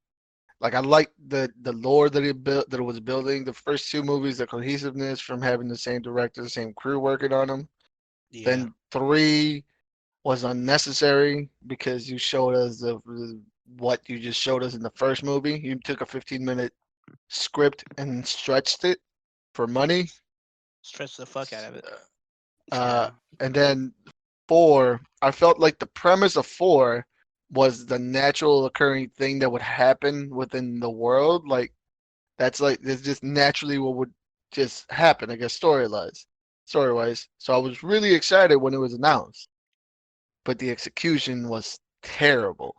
Like I like the lore that it was building. The first 2 movies, the cohesiveness from having the same director, the same crew working on them. Yeah. Then 3 was unnecessary because you showed us what you just showed us in the first movie. You took a 15-minute script and stretched it for money. Stretch the fuck out of it. And then 4, I felt like the premise of 4 was the natural occurring thing that would happen within the world. Like that's just naturally what would just happen, I guess, story-wise. story wise. So I was really excited when it was announced, but the execution was terrible.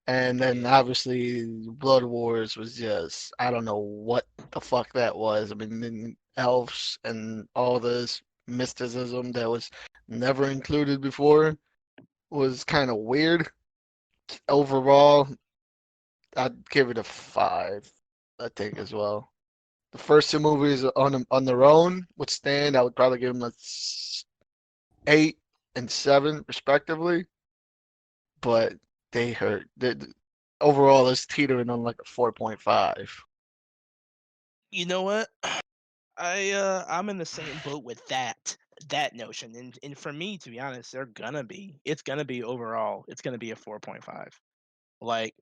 And then Yeah. obviously Blood Wars was just I don't know what the fuck that was. I mean, elves and all this mysticism that was never included before was kind of weird. Overall, I'd give it a 5, I think as well. The first two movies on their own would stand. I would probably give them a 8 and 7 respectively, but they hurt. Overall, it's teetering on like a 4.5. You know what? I'm in the same boat with that notion, and for me, to be honest, it's gonna be overall, it's gonna be a 4.5. Like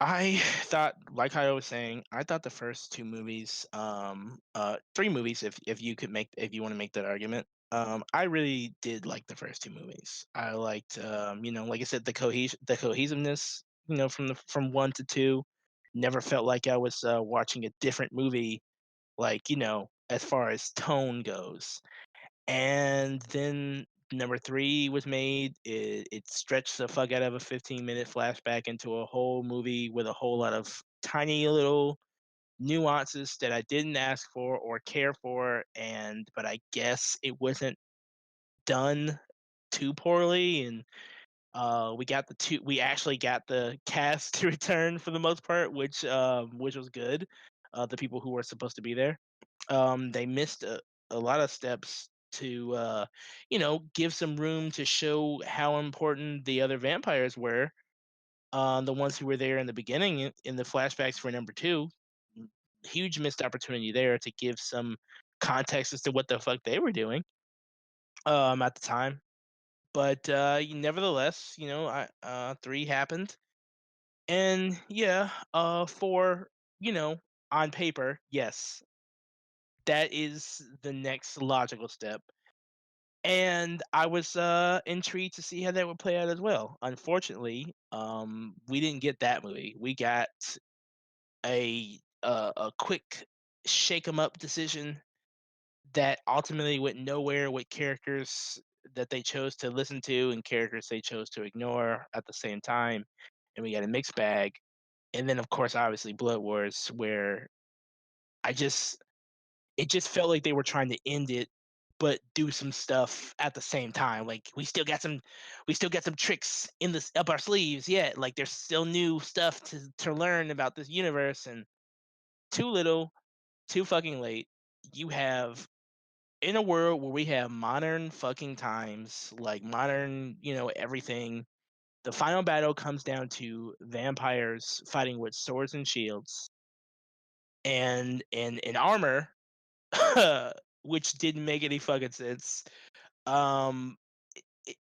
I thought, like I was saying, I thought the first two movies, three movies, if you could make, if you want to make that argument, I really did like the first two movies. I liked, like I said, the cohesiveness, from one to two. Never felt like I was watching a different movie, like as far as tone goes. And then number three was made. It stretched the fuck out of a 15-minute flashback into a whole movie with a whole lot of tiny little nuances that I didn't ask for or care for, but I guess it wasn't done too poorly. And we actually got the cast to return for the most part, which was good. The people who were supposed to be there. They missed a lot of steps to give some room to show how important the other vampires were, the ones who were there in the beginning in the flashbacks for number two. Huge missed opportunity there to give some context as to what the fuck they were doing at the time. But nevertheless, three happened. And yeah, four, on paper, yes, that is the next logical step. And I was intrigued to see how that would play out as well. Unfortunately, we didn't get that movie. We got a quick shake 'em up decision that ultimately went nowhere with characters that they chose to listen to and characters they chose to ignore at the same time. And we got a mixed bag. And then of course obviously Blood Wars, where I just it just felt like they were trying to end it but do some stuff at the same time. Like we still got some tricks in this up our sleeves yet. Like there's still new stuff to learn about this universe, and too little, too fucking late. You have in a world where we have modern fucking times, like modern, everything. The final battle comes down to vampires fighting with swords and shields and armor, which didn't make any fucking sense. Um,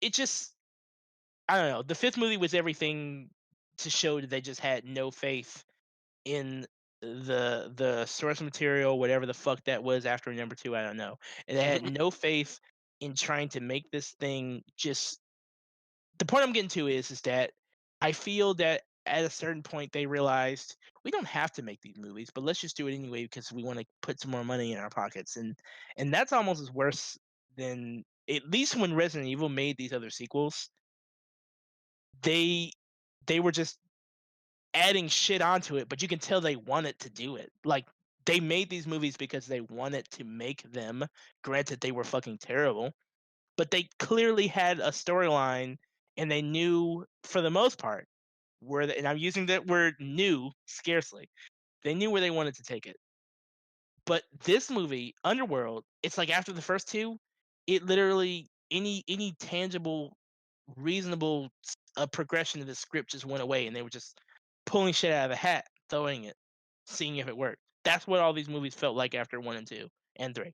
it just, I don't know. The fifth movie was everything to show that they just had no faith in the source material, whatever the fuck that was after number two. I don't know, and they had no faith in trying to make this thing just. The point I'm getting to is that I feel that at a certain point they realized we don't have to make these movies, but let's just do it anyway because we want to put some more money in our pockets, and that's almost as worse than, at least when Resident Evil made these other sequels, they they were just adding shit onto it, but you can tell they wanted to do it. Like they made these movies because they wanted to make them. Granted, they were fucking terrible, but they clearly had a storyline, and they knew for the most part and I'm using that word "knew" scarcely. They knew where they wanted to take it. But this movie, Underworld, it's like after the first two, it literally any tangible, reasonable progression of the script just went away, and they were just pulling shit out of the hat, throwing it, seeing if it worked. That's what all these movies felt like after one and two and three.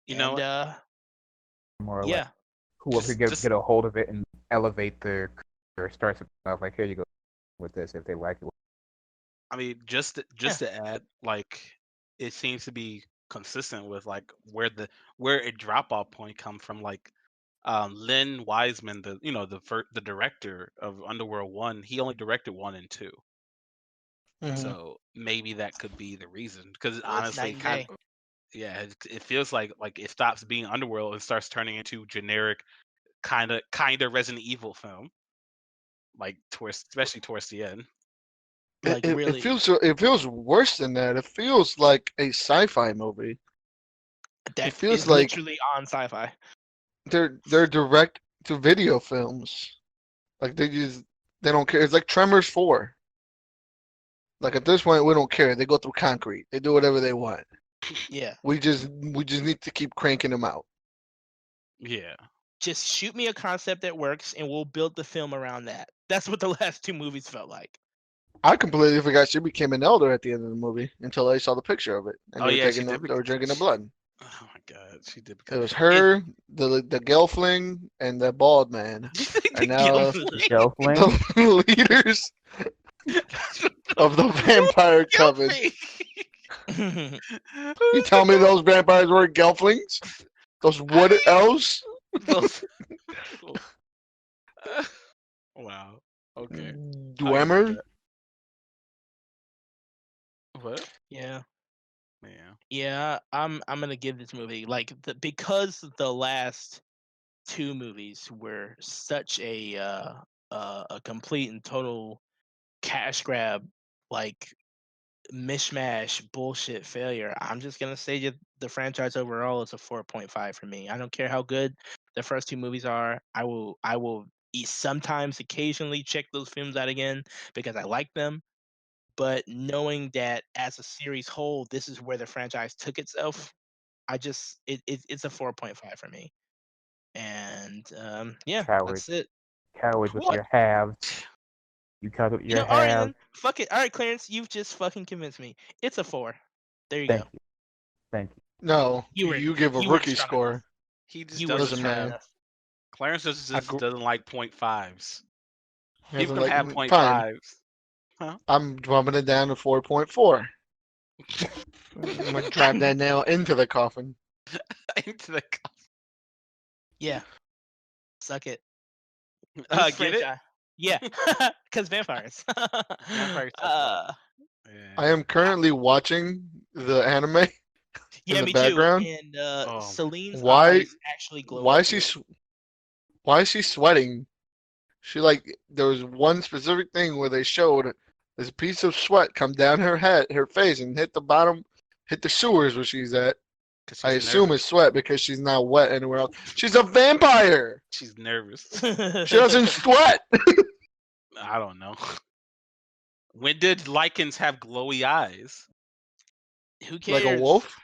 You know And what? More or less. yeah, Whoever Just could get, just get a hold of it and elevate their or start something off, like, here you go with this if they like it. I mean, yeah. just to add, like, it seems to be consistent with like where a drop off point come from. Like, Lynn Wiseman, the director of Underworld one, he only directed one and two, Mhm. so maybe that could be the reason. Because Well, it's honestly, night and day. Yeah, it feels like it stops being Underworld and starts turning into generic kind of Resident Evil film, like especially towards the end. Like really, It feels worse than that. It feels like a sci-fi movie. It that feels is like literally on sci-fi. they're direct to video films. Like they don't care. It's like Tremors 4. Like at this point we don't care. They go through concrete. They do whatever they want. Yeah, We just need to keep cranking them out. Yeah. just shoot me a concept that works, and we'll build the film around that. That's what the last two movies felt like. I completely forgot she became an elder at the end of the movie until I saw the picture of it, and Oh they were yeah, she taking did. they were drinking the blood. Oh my god, she did It become. was her, the Gelfling, and the bald man, The and now Gelfling? the leaders of the vampire coven. You tell me those vampires weren't Gelflings? Those what else? Those. Wow. Okay. Dwemer? What? Yeah. Yeah. Yeah, I'm gonna give this movie because the last two movies were such a complete and total cash grab, like mishmash bullshit failure. I'm just gonna say that the franchise overall is a 4.5 for me. I don't care how good the first two movies are. I will sometimes occasionally check those films out again because I like them. But knowing that as a series whole, this is where the franchise took itself, it's a 4.5 for me. And yeah, Coward. that's it. Coward with What? your halves. You cut with You your know, all right halves. then. Fuck it. All right, Clarence, you've just fucking convinced me. It's a 4. There you Thank go. you. Thank you. No, You were you give a you weren't rookie strong score. enough. He just You weren't doesn't Listen, strong have. man. enough. Clarence just I gr- doesn't like .5s. People hasn't can like have point fine. .5s. Huh? I'm bumping it down to 4.4. I'm gonna drive that nail into the coffin. Into the. Yeah, suck it. This Get it? franchise. Yeah, because vampires. Vampire stuff. uh, I Yeah. am currently watching the anime in yeah, the me too. background. And Oh. Celine's Why? eyes actually glow Why up. is why is she sweating? She there was one specific thing where they showed this piece of sweat come down her face, and hit the bottom, hit the sewers where she's at. 'Cause I she's assume nervous. it's sweat because she's not wet anywhere else. She's a vampire. She's nervous. She doesn't sweat. I don't know. When did Lycans have glowy eyes? Who Like a cares? wolf.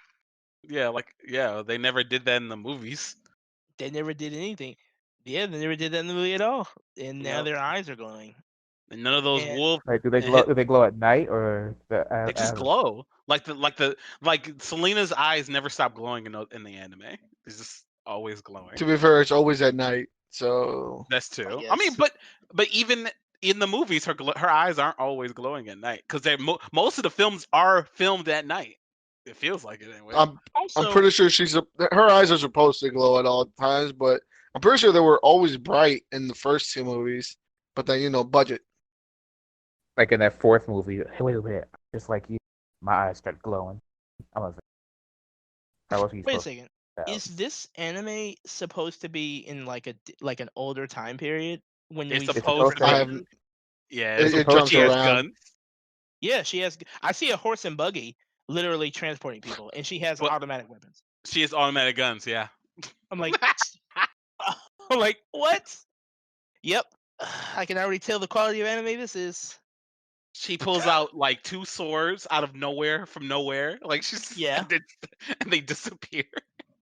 Yeah, they never did that in the movies. They never did anything. Yeah, they never did that in the movie at all. And now Yep. their eyes are glowing. And none of those And wolf. Like, do they glow? Do they glow at night or They just glow like Selena's eyes never stop glowing in the anime. It's just always glowing. To be fair, it's always at night. So That's I true. I mean, guess. but even in the movies, her eyes aren't always glowing at night because they most of the films are filmed at night. It feels like it anyway. I'm Also, pretty sure her eyes are supposed to glow at all times, but I'm pretty sure they were always bright in the first two movies. But then budget. like in that fourth movie? Hey, wait a minute. Just like you, my eyes start glowing. I was like, how was he wait a supposed second. to? Is this anime supposed to be in like an older time period when It's we It's supposed first to supposed be. I met to. have them? Yeah, It's it supposed jumps she has to. around. guns, Yeah, she has. I see a horse and buggy literally transporting people, and she has but automatic weapons. she has automatic guns. Yeah. I'm like, I'm like, what? Yep, I can already tell the quality of anime this is. She pulls out like two swords out of nowhere from nowhere. Like she's Yeah, and they disappear.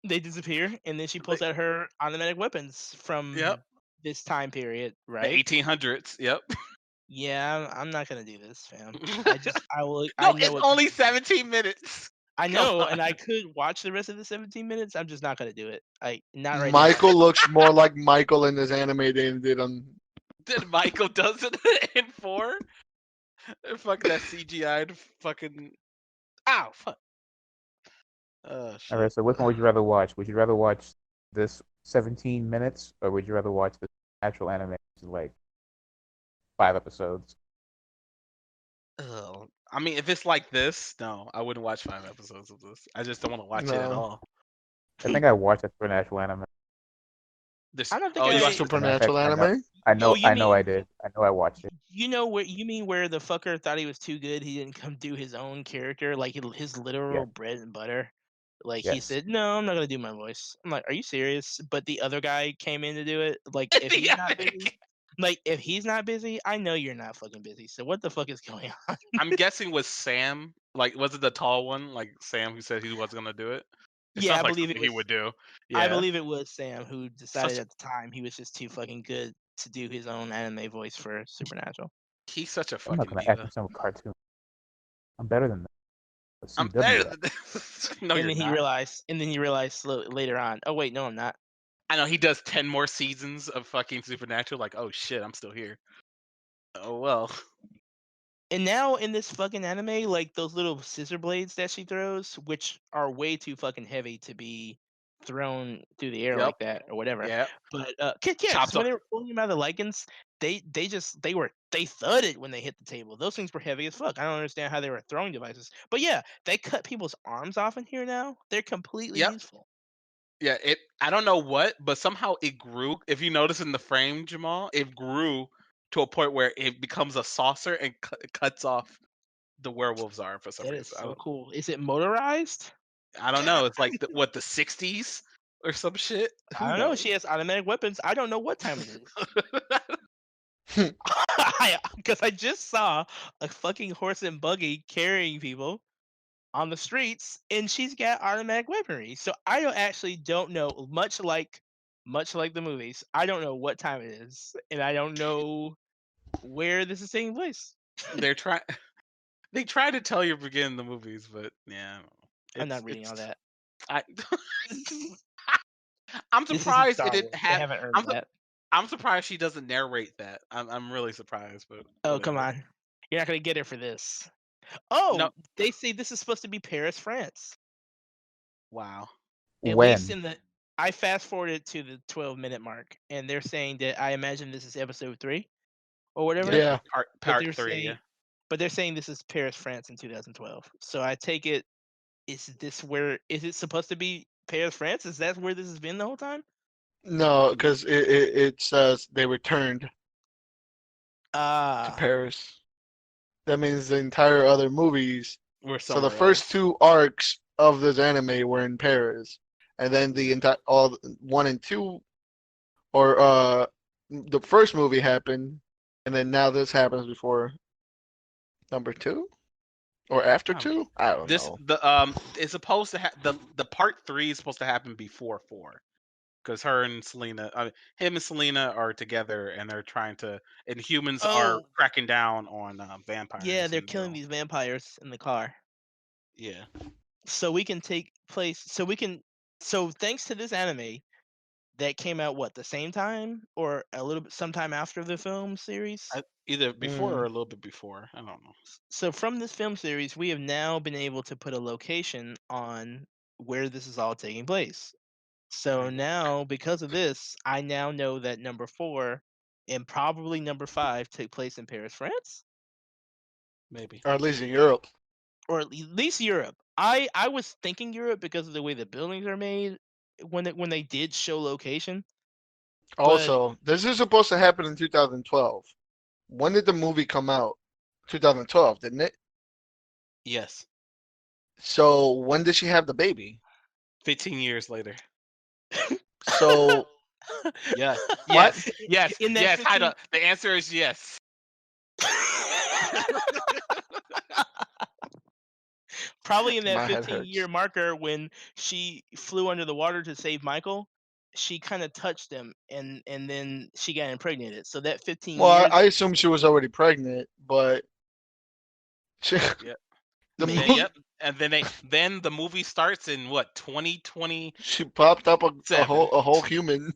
they disappear, and then she pulls Like, out her automatic weapons yep. from this time period, The right? 1800s. Yep. Yeah, I'm not gonna do this, fam. I No, know it's what this only is. 17 minutes. I Come know, on. and I could watch the rest of the 17 minutes. I'm just not gonna do it. Not right now. Michael looks more like Michael in this anime than he did on. Then Michael does it in 4. Fuck that CGI fucking. Ow, fuck. Oh, All shit. right. So which one would you rather watch? Would you rather watch this 17 minutes, or would you rather watch the actual anime, which is like 5 episodes? Oh, I mean, if it's like this, no, I wouldn't watch 5 episodes of this. I just don't want to watch it at No. all. I think I watched a supernatural anime. This, I don't think oh, you I. watched As a matter of fact, Supernatural anime? Oh, you I know I mean did. I know I watched it. you know where you mean where the fucker thought he was too good, he didn't come do his own character, like his literal Yeah. bread and butter. Like he Yes. said, no, I'm not gonna do my voice. I'm like, are you serious? But the other guy came in to do it. Like if he's not busy, I know you're not fucking busy. So what the fuck is going on? I'm guessing was Sam. Like, was it the tall one? Like Sam who said he wasn't gonna do it? It Yeah, sounds I like believe it something he was. would do. I Yeah. believe it was Sam who decided Such at the time he was just too fucking good to do his own anime voice for Supernatural. He's such a I'm not fucking gonna act diva. in some cartoon. I'm better than that. But I'm CW, better that. than this. No, and you're then he not. realized, later on, oh wait, no, I'm not. I know he does 10 more seasons of fucking Supernatural. Like, oh shit, I'm still here. Oh well. And now in this fucking anime, like those little scissor blades that she throws, which are way too fucking heavy to be thrown through the air Yep. like that or whatever. Yeah. But yeah, because Chops when off. they were pulling him out of the Lycans, they thudded when they hit the table. Those things were heavy as fuck. I don't understand how they were throwing devices. But yeah, they cut people's arms off in here now. They're completely Yep. useful. Yeah. I don't know what, but somehow it grew. If you notice in the frame, Jamal, it grew to a point where it becomes a saucer and cuts off the werewolf's arm for some That is reason. so cool. Is it motorized? I don't know. It's like the 60s or some shit. I Who don't know. knows? She has automatic weapons. I don't know what time it is. Hmm. Because I just saw a fucking horse and buggy carrying people on the streets, and she's got automatic weaponry. So I don't know. Much like the movies, I don't know what time it is, and I don't know where this is taking place. They're trying. They try to tell you beginning the movies, but yeah, I don't know. I'm not reading all that. I, I'm This isn't surprised Star it didn't Wars. They have. haven't earned that. I'm surprised she doesn't narrate that. I'm really surprised, but Oh, come whatever. on. You're not going to get it for this. No, Oh, they say this is supposed to be Paris, France. wow. At least When? in the. I fast forwarded to the 12-minute mark, and they're saying that I imagine this is episode 3 or whatever. Yeah. Part But they're 3. saying, Yeah. but they're saying this is Paris, France in 2012. So I take it, is it supposed to be Paris, France? Is that where this has been the whole time? No, because it says they returned to Ah, Paris. That means the entire other movies. We're So the somewhere first else. 2 arcs of this anime were in Paris, and then the entire all 1 and 2, or the first movie happened, and then now this happens before number 2 or after I don't know. 2. I don't This know. it's supposed to the part 3 is supposed to happen before 4. Because him and Selena are together, and they're trying to, and humans are oh, cracking down on yeah, vampires, they're and killing these vampires in the car. yeah, So we can take place. So thanks to this anime that came out the same time or a little bit sometime after the film series. either before Mm. or a little bit before. I don't know. So from this film series, we have now been able to put a location on where this is all taking place. So Maybe. now, because of this, I now know that number 4 and probably number 5 took place in Paris, France, Maybe. Or at least in Europe. or at least Europe. I was thinking Europe because of the way the buildings are made when they did show location. But Also, this is supposed to happen in 2012. When did the movie come out? 2012, didn't it? Yes. So when did she have the baby? 15 years later. So Yes. What? Yes. Yes. In that Yes. 15 The answer is yes. Probably in that My head 15-year hurts. marker when she flew under the water to save Michael, she kind of touched him and then she got impregnated. So that 15 Well, years. I assume she was already pregnant, but she, Yep. the Maybe. movie, Yep. And then the movie starts in what, 2027? she popped up a whole human.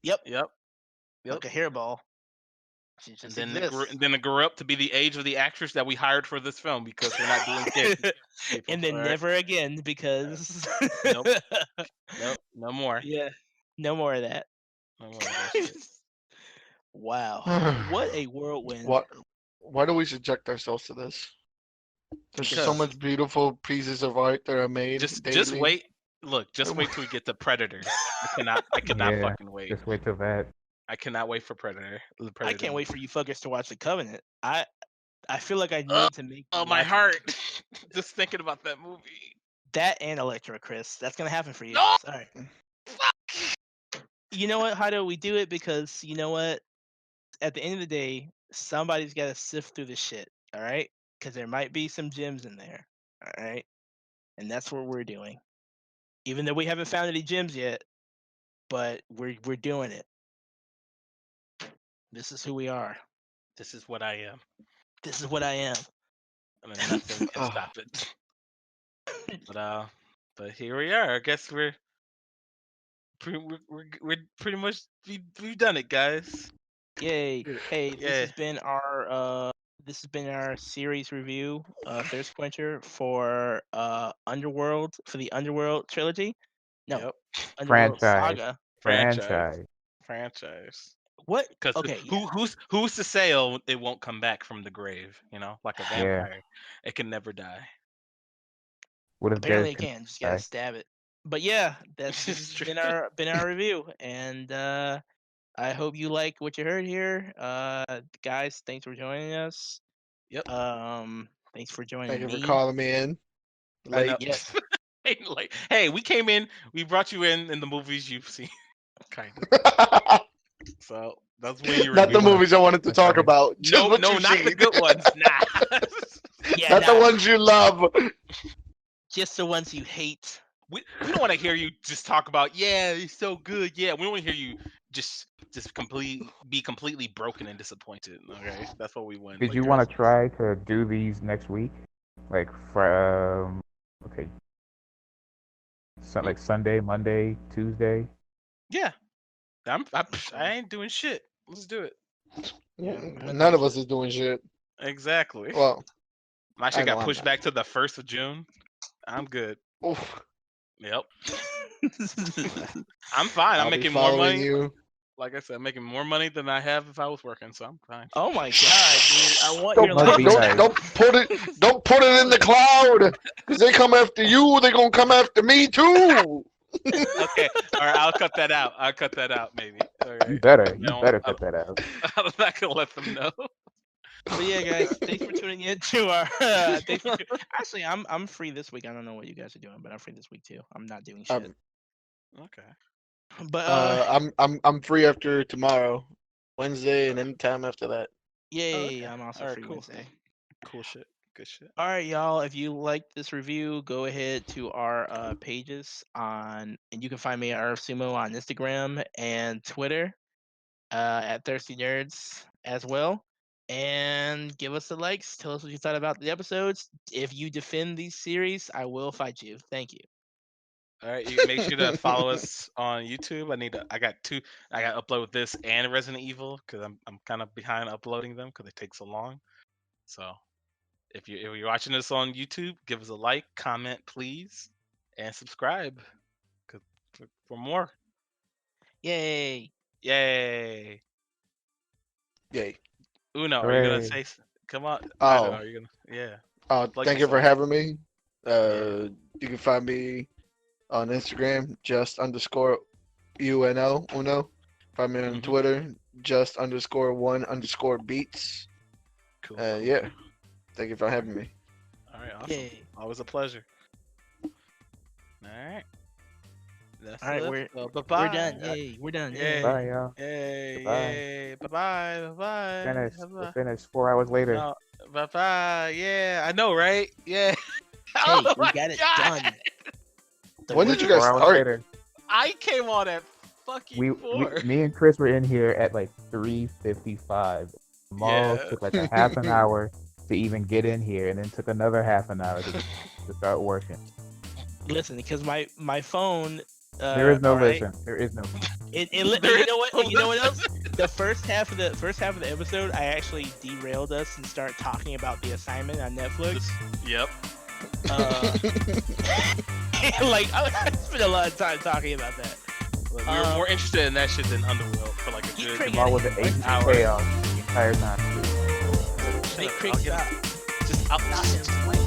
Yep. Yep. Like a hairball. She And just then exists. it grew up to be the age of the actress that we hired for this film because we're not doing kids. People, And then all right? never again because. Nope. Nope. No more. Yeah. No more of that. No more of that shit. Wow. What a whirlwind. Why do we subject ourselves to this? There's Because so much beautiful pieces of art that are made just daily. wait. Look, just wait till we get to Predators. I cannot Yeah, fucking wait. just wait till that. I cannot wait for Predator. The I Predator can't wait for movie. you fuckers to watch The Covenant. I feel like I need to make. Oh you my watch it. heart! Just thinking about that movie. That and Electra, Chris. That's gonna happen for you. No! All right. Fuck! You know what? How do we do it? Because you know what? At the end of the day, somebody's got to sift through the shit. All right. Because there might be some gems in there. All right. And that's what we're doing. Even though we haven't found any gems yet, but we're doing it. This is who we are. This is what I am, This is what I am. and then nothing can stop it. But here we are. I guess we're pretty much we've done it, guys. Yay! Hey, Yeah. this has been our series review, Thirst Quencher for Underworld, for the Underworld trilogy. No, Yep. Underworld Franchise. Saga. Franchise. What? Because Okay, yeah. who's to say it won't come back from the grave? You know, like a vampire, it can never die. What if Apparently Des it can. Just gotta stab it. But yeah, that's It's true. been our review, and I hope you like what you heard here. Guys, thanks for joining us. Yep. Thanks for joining Thank you me. for calling me in. I know. Late. Yes. Hey, we came in. We brought you in the movies you've seen, kind of. So that's when you were. Not the movies I wanted to talk about. Just No, what no, you've not seen. the good ones. Nah. Yeah, Not the ones you love. just the ones you hate. We don't want to hear you just talk about. Yeah, it's so good. Yeah, we want to hear you just be completely broken and disappointed. Okay, that's what we want. Did Like, you want to try to do these next week? Like for okay. So like Sunday, Monday, Tuesday. Yeah, I ain't doing shit. Let's do it. Yeah, none of us is doing shit. Exactly. Well, My shit I know got I'm pushed not. back to the 1st of June. I'm good. oof, Yep. I'm fine. I'll I'm be making more following money. you. Like I said, I'm making more money than I have if I was working, so I'm fine. Oh my god, dude! I want Don't your Must life. be put, nice. don't put it in the cloud, because they come after you. They gonna come after me too. Okay. All right. I'll cut that out. I'll cut that out, maybe. All You right. better No, cut that out. I'm not gonna let them know. But yeah, guys, thanks for tuning in to our. Actually, I'm free this week. I don't know what you guys are doing, but I'm free this week too. I'm not doing shit. Okay. But I'm free after tomorrow, Wednesday, and any time after that. yay! Okay. I'm also All right, free cool. Wednesday. Cool shit. Good shit. All right, y'all. If you liked this review, go ahead to our pages and you can find me at Sumo on Instagram and Twitter at Thirsty Nerds as well. And give us the likes. Tell us what you thought about the episodes. If you defend these series, I will fight you. Thank you. All right, you make sure to follow us on YouTube. I got to upload this and Resident Evil because I'm kind of behind uploading them because it takes so long. So if you're watching this on YouTube, give us a like, comment, please, and subscribe for more. Yay! Yay! Yay. Uno, are you gonna Hooray. say? Come on. Oh. I don't know, are you gonna? Yeah. Plug Thank you for yourself. having me. You can find me on Instagram, just_UNO, Uno. Find me on Mhm. Twitter, just_1_beats. Cool. Yeah. Thank you for having me. All right. Awesome. Yay! Always a pleasure. All right. That's All right, it. we're Bye-bye. we're done. Yay! We're done. Yay! Yay. Bye, y'all. Yay. Bye-bye. Yay. Bye-bye. Bye-bye. Finished. Bye-bye. We're finished 4 hours later. No, bye-bye. Yeah. I know, right? Yeah. Hey, Oh we my got it God. done. The When work- did you guys 4 hours start? later. I came on at fucking 4. Me and Chris were in here at like 3:55. Maul Yeah. took like a half an hour to even get in here, and then took another half an hour to start working. Listen, because my phone. There is no alright, listen. There is no. you know what? You know what else? The first half of the episode, I actually derailed us and started talking about The Assignment on Netflix. Yep. Like I spent a lot of time talking about that. Look, we were more interested in that shit than Underworld for like a You good crazy. Maul was an agent of hour. chaos the entire time. Make Shut Craig up. stop. I'll,